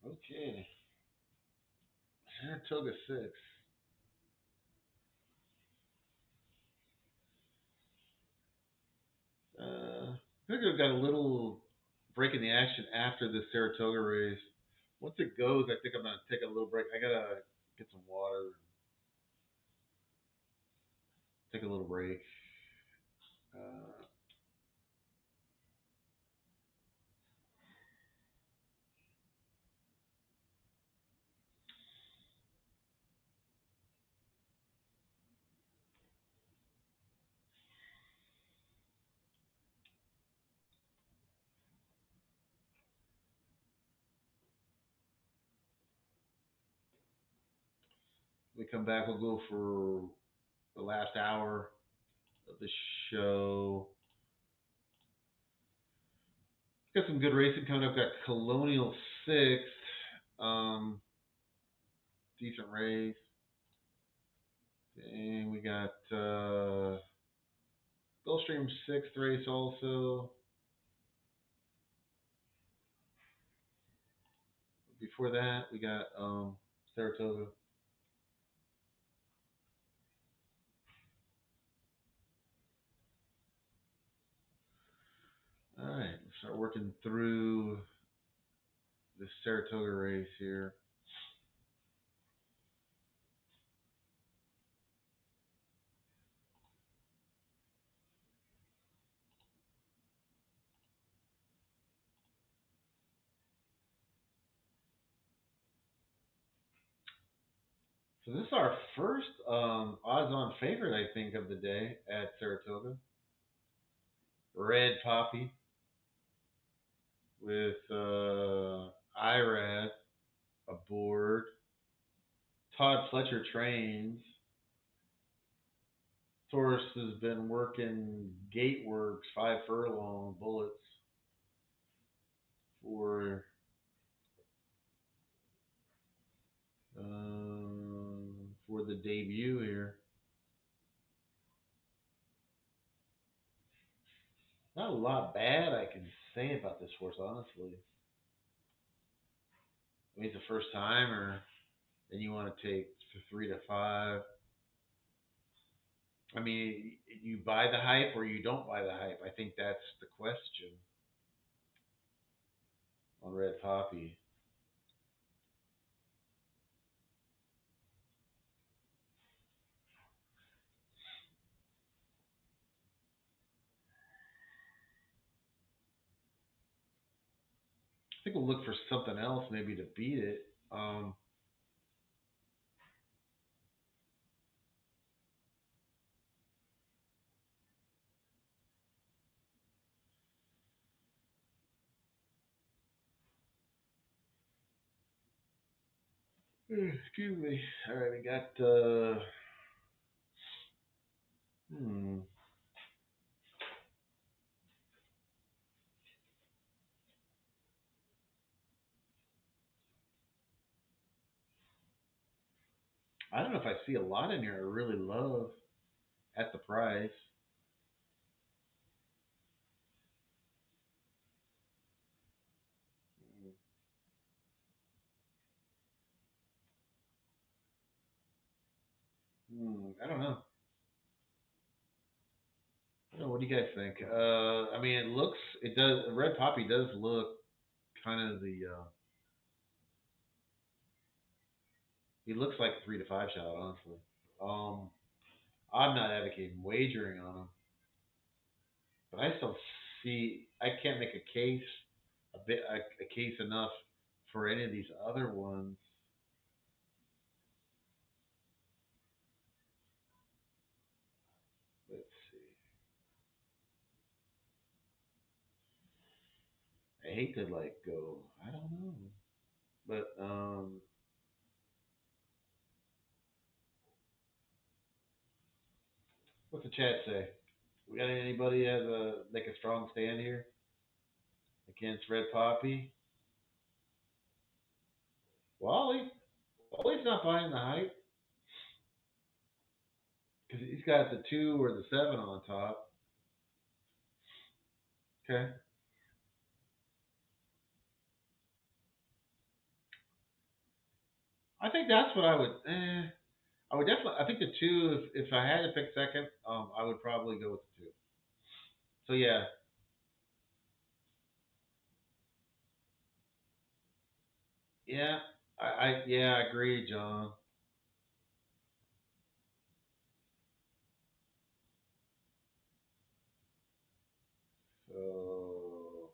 Okay. Saratoga 6. I think I've got a little break in the action after the Saratoga race. Once it goes, I think I'm going to take a little break. I got to get some water, take a little break. Uh, we come back, we'll go for the last hour of the show. Got some good racing coming up. Got Colonial 6th. Decent race. And we got Gulfstream 6th race also. Before that, we got Saratoga. All right, let's start working through the Saratoga race here. So this is our first odds-on favorite, I think, of the day at Saratoga. Red Poppy with NYRA aboard. Todd Fletcher trains. Torres has been working Gateworks 5 furlong bullets for the debut here. Not a lot bad I can say about this horse, honestly. I mean, it's the first timer, and you want to take 3 to 5. I mean, you buy the hype or you don't buy the hype. I think that's the question on Red Poppy. I think we'll look for something else maybe to beat it. Excuse me. All right, we got I don't know if I see a lot in here I really love at the price. I don't know. I don't know. What do you guys think? I mean, it does. Red Poppy does look kind of the. He looks like a 3 to 5 shot, honestly. Um, I'm not advocating wagering on him, but I still see. I can't make a case, a case enough for any of these other ones. Let's see. I hate to like go. I don't know, but what's the chat say? We got anybody has a like a strong stand here against Red Poppy? Wally. Wally's not buying the hype because he's got the 2 or the 7 on top. Okay. I think that's what I would. I would definitely. I think the 2. If I had to pick second, I would probably go with the 2. So yeah, yeah, I agree, John. So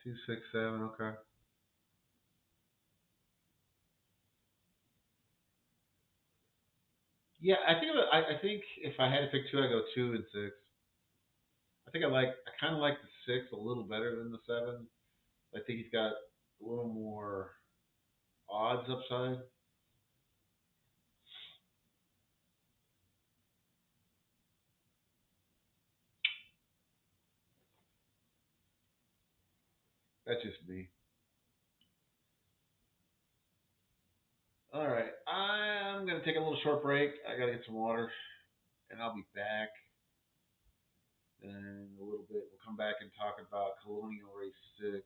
267. Okay. Yeah, I think if I had to pick 2, I go 2 and 6. I think I kind of like the 6 a little better than the 7. I think he's got a little more odds upside. That's just me. All right, I'm gonna take a little short break. I gotta get some water, and I'll be back in a little bit. We'll come back and talk about Colonial Race 6.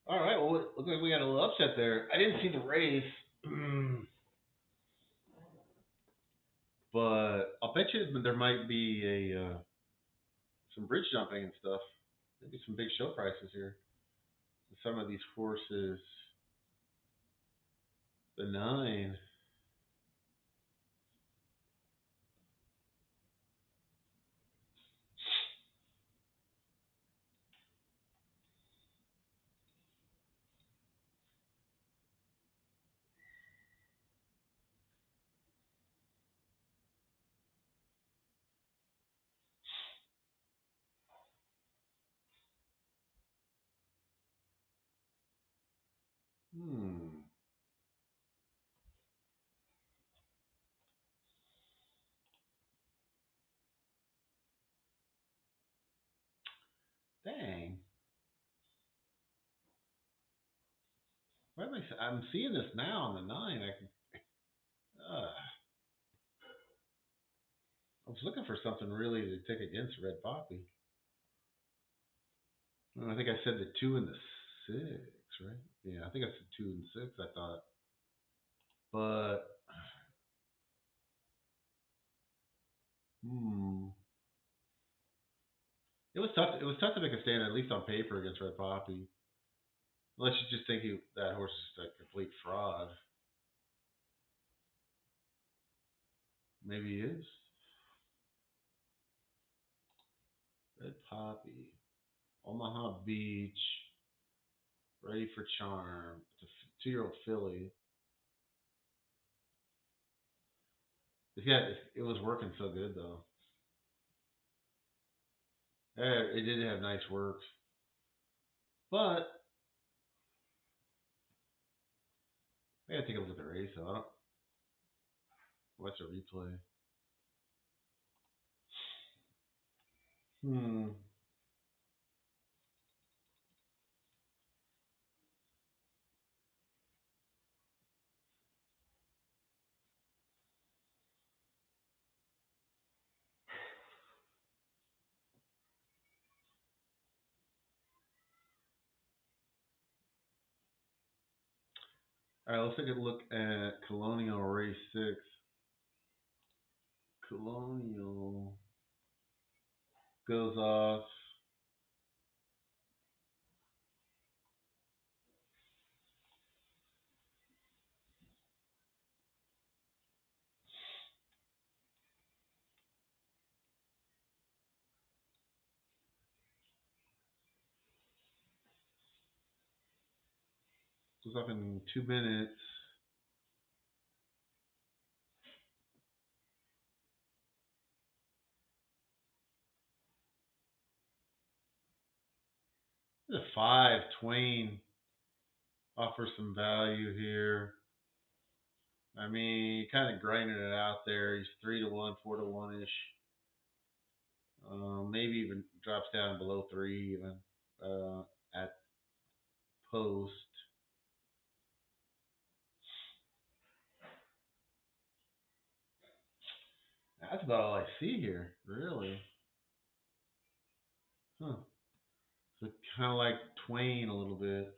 All right. Well, it looks like we got a little upset there. I didn't see the race, but I'll bet you there might be a some bridge jumping and stuff. Maybe some big show prices here. Some of these horses, the 9. Hmm. Dang. Why am I'm seeing this now on the 9. I was looking for something really to take against Red Poppy. I think I said the 2 and the 6, right? Yeah, I think I said 2 and 6. I thought, but hmm, it was tough. It was tough to make a stand, at least on paper, against Red Poppy. Unless you just think that horse is just a complete fraud. Maybe he is. Red Poppy, Omaha Beach, Ready for Charm. It's a 2-year-old filly. Yeah, it was working so good though. It did have nice work, but I gotta take a look at the race. So I don't watch a replay. Hmm. All right, let's take a look at Colonial Race 6. Colonial goes off. Goes off in 2 minutes. The 5, Twain, offers some value here. I mean, kind of grinding it out there. He's 3-1, 4-1 ish. Maybe even drops down below 3 even at post. That's about all I see here, really. Huh. So kind of like Twain a little bit.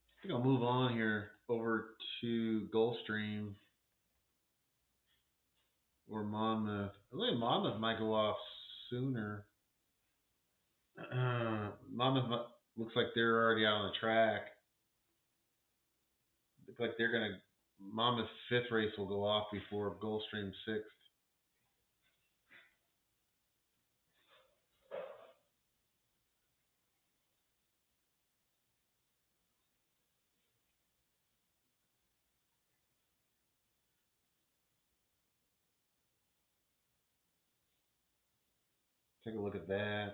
I think I'll move on here over to Gulfstream or Monmouth. I think Monmouth might go off sooner. Monmouth looks like they're already out on the track. Looks like they're gonna Monmouth's 5th race will go off before Gulfstream's 6th. Take a look at that.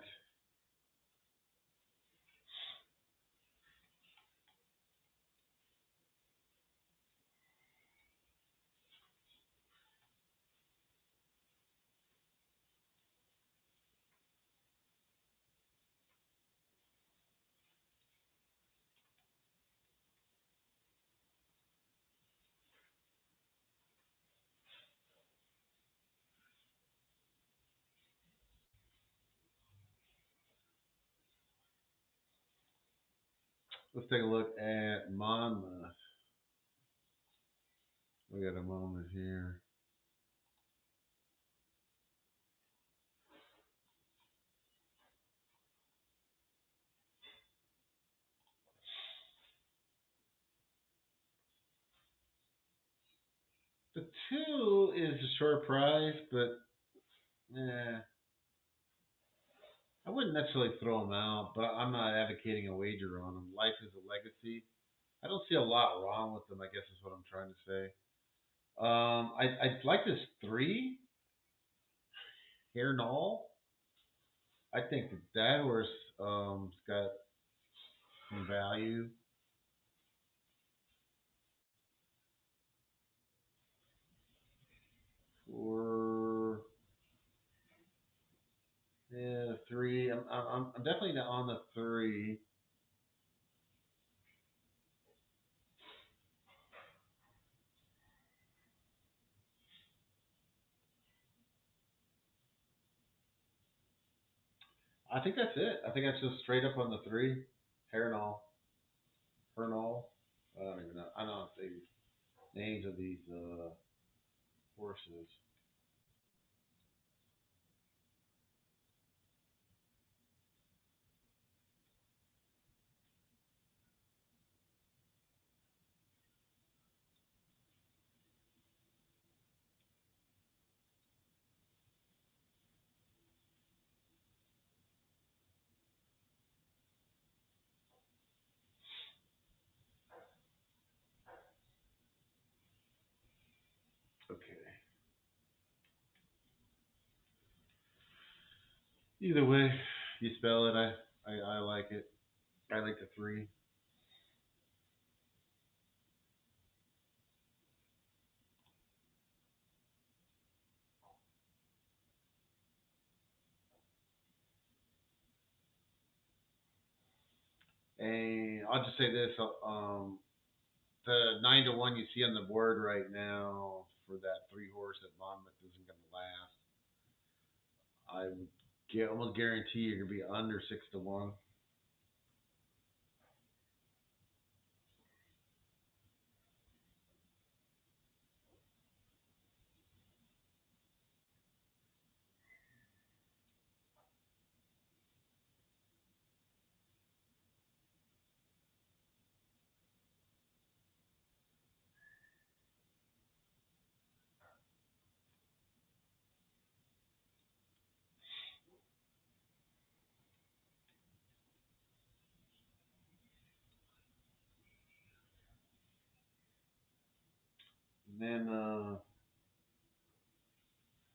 Let's take a look at Monmouth. We got a moment here. The 2 is a short price, but I wouldn't necessarily throw them out, but I'm not advocating a wager on them. Life is a legacy. I don't see a lot wrong with them, I guess is what I'm trying to say. I like this 3, Hairnall. I think that horse got some value. For yeah, 3. I'm definitely on the 3. I think that's it. I think that's just straight up on the 3. Hairnall. Hernall. I don't even know. I don't know if they names of these horses. Okay. Either way, you spell it. I like it. I like the 3. And I'll just say this: the 9-1 you see on the board right now for that 3 horse at Monmouth isn't going to last. I would almost guarantee you're going to be under 6-1. And then let's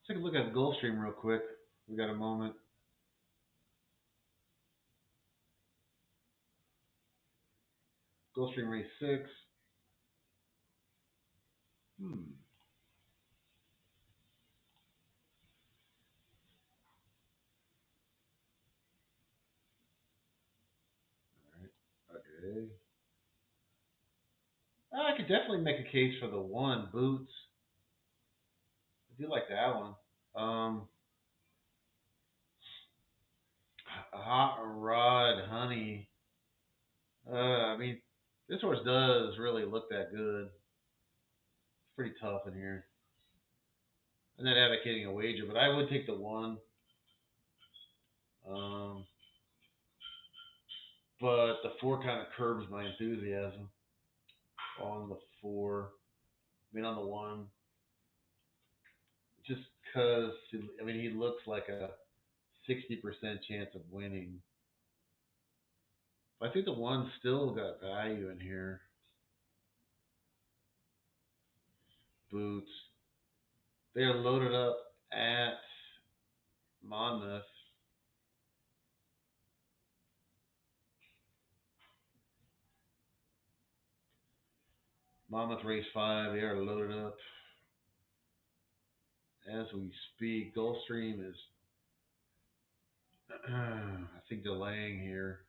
take a look at Gulfstream real quick. We got a moment. Gulfstream race 6. Hmm. All right. Okay. I could definitely make a case for the 1 Boots. I do like that one. Hot Rod Honey. I mean, this horse does really look that good. It's pretty tough in here. I'm not advocating a wager, but I would take the 1. Um, but the 4 kind of curbs my enthusiasm on the 4. I mean, on the 1, just because I mean he looks like a 60% chance of winning. But I think the 1 still got value in here. Boots. They are loaded up at Monmouth. Monmouth race 5. They are loaded up as we speak. Gulfstream is, I think, delaying here.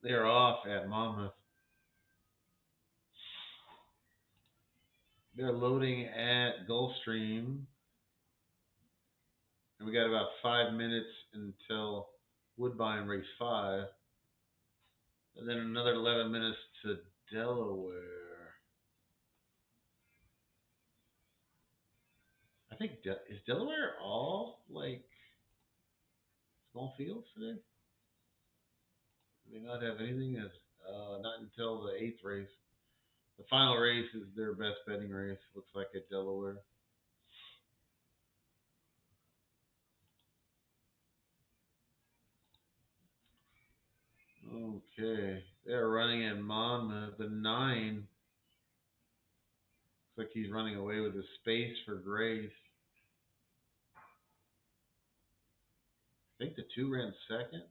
They're off at Monmouth. They're loading at Gulfstream. And we got about 5 minutes until Woodbine race 5. And then another 11 minutes to Delaware. I think, is Delaware all like small fields today? Do they not have anything? Not until the 8th race. The final race is their best betting race, looks like at Delaware. Okay, they're running in Monmouth. The 9. Looks like he's running away with the space for Grace. I think the 2 ran second.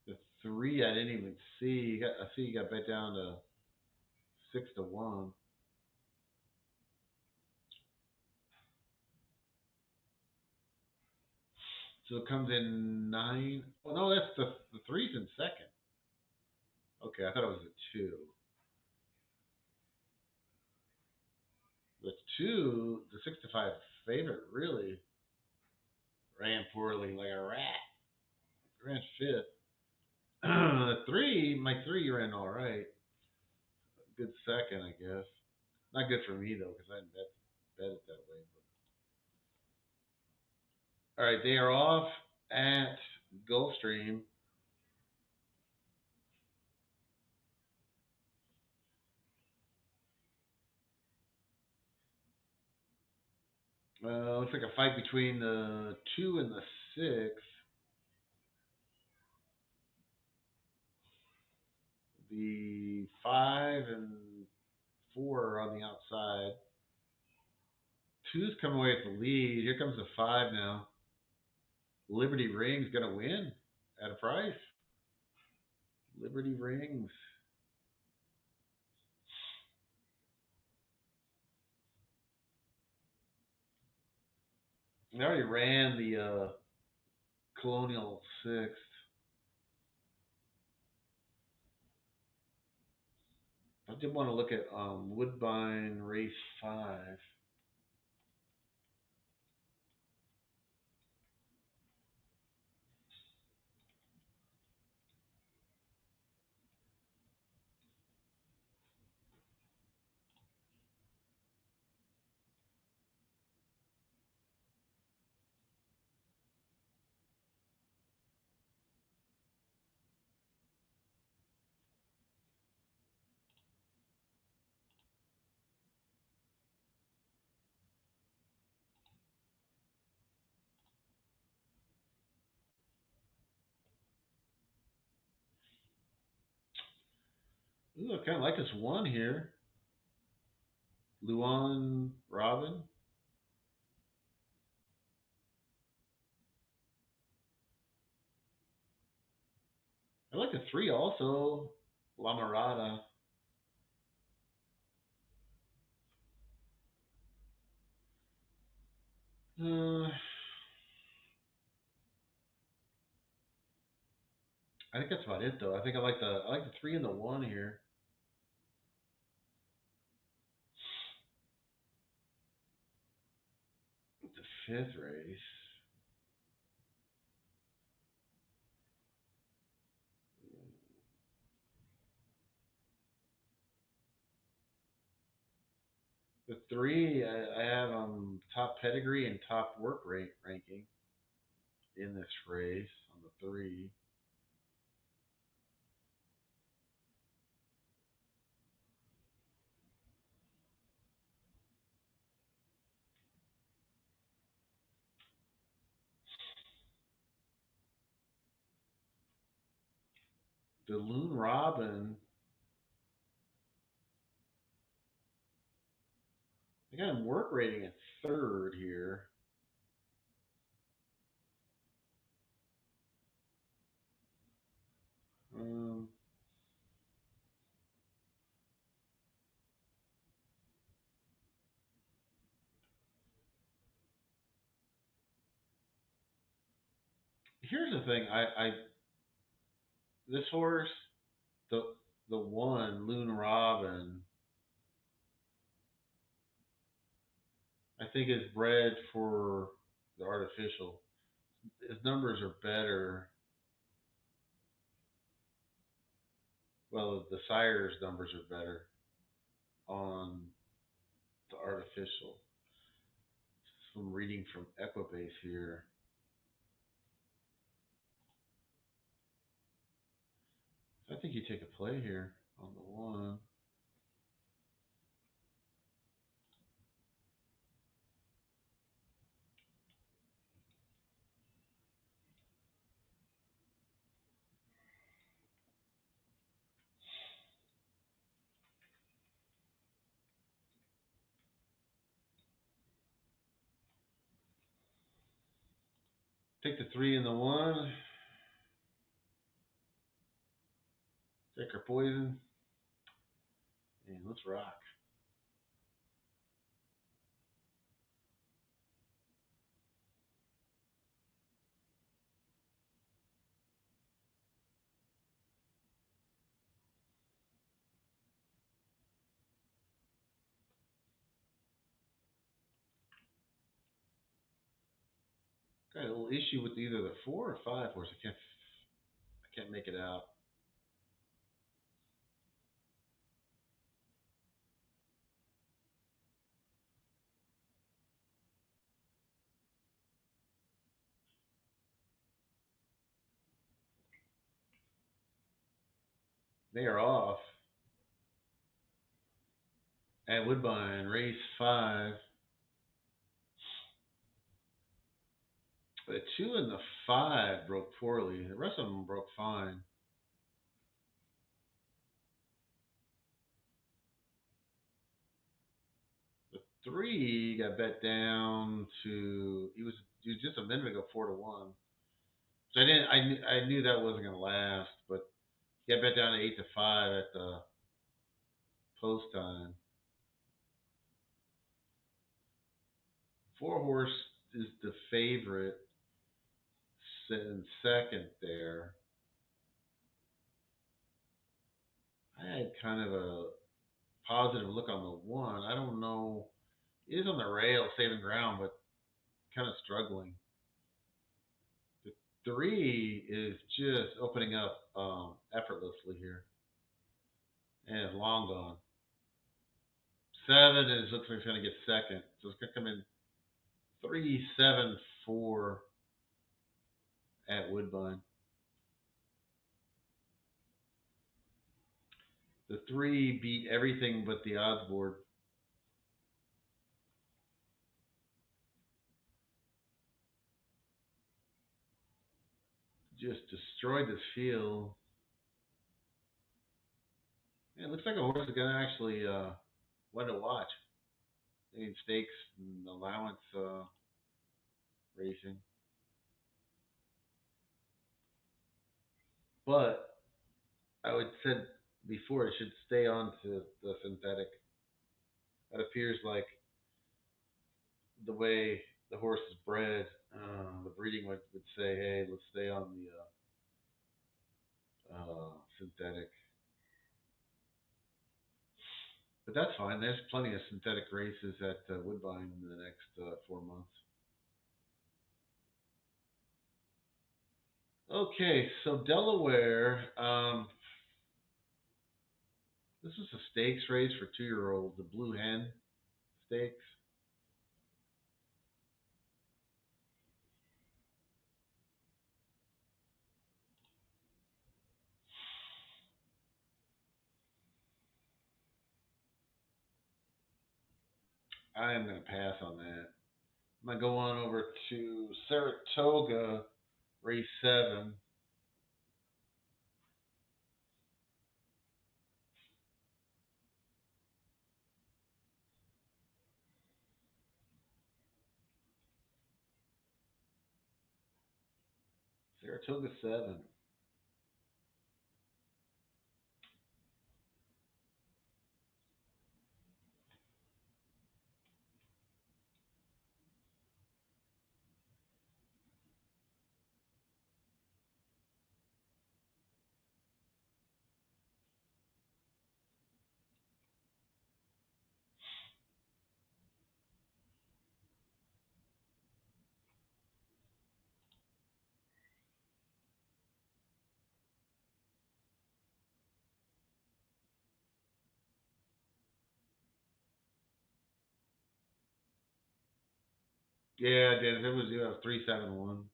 The 3 I didn't even see. I see he got bet down to 6-1. So it comes in 9. Oh no, that's the 3's in second. Okay, I thought it was a 2. The 2, the 6-5 favorite, really ran poorly like a rat. Ran 5th. The 3, my 3 ran all right. Good second, I guess. Not good for me though, because I didn't bet it that way. But. All right, they are off at Gulfstream. Looks like a fight between the 2 and the 6. The 5 and 4 are on the outside. 2's coming away with the lead. Here comes the 5 now. Liberty Ring's gonna win at a price. Liberty Rings. I already ran the Colonial 6th. I did want to look at Woodbine race 5. Ooh, I kind of like this one here. Luan Robin. I like the 3 also. La Mirada. I think that's about it though. I think I like the 3 and the 1 here. The 5th race. The 3, I have top pedigree and top work rate ranking in this race on the 3. The Loon Robin. I got him work rating at 3rd here. here's the thing. This horse, the the one Loon Robin, I think is bred for the artificial. His numbers are better. Well, the sire's numbers are better on the artificial. Some reading from Equibase here. I think you take a play here on the one. Take the 3 and the 1. Take our poison. And let's rock. Got a little issue with either the 4 or 5 horse. I can't make it out. They are off. At Woodbine, race 5. The 2 and the 5 broke poorly. The rest of them broke fine. The 3 got bet down to he was just a minute ago 4-1. So I knew that wasn't gonna last, but he got bet down to 8-5 at the post time. 4 horse is the favorite in second there. I had kind of a positive look on the 1. I don't know. It is on the rail, saving ground, but kind of struggling. The 3 is just opening up effortlessly here, and it's long gone. 7 looks like it's going to get second, so it's going to come in 3-7-4 at Woodbine. The 3 beat everything but the odds board. Just destroyed this field. Yeah, it looks like a horse is going to actually one to watch. They need stakes and allowance racing. But I would said before it should stay on to the synthetic. That appears like the way the horse is bred. The breeding would say, hey, let's stay on the synthetic. But that's fine. There's plenty of synthetic races at Woodbine in the next 4 months. Okay, so Delaware. This is a stakes race for 2-year-olds, the Blue Hen Stakes. I am going to pass on that. I'm going to go on over to Saratoga, race 7. Saratoga 7. Yeah, I did. It was 3716.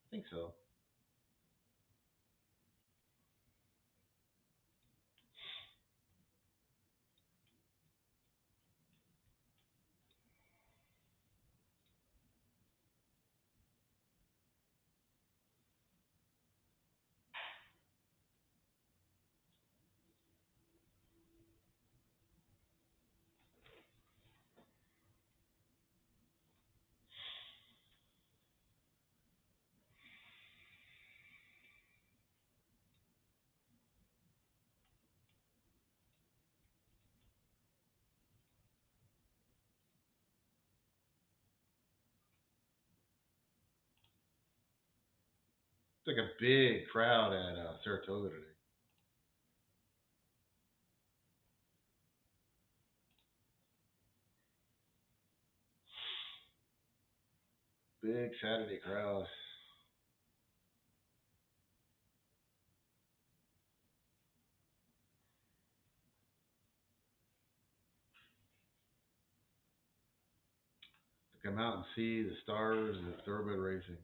I think so. It's like a big crowd at Saratoga today. Big Saturday crowd. To come out and see the stars of thoroughbred racing.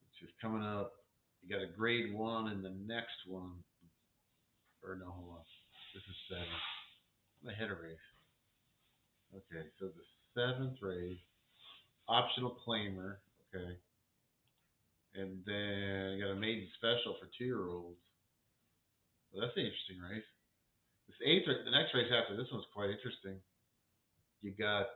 It's just coming up. You got a grade one in the next one. Or no, hold on. This is seven. I'm ahead of race. Okay, so the seventh race, optional claimer. Okay. And then you got a maiden special for 2-year-olds. Well, that's an interesting race. This eighth, the next race after this one's quite interesting. You got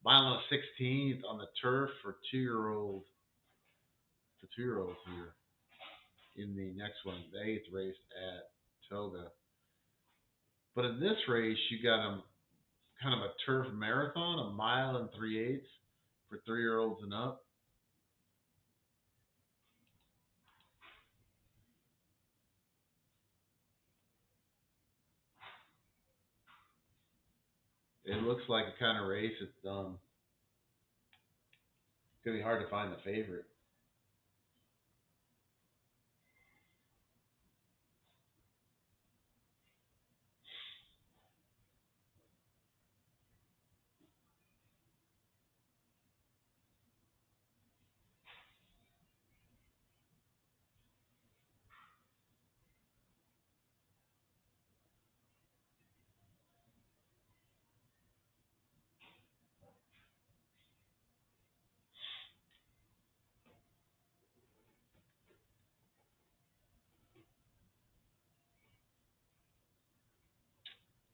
mile and 16th on the turf for 2-year-olds. For 2-year-olds here in the next one, the eighth race at Toga. But in this race, you got a kind of a turf marathon, a mile and 3/8 for 3-year-olds and up. It looks like a kind of race. It's gonna be hard to find the favorite.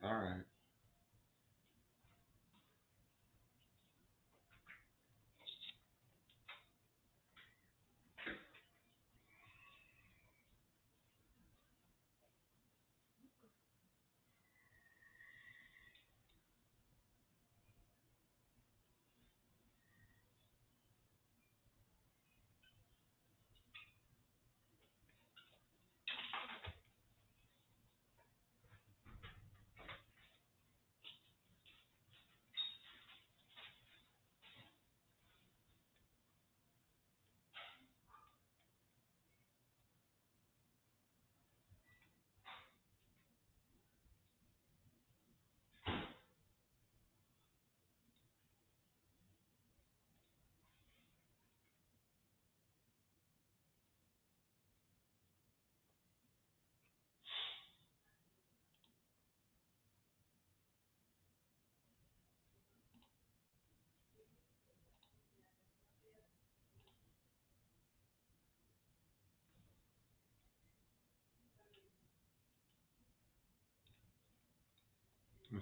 All right.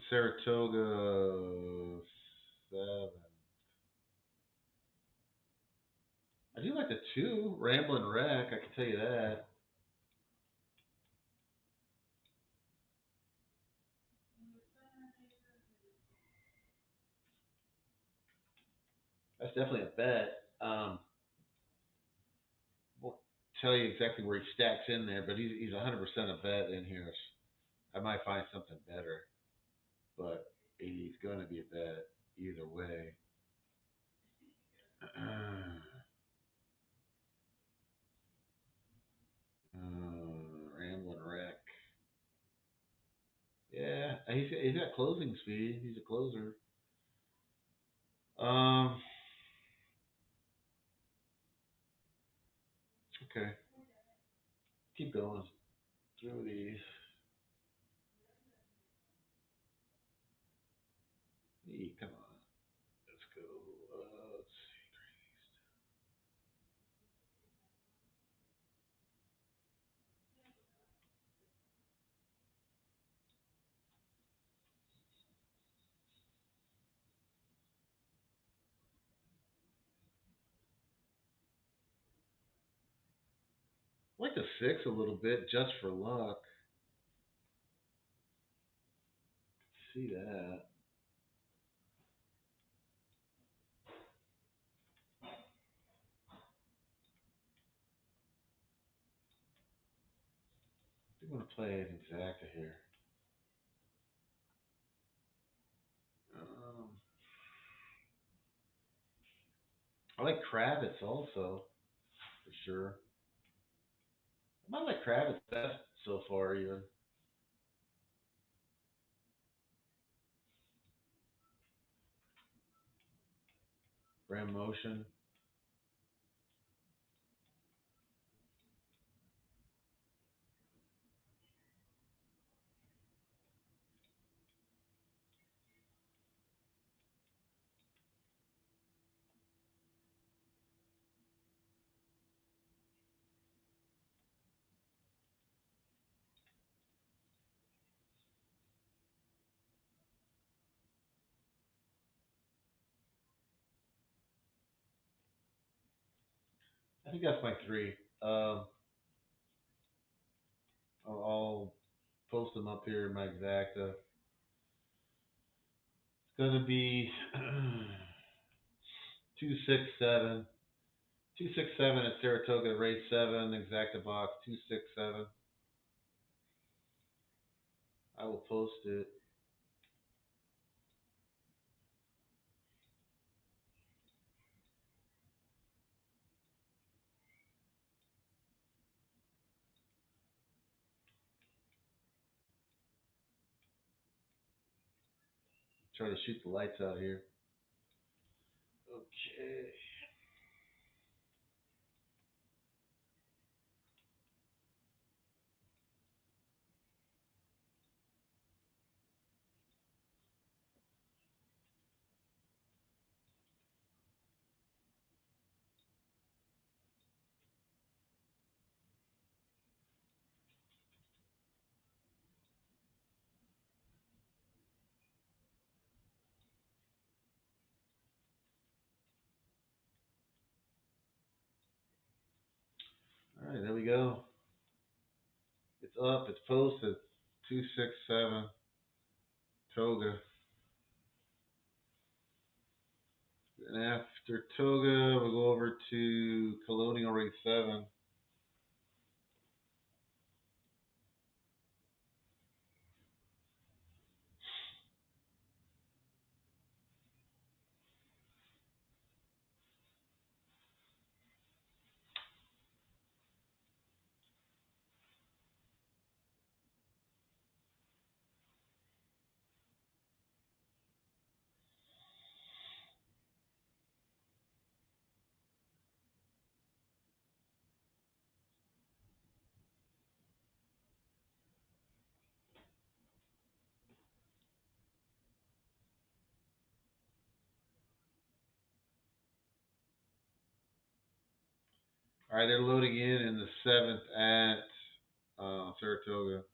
Saratoga 7. I do like the 2, Ramblin' Wreck. I can tell you that. That's definitely a bet. Won't tell you exactly where he stacks in there, but he's 100% a bet in here. I might find something better, but he's going to be a bet either way. He's got closing speed. He's a closer. Um. Okay. Keep going through these. Come on. Let's go. Let's see. I like the six a little bit just for luck. See that. I'm going to play an exacta here. Um, I like Kravitz also, for sure. I might like Kravitz best so far, even. Brand Motion. I think that's my three. I'll post them up here in my exacta. It's going to be 267. 267 at Saratoga, race 7, exacta box 267. I will post it. Try to shoot the lights out here. Okay. All right, there we go. It's up. It's posted. 267 Toga. And after Toga, we'll go over to Colonial race 7. All right, they're loading in the 7th at Saratoga.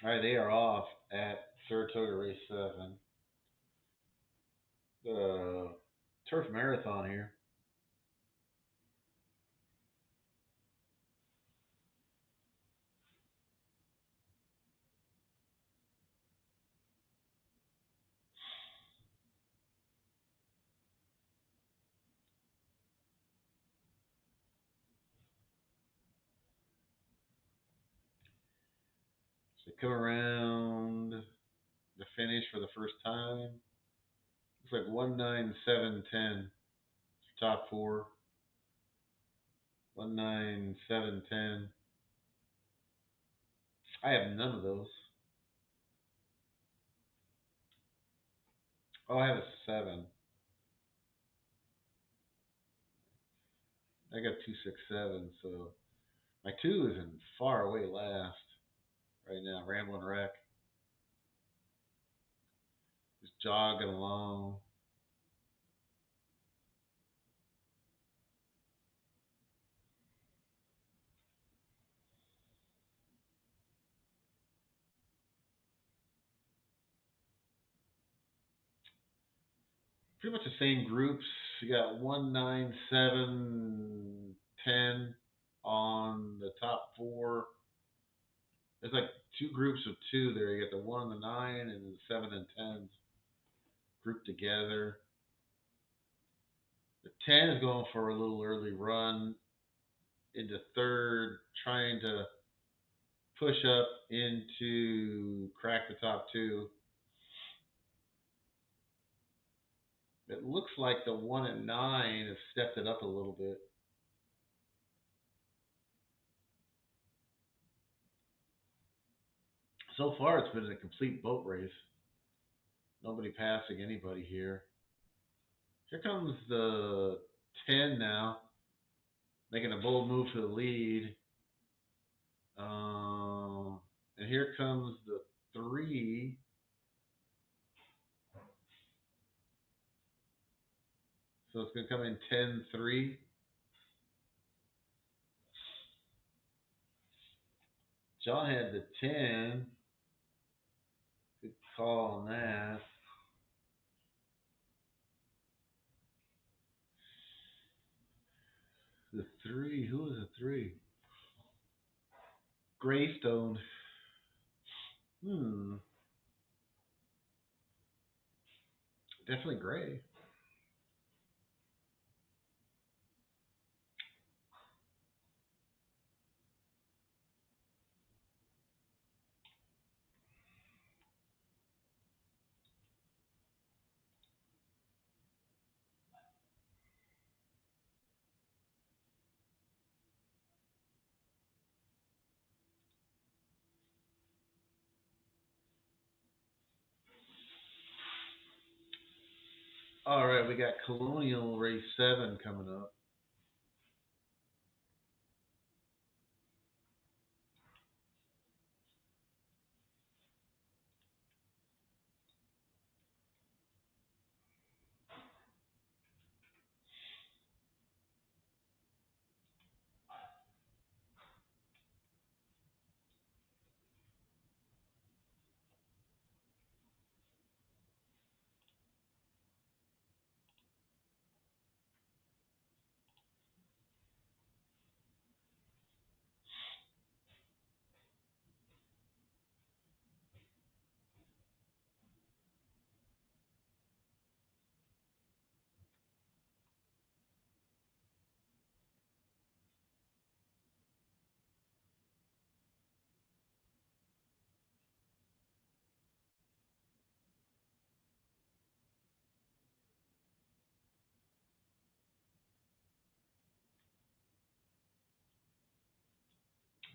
All right, they are off at Saratoga Race 7. The Turf Marathon here. So they come around the finish for the first time. Looks like 19710. Top four. 19710. I have none of those. Oh, I have a 7. I got 267, so my 2 is in far away last right now. Ramblin' Wreck. Just jogging along. Pretty much the same groups. You got 19710 on the top four. There's like two groups of two there. You got the 1 and the 9 and the 7 and 10s grouped together. The 10 is going for a little early run into third, trying to push up into crack the top two. It looks like the 1 and 9 has stepped it up a little bit. So far, it's been a complete boat race. Nobody passing anybody here. Here comes the 10 now, making a bold move to the lead. And here comes the 3. So it's going to come in 10-3. John had the 10. Good call on that. The 3. Who was the 3? Greystone. Definitely gray. All right, we got Colonial Race 7 coming up.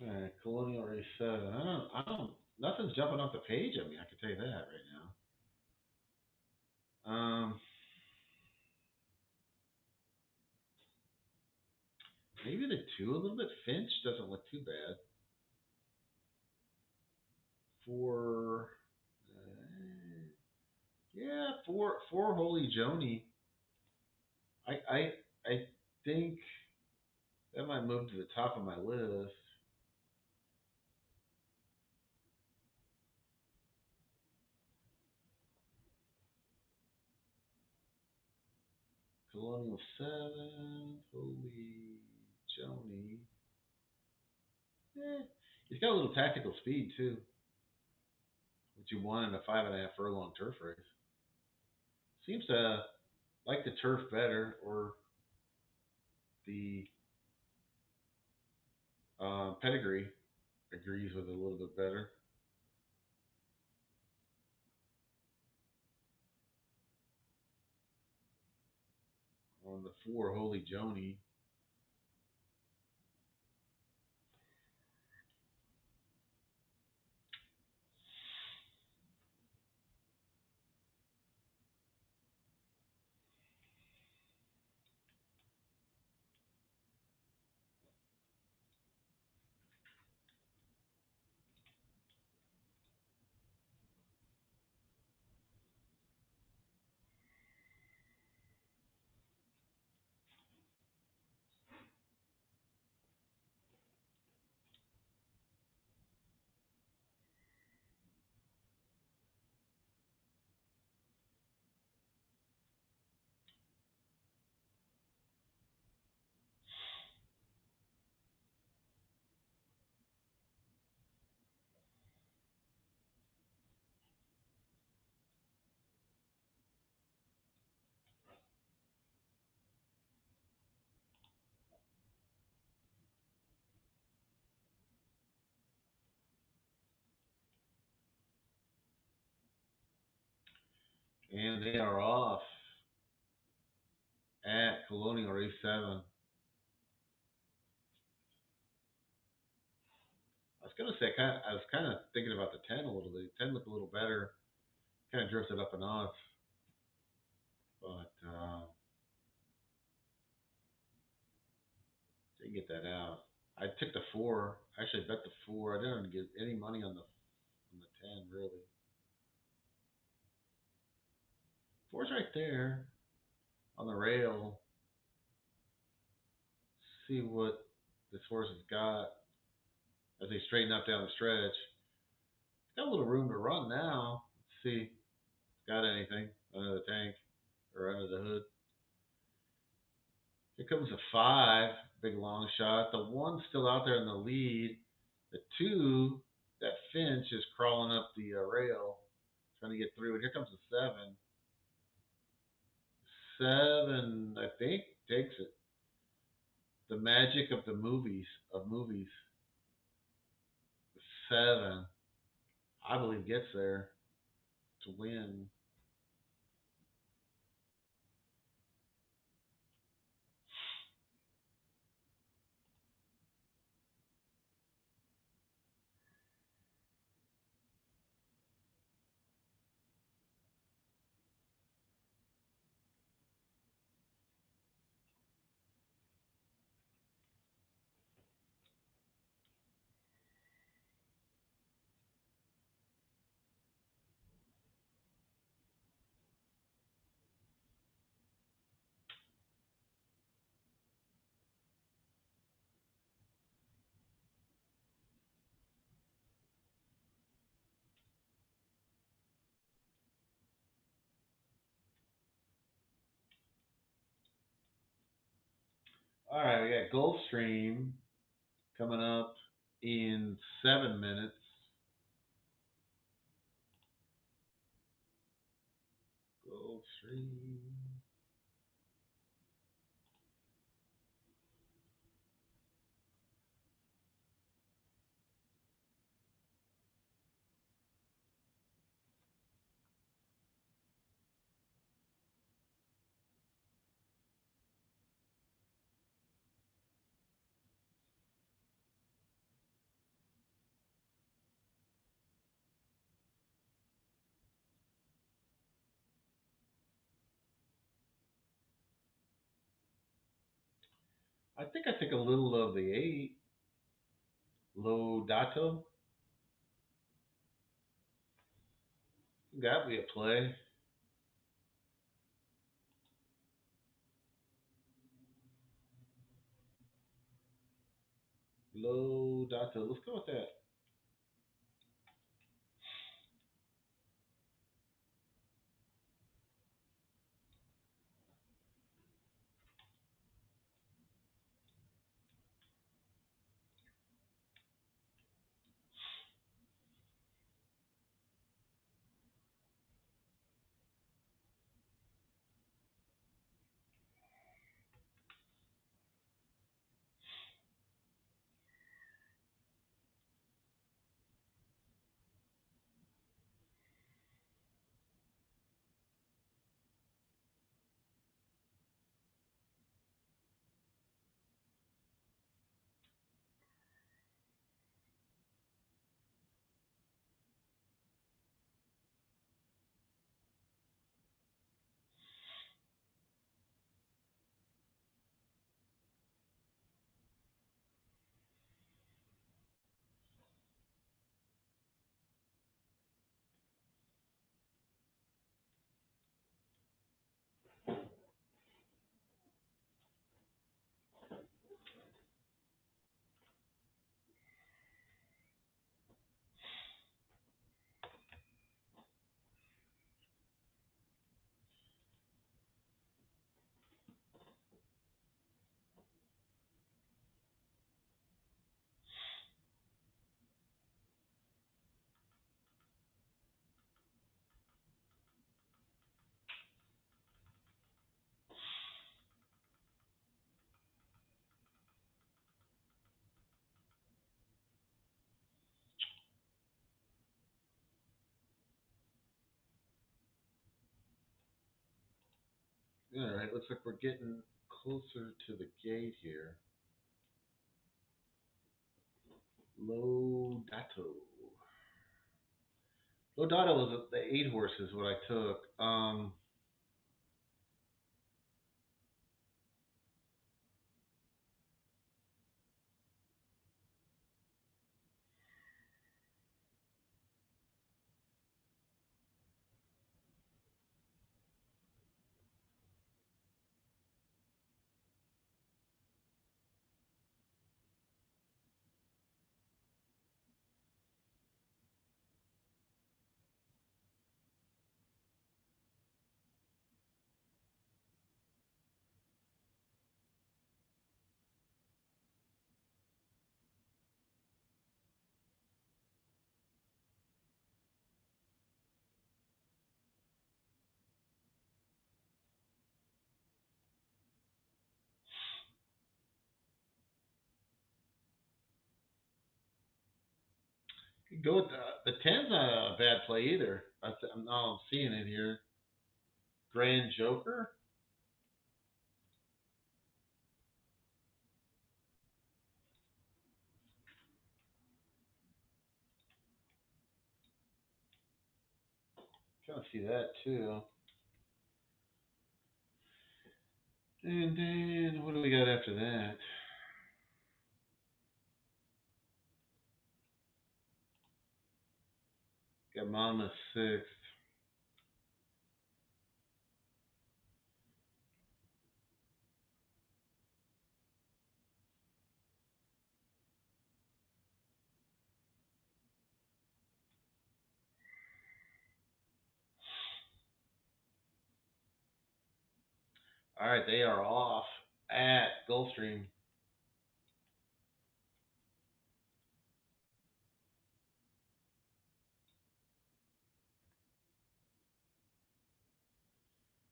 All right, Colonial Race 7. Nothing's jumping off the page at me. I can tell you that right now. Maybe the 2 a little bit. Finch doesn't look too bad. 4. Yeah, four Holy Joni. I think that might move to the top of my list. Colonial 7. Holy Joni. He's got a little tactical speed too, which you want in a 5.5 furlong turf race. Seems to like the turf better, or the pedigree agrees with it a little bit better. On the 4, Holy Joni. And they are off at Colonial Race 7. I was gonna say, I was kind of thinking about the 10 a little bit. 10 looked a little better, kind of drifted up and off, but didn't get that out. I took the 4. Actually, bet the 4. I didn't get any money on the 10 really. 4's right there on the rail. See what this horse has got as they straighten up down the stretch. He's got a little room to run now. Let's see if he's got anything under the tank or under the hood. Here comes a 5, big long shot. The 1's still out there in the lead. The 2, that Finch, is crawling up the rail, trying to get through. And here comes the 7. 7, I think, takes it. The magic of the movies. The 7, I believe, gets there to win. All right, we got Gulfstream coming up in 7 minutes. Gulfstream. I think I took a little of the 8. Lodato. That would be a play. Lodato. Let's go with that. All right, looks like we're getting closer to the gate here. Lodato. Lodato was the 8 horses what I took. Could go with the 10's not a bad play either. I'm seeing it here. Grand Joker. Kind of see that too. And then what do we got after that? Got Monmouth 6th. All right, they are off at Gulfstream.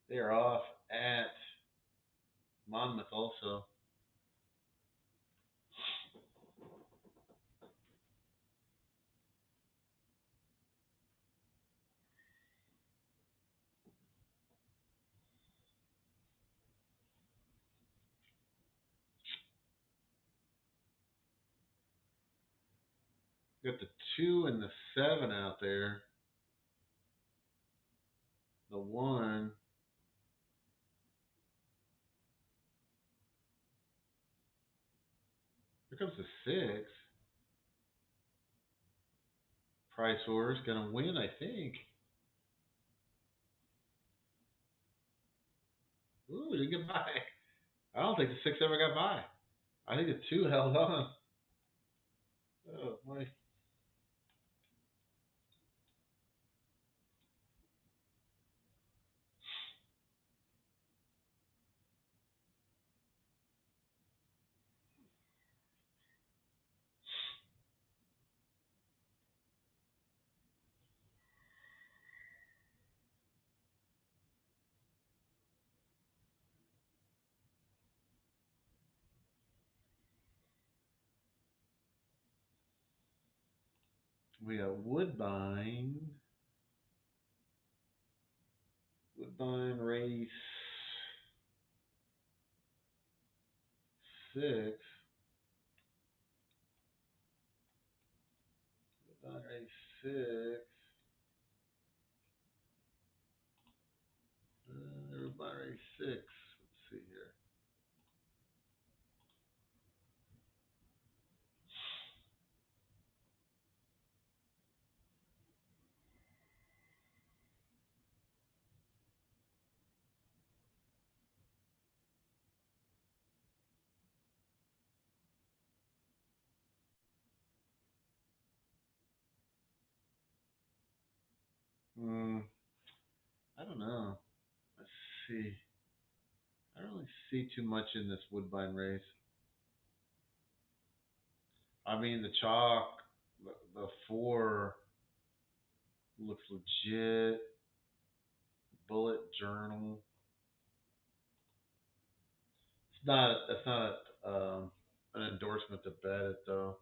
They are off at Monmouth also. Got the 2 and the 7 out there. The 1. Here comes the 6. Price Wars gonna win, I think. Ooh, didn't get by. I don't think the 6 ever got by. I think the 2 held on. Oh my. We got Woodbine. Woodbine race 6. Woodbine race 6. Woodbine race 6. Let's see here. I don't know. Let's see. I don't really see too much in this Woodbine race. I mean, the chalk, the 4 looks legit. Bullet Journal. It's not. That's not an endorsement to bet it though.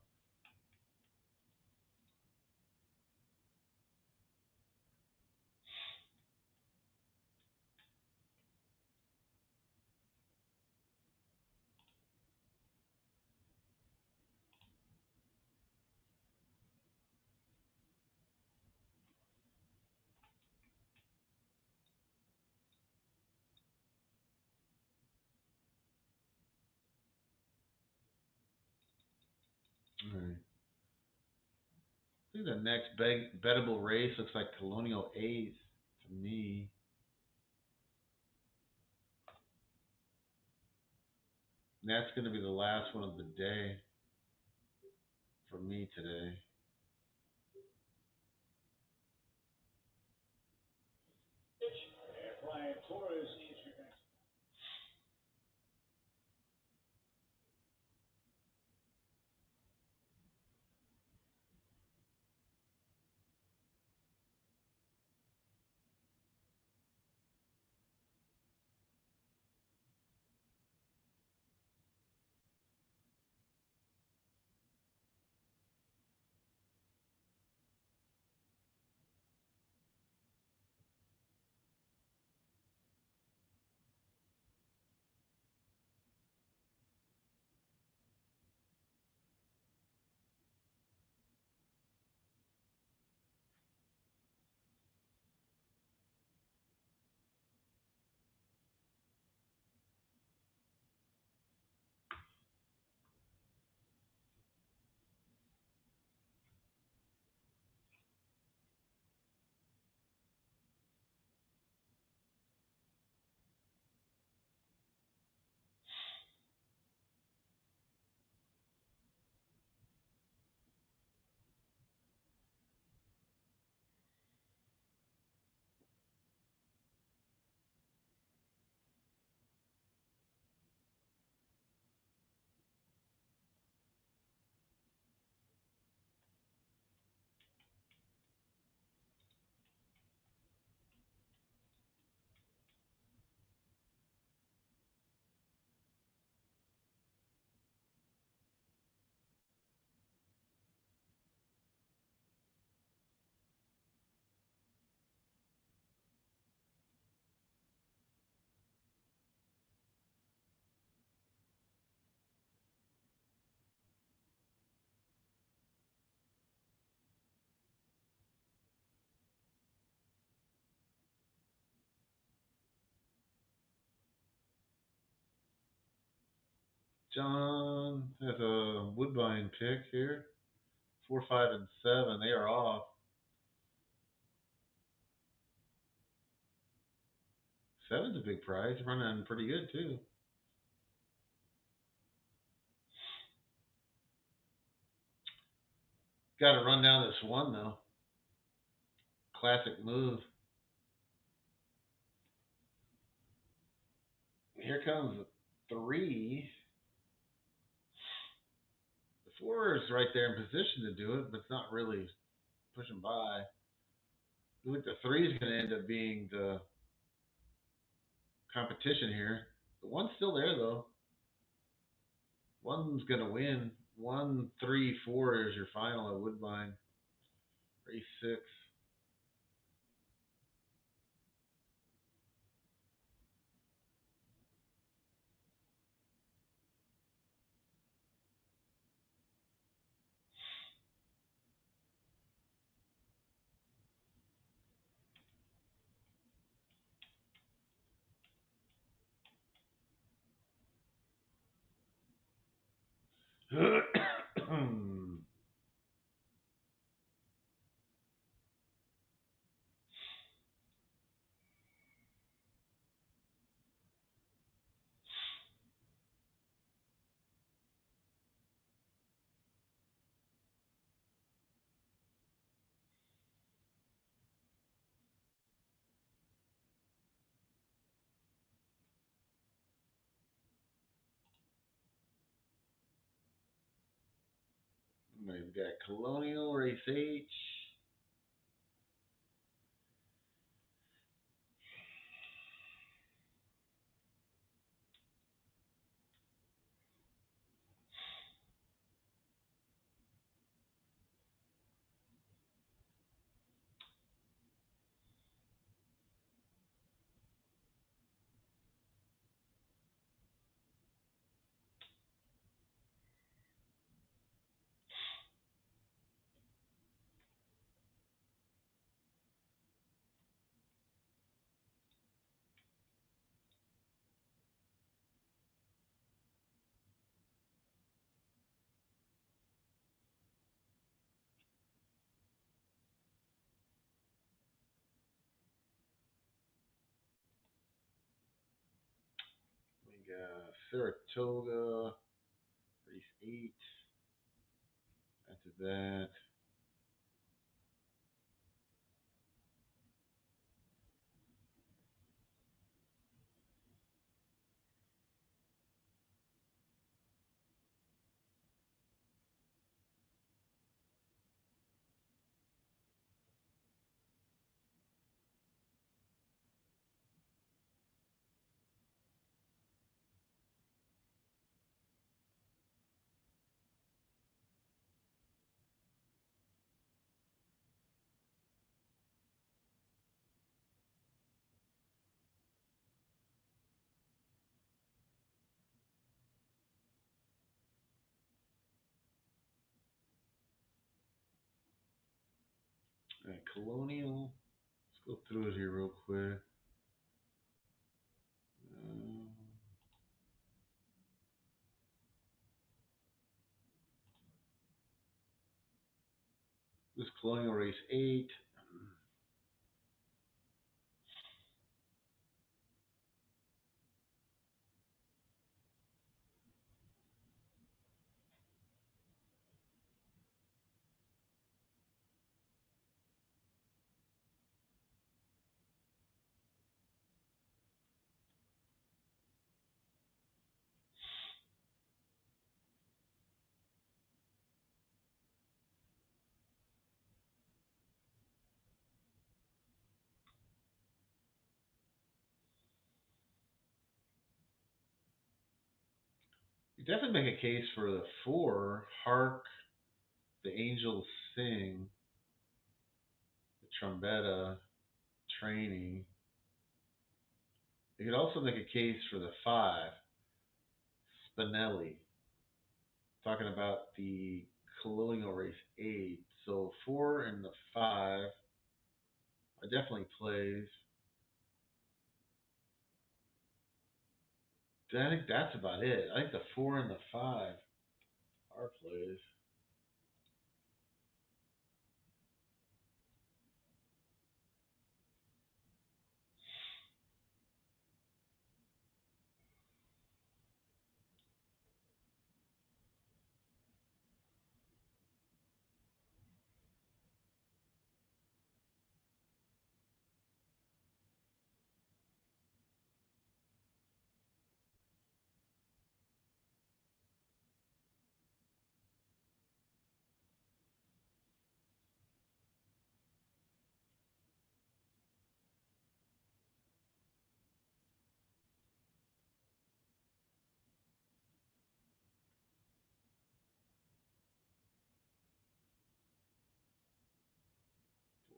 think the next bettable race looks like Colonial A's to me. And that's going to be the last one of the day for me today. John has a Woodbine pick here. 4, 5, and 7. They are off. 7's a big prize. Running pretty good too. Got to run down this one though. Classic move. Here comes 3. The 4 is right there in position to do it, but it's not really pushing by. I think the 3 is going to end up being the competition here. The 1's still there though. 1's going to win. 1, 3, 4 is your final at Woodbine. Race 6. We've got Colonial, Race H. Saratoga, race 8. After that, Colonial. Let's go through it here real quick. Um, this Colonial race 8. You definitely make a case for the 4. Hark, the Angels Sing, the Trombetta, Training. You could also make a case for the 5. Spinelli. Talking about the Colonial race 8. So 4 and the 5 are definitely plays. I think that's about it. I think the 4 and the 5 are plays.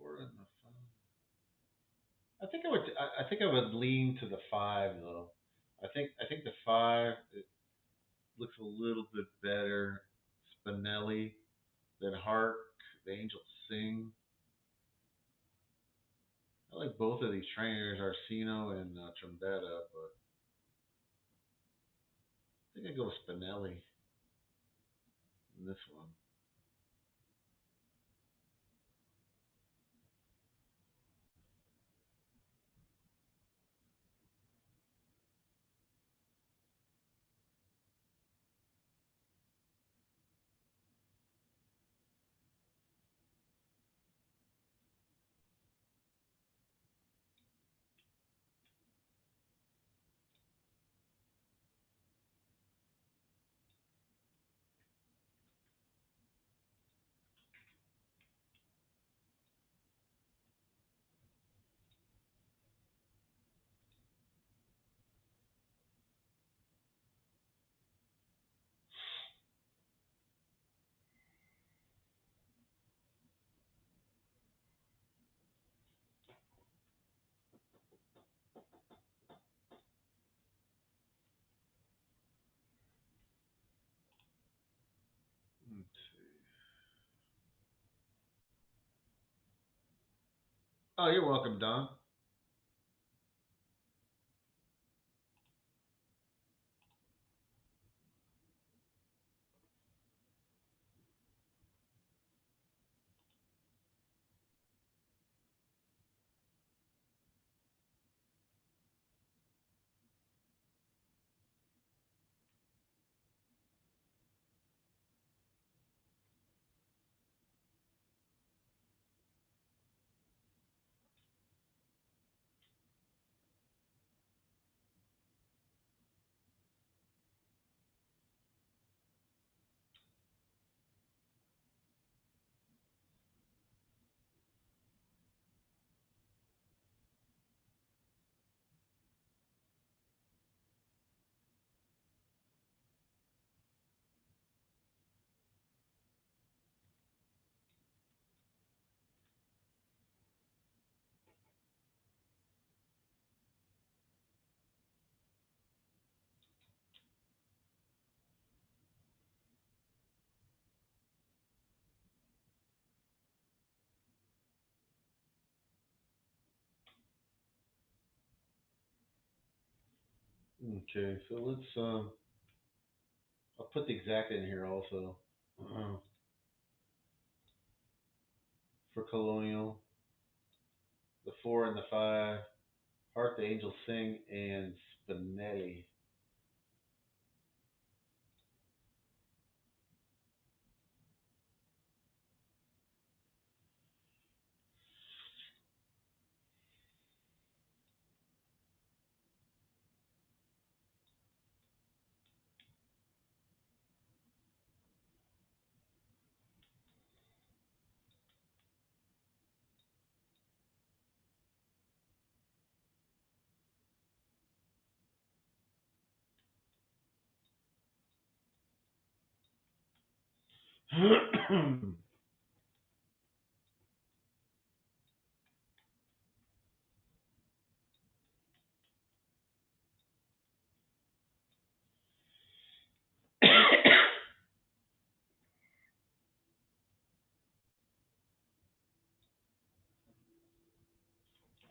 4 and the 5. I think I would lean to the 5 though. I think the 5 it looks a little bit better. Spinelli than Hark, the Angels Sing. I like both of these trainers, Arsino and Trombetta, but I think I go with Spinelli in this one. 2. Oh, you're welcome, Don. Okay, so let's I'll put the exact in here also. Uh, for Colonial, the 4 and the 5, Heart the Angels Sing, and Spinelli.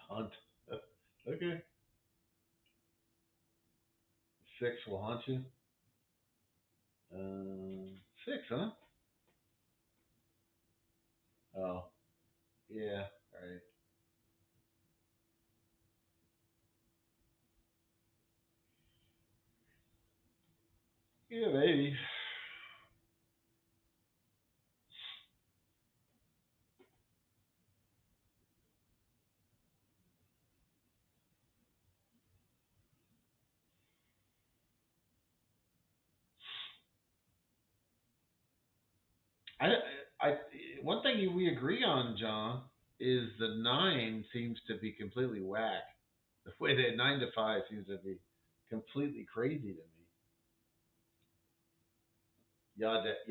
Hunt. Okay. 6 will haunt you. 6, huh? Oh, yeah. All right. Yeah, maybe. I, I, one thing we agree on, John, is the 9 seems to be completely whack. The way that 9 to 5 seems to be completely crazy to me.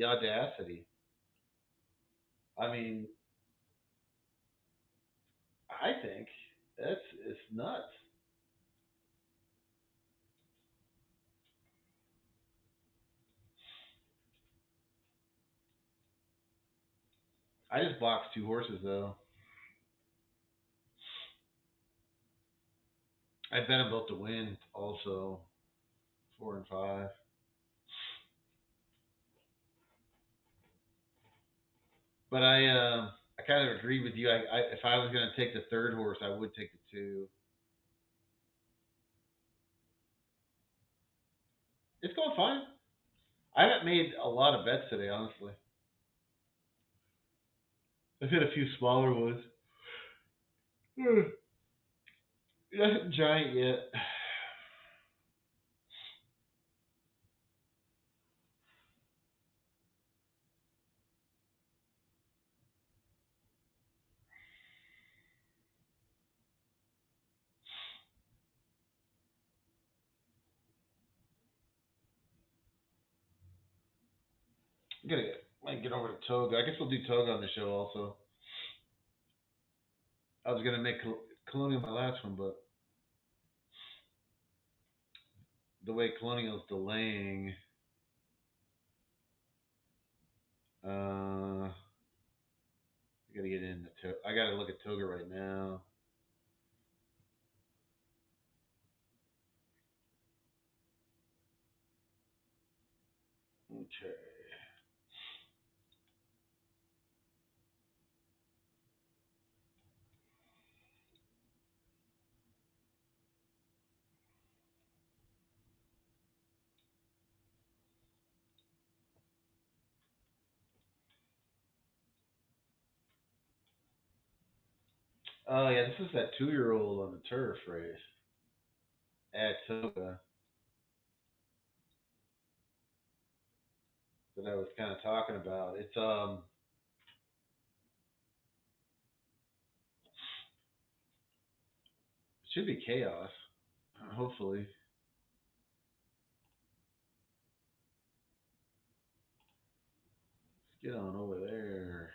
Yaudacity. I mean, I think it's nuts. I just boxed 2 horses though. I bet them both to win also, 4 and 5. But I kind of agree with you. If I was going to take the 3rd horse, I would take the 2. It's going fine. I haven't made a lot of bets today, honestly. I've hit a few smaller ones. Nothing giant yet. Might get over to Toga. I guess we'll do Toga on the show also. I was gonna make Colonial my last one, but the way Colonial's delaying, I gotta get into I gotta look at Toga right now. Okay. Oh yeah, this is that 2-year-old on the turf race at Toga that I was kind of talking about. It's it should be chaos. Hopefully. Let's get on over there.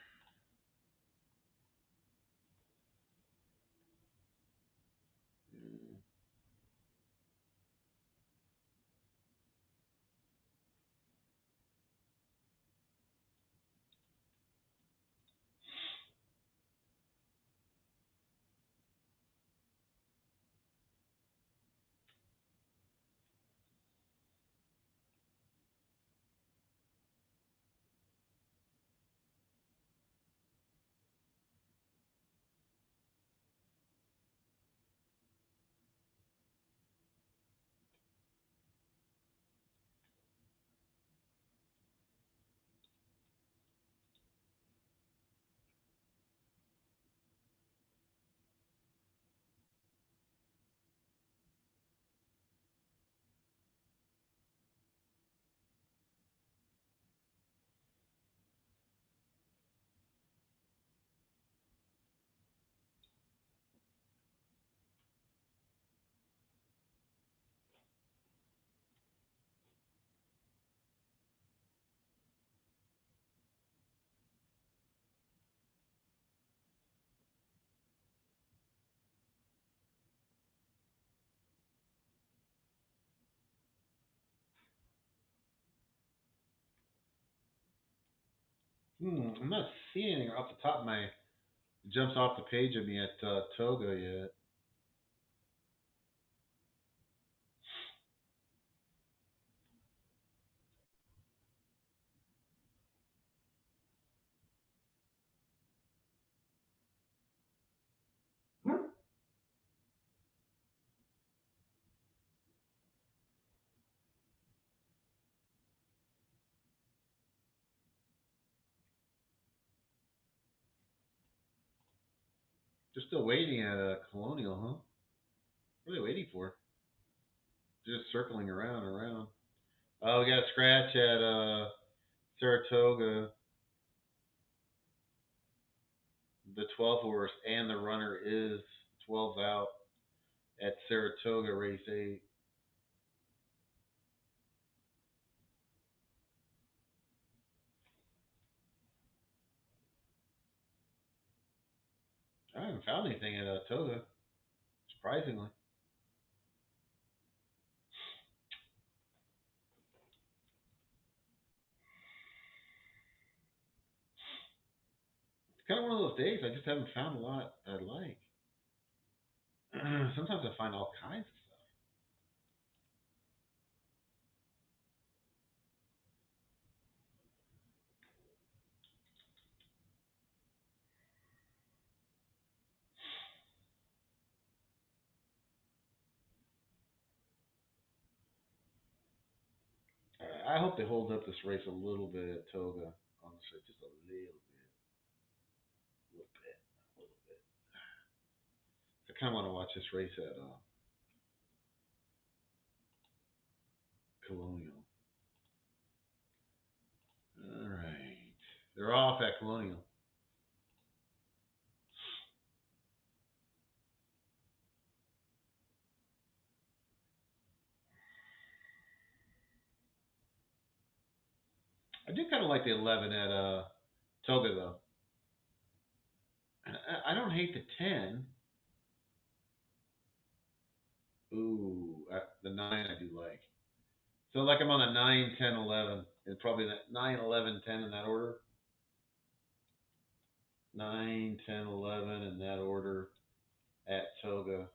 I'm not seeing anything off the top of my. It jumps off the page of me at Toga yet. They're still waiting at Colonial, huh? What are they waiting for? Just circling around and around. Oh, we got a scratch at Saratoga. The 12 horse and the runner is 12's out at Saratoga race 8. I haven't found anything at Toga, surprisingly. It's kind of one of those days. I just haven't found a lot I like. Sometimes I find all kinds of stuff. I hope they hold up this race a little bit at Toga. Honestly, just a little bit, a little bit, a little bit. I kind of want to watch this race at Colonial. All right, they're off at Colonial. I do kind of like the 11 at Toga though. I don't hate the 10. Ooh, the 9 I do like. So like I'm on a 9, 10, 11. It's probably that 9, 11, 10 in that order. 9, 10, 11 in that order at Toga.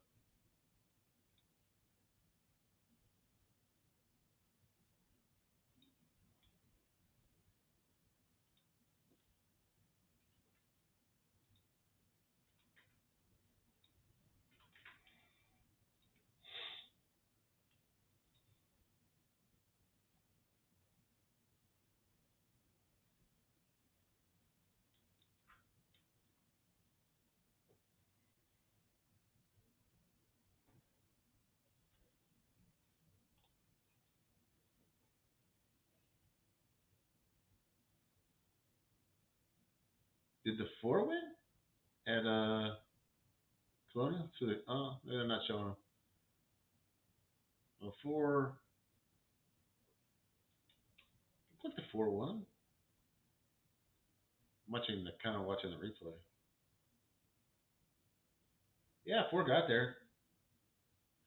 Did the 4 win at Colonial? So they're not showing them. Well, 4. Looks like the 4 won. Kind of watching the replay. Yeah, 4 got there.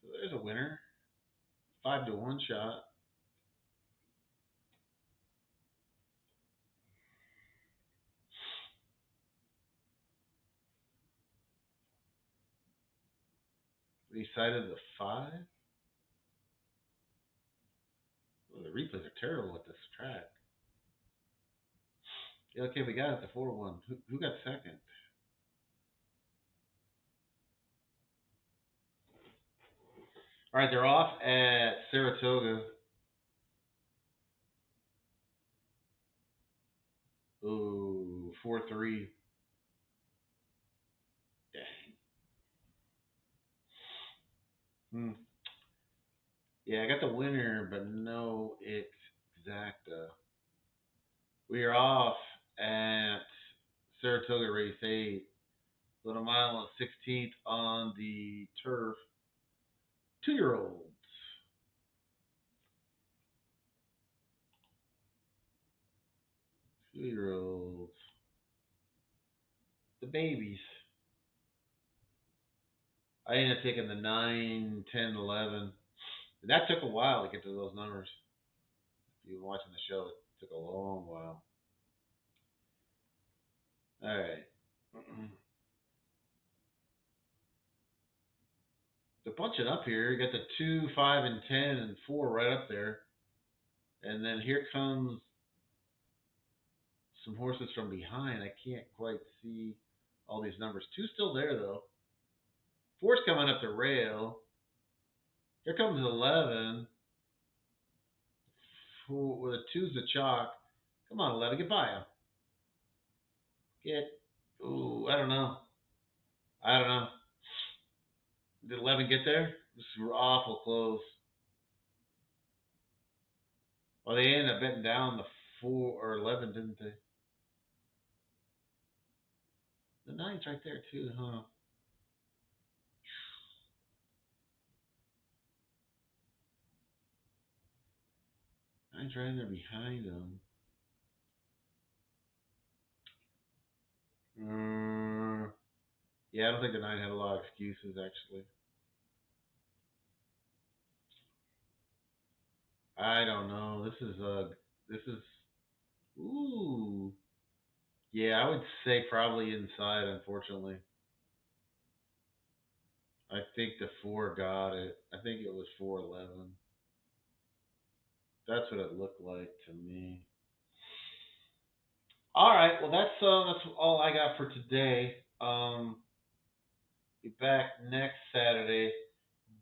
So there's a winner. 5-1 shot. He cited the 5. Well, the replays are terrible at this track. Yeah, okay, we got it. The 4-1. Who got second? All right, they're off at Saratoga. Ooh, 4-3. Dang. Yeah, I got the winner, but no exacta. We are off at Saratoga race 8. Little mile and 16th on the turf. 2-year-olds. 2-year-olds. The babies. I ended up taking the 9, 10, 11. That took a while to get to those numbers. If you were watching the show, it took a long while. All right. They're bunching up here. You got the 2, 5, and 10 and 4 right up there. And then here comes some horses from behind. I can't quite see all these numbers. 2's still there, though. 4's coming up the rail. Here comes 11. With a 2's the chalk. Come on, 11, get by him. Ooh, I don't know. Did 11 get there? This is awful close. Well, they ended up betting down the 4 or 11, didn't they? The 9's right there, too, huh? Nine's right in there behind them. Yeah, I don't think the 9 had a lot of excuses, actually. I don't know. This is, ooh. Yeah, I would say probably inside, unfortunately. I think the 4 got it. I think it was 411. That's what it looked like to me. All right, well that's all I got for today. Be back next Saturday.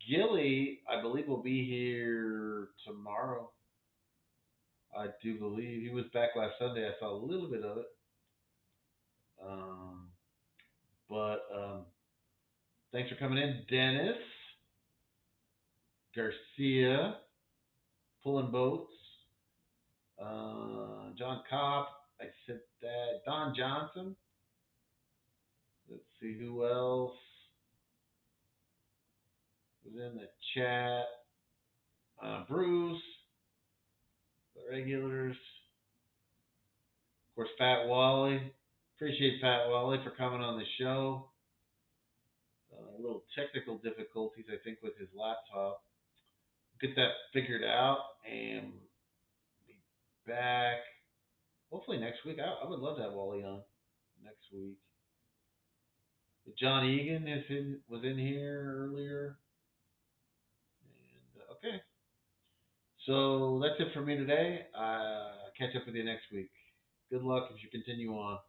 Gilly, I believe, will be here tomorrow. I do believe he was back last Sunday. I saw a little bit of it. Um, but thanks for coming in, Dennis Garcia, pulling boats. John Kopp, I said that. Don Johnson. Let's see who else was in the chat. Bruce, the regulars. Of course, Fat Wally. Appreciate Fat Wally for coming on the show. A little technical difficulties, I think, with his laptop. Get that figured out and be back hopefully next week. I would love to have Wally on next week. John Egan was in here earlier. And, okay. So that's it for me today. Catch up with you next week. Good luck as you continue on.